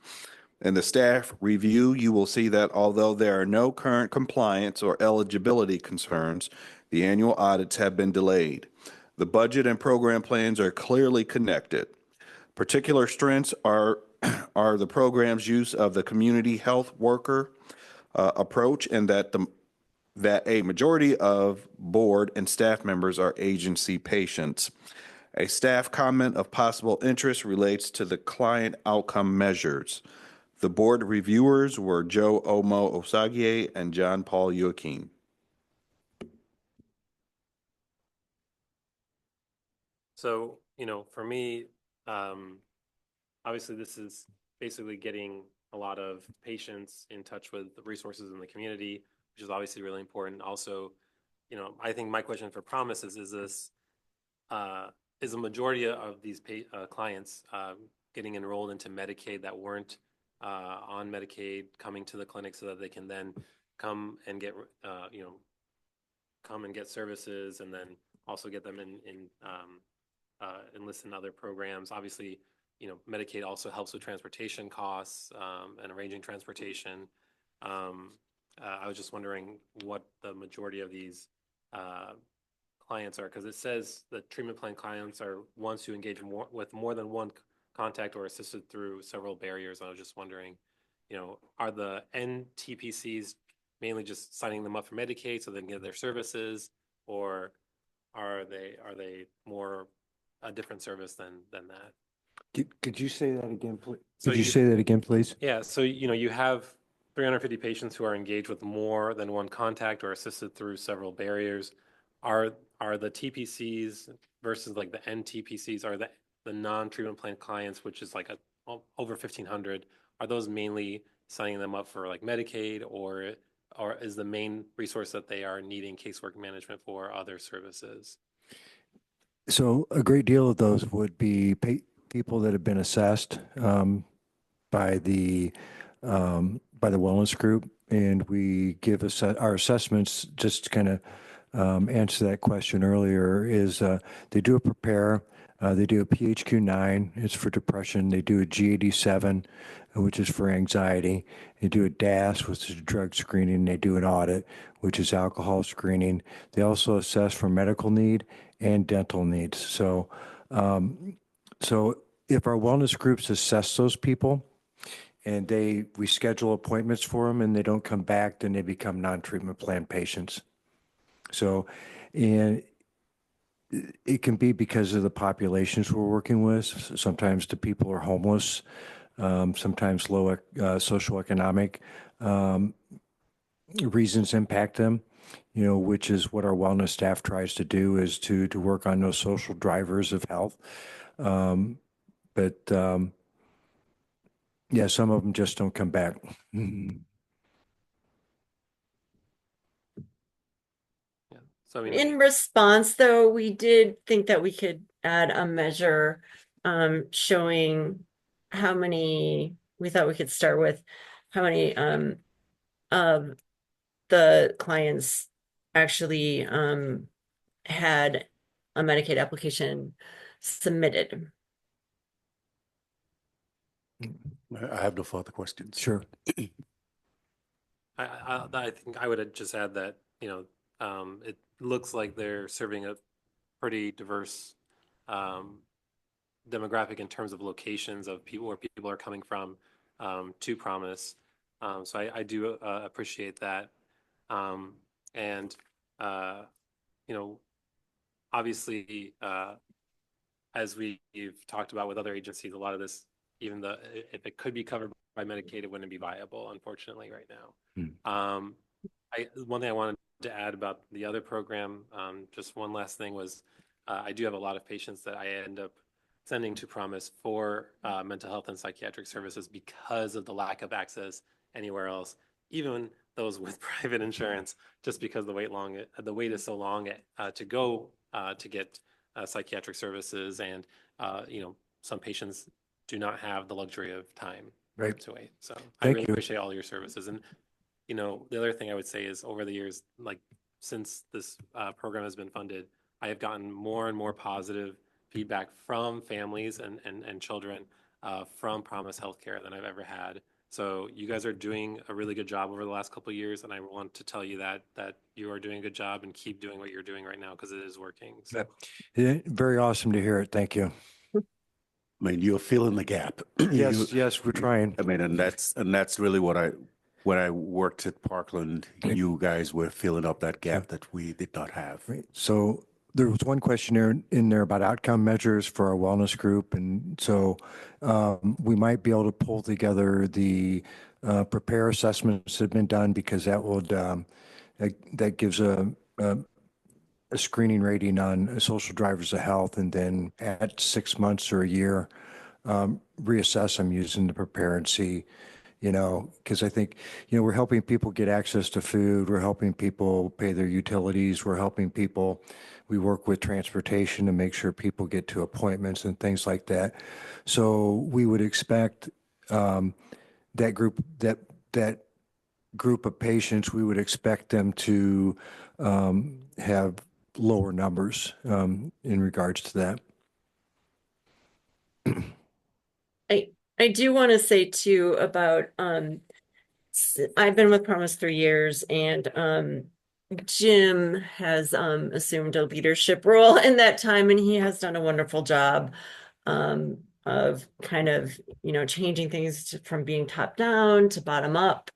Speaker 7: In the staff review, you will see that although there are no current compliance or eligibility concerns, the annual audits have been delayed. The budget and program plans are clearly connected. Particular strengths are the program's use of the community health worker approach, and that a majority of board and staff members are agency patients. A staff comment of possible interest relates to the client outcome measures. The board reviewers were Joe Omo Osagie and John Paul Joaquin.
Speaker 3: So, for me, obviously this is basically getting a lot of patients in touch with the resources in the community, which is obviously really important. Also, I think my question for Promise is this, is a majority of these clients getting enrolled into Medicaid that weren't on Medicaid coming to the clinic so that they can then come and get services, and then also get them enlist in other programs. Obviously, Medicaid also helps with transportation costs and arranging transportation. I was just wondering what the majority of these clients are, because it says that treatment plan clients are ones who engage with more than one contact or assisted through several barriers. I was just wondering, are the NTPCs mainly just signing them up for Medicaid so they can get their services, or are they more a different service than that?
Speaker 21: Could you say that again, please?
Speaker 3: So
Speaker 21: Could you
Speaker 3: you-
Speaker 21: say that again, please?
Speaker 3: Yeah, so you have 350 patients who are engaged with more than one contact or assisted through several barriers. Are the TPCs versus like the NTPCs, are the non-treatment plan clients, which is like over 1,500, are those mainly signing them up for like Medicaid, or is the main resource that they are needing casework management for other services?
Speaker 21: So a great deal of those would be people that have been assessed by the wellness group, and we give our assessments. Just to kind of answer that question earlier, is they do a prepare, they do a PHQ-9, it's for depression. They do a G87, which is for anxiety. They do a DAS, which is drug screening. They do an audit, which is alcohol screening. They also assess for medical need and dental needs. So if our wellness groups assess those people and we schedule appointments for them and they don't come back, then they become non-treatment plan patients. So, and it can be because of the populations we're working with. Sometimes the people are homeless, sometimes low socioeconomic reasons impact them, which is what our wellness staff tries to do, is to work on those social drivers of health. Yeah, some of them just don't come back.
Speaker 3: So,
Speaker 20: In response, though, we did think that we could add a measure showing how many, we thought we could start with how many of the clients actually had a Medicaid application submitted.
Speaker 8: I have no further questions.
Speaker 21: Sure.
Speaker 3: I think I would just add that, it looks like they're serving a pretty diverse demographic in terms of locations of people, where people are coming from to Promise. So I do appreciate that. And, obviously, as we've talked about with other agencies, a lot of this, even if it could be covered by Medicaid, it wouldn't be viable, unfortunately, right now. One thing I wanted to add about the other program, just one last thing was, I do have a lot of patients that I end up sending to Promise for mental health and psychiatric services because of the lack of access anywhere else, even those with private insurance, just because the wait is so long to go to get psychiatric services, and some patients do not have the luxury of time to wait. So I really appreciate all your services. And the other thing I would say is, over the years, like since this program has been funded, I have gotten more and more positive feedback from families and children from Promise Healthcare than I've ever had. So you guys are doing a really good job over the last couple of years, and I want to tell you that you are doing a good job, and keep doing what you're doing right now, because it is working. So.
Speaker 21: Yeah, very awesome to hear it. Thank you.
Speaker 8: I mean, you're filling the gap.
Speaker 21: Yes, we're trying.
Speaker 8: I mean, and that's really when I worked at Parkland, you guys were filling up that gap that we did not have.
Speaker 21: Right. So there was one questionnaire in there about outcome measures for our wellness group. And so we might be able to pull together the prepare assessments that have been done, because that would, that gives a screening rating on social drivers of health, and then at 6 months or a year, reassess them using the prepare and see, because I think, we're helping people get access to food. We're helping people pay their utilities. We're helping people. We work with transportation to make sure people get to appointments and things like that. So we would expect that group of patients, we would expect them to have lower numbers in regards to that.
Speaker 20: I do want to say too about I've been with Promise 3 years, and Jim has assumed a leadership role in that time, and he has done a wonderful job of kind of changing things from being top down to bottom up,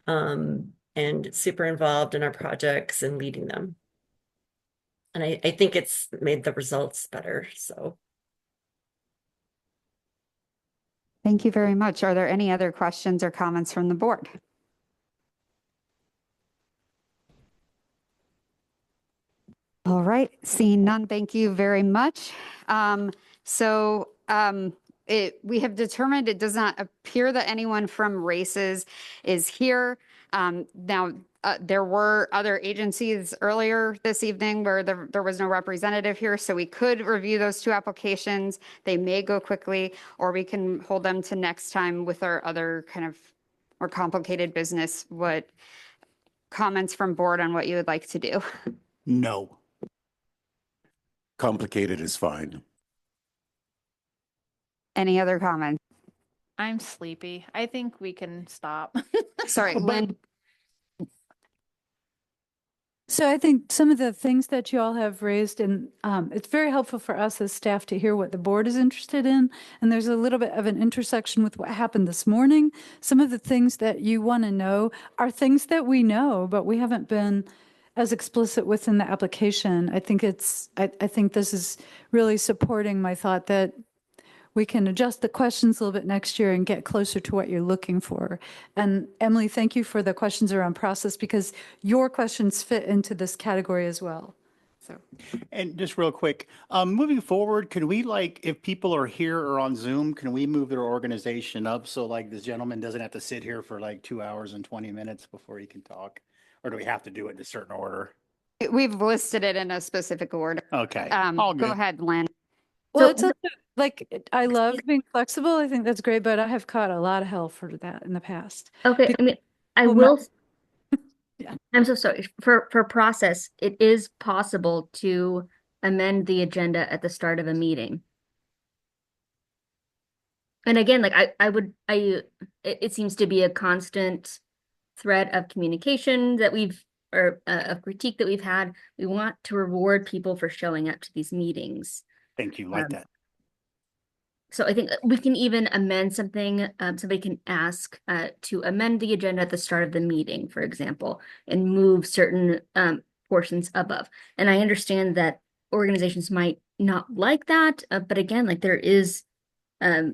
Speaker 20: and super involved in our projects and leading them. And I think it's made the results better, so.
Speaker 1: Thank you very much. Are there any other questions or comments from the board? All right, seeing none, thank you very much. We have determined it does not appear that anyone from races is here. There were other agencies earlier this evening where there was no representative here, so we could review those two applications. They may go quickly, or we can hold them to next time with our other kind of more complicated business. What comments from board on what you would like to do?
Speaker 8: No. Complicated is fine.
Speaker 1: Any other comments?
Speaker 4: I'm sleepy. I think we can stop.
Speaker 1: Sorry, Lynn.
Speaker 6: So I think some of the things that you all have raised, and it's very helpful for us as staff to hear what the board is interested in. And there's a little bit of an intersection with what happened this morning. Some of the things that you want to know are things that we know, but we haven't been as explicit within the application. I think I think this is really supporting my thought that we can adjust the questions a little bit next year and get closer to what you're looking for. And Emily, thank you for the questions around process, because your questions fit into this category as well. So,
Speaker 14: And just real quick, moving forward, can we, like, if people are here or on Zoom, can we move their organization up so like this gentleman doesn't have to sit here for like 2 hours and 20 minutes before he can talk? Or do we have to do it in a certain order?
Speaker 1: We've listed it in a specific order.
Speaker 14: Okay,
Speaker 1: Go
Speaker 14: all good.
Speaker 1: ahead, Lynn.
Speaker 6: well, it's also like, I love being flexible. I think that's great, but I have caught a lot of hell for that in the past.
Speaker 5: Okay, I mean, I will. I'm so sorry. For process, it is possible to amend the agenda at the start of a meeting. And again, like it seems to be a constant thread of communication that or a critique that we've had. We want to reward people for showing up to these meetings.
Speaker 14: Thank you, like that.
Speaker 5: So I think we can even amend something. Somebody can ask to amend the agenda at the start of the meeting, for example, and move certain portions above. And I understand that organizations might not like that, but again, like there is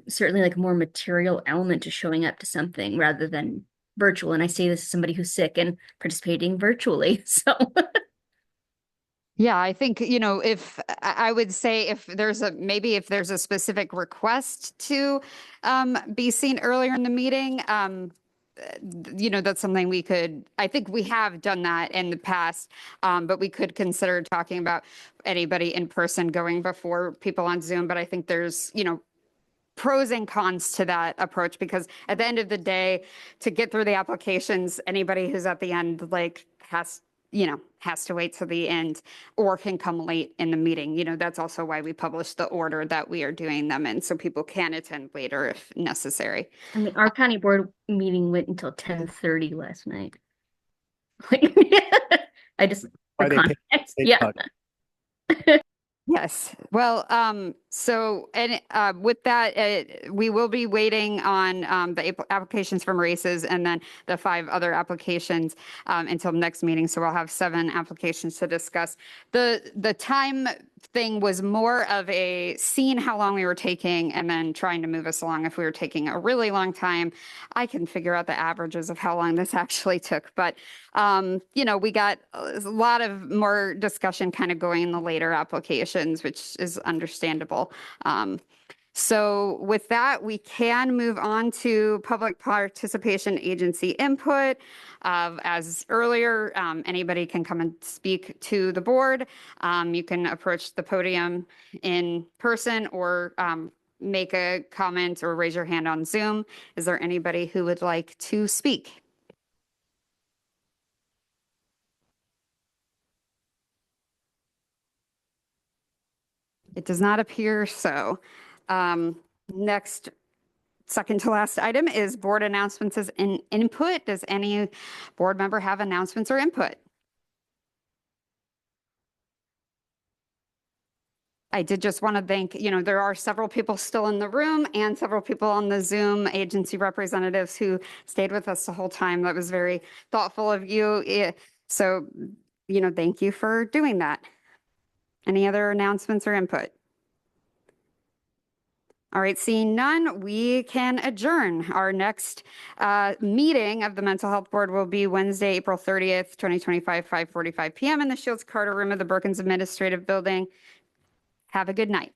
Speaker 5: certainly like a more material element to showing up to something rather than virtual. And I say this as somebody who's sick and participating virtually. So.
Speaker 1: Yeah, I think, if I would say if there's a specific request to be seen earlier in the meeting, that's something I think we have done that in the past, but we could consider talking about anybody in person going before people on Zoom. But I think there's, pros and cons to that approach, because at the end of the day, to get through the applications, anybody who's at the end, has to wait till the end or can come late in the meeting. That's also why we publish the order that we are doing them in, so people can attend later if necessary.
Speaker 5: I mean, our county board meeting went until 10:30 last night. I just, for context, yeah.
Speaker 1: Yes. Well, with that, we will be waiting on the applications from races and then the 5 other applications until next meeting. So we'll have 7 applications to discuss. The time thing was more of a seeing how long we were taking and then trying to move us along. If we were taking a really long time, I can figure out the averages of how long this actually took. But, we got a lot of more discussion kind of going in the later applications, which is understandable. So with that, we can move on to public participation agency input. As earlier, anybody can come and speak to the board. You can approach the podium in person or make a comment or raise your hand on Zoom. Is there anybody who would like to speak? It does not appear so. Next, second to last item is board announcements and input. Does any board member have announcements or input? I did just want to thank, there are several people still in the room and several people on the Zoom, agency representatives who stayed with us the whole time. That was very thoughtful of you. So, thank you for doing that. Any other announcements or input? All right, seeing none, we can adjourn. Our next meeting of the Mental Health Board will be Wednesday, April 30th, 2025, 5:45 p.m. in the Shields Carter Room of the Perkins Administrative Building. Have a good night.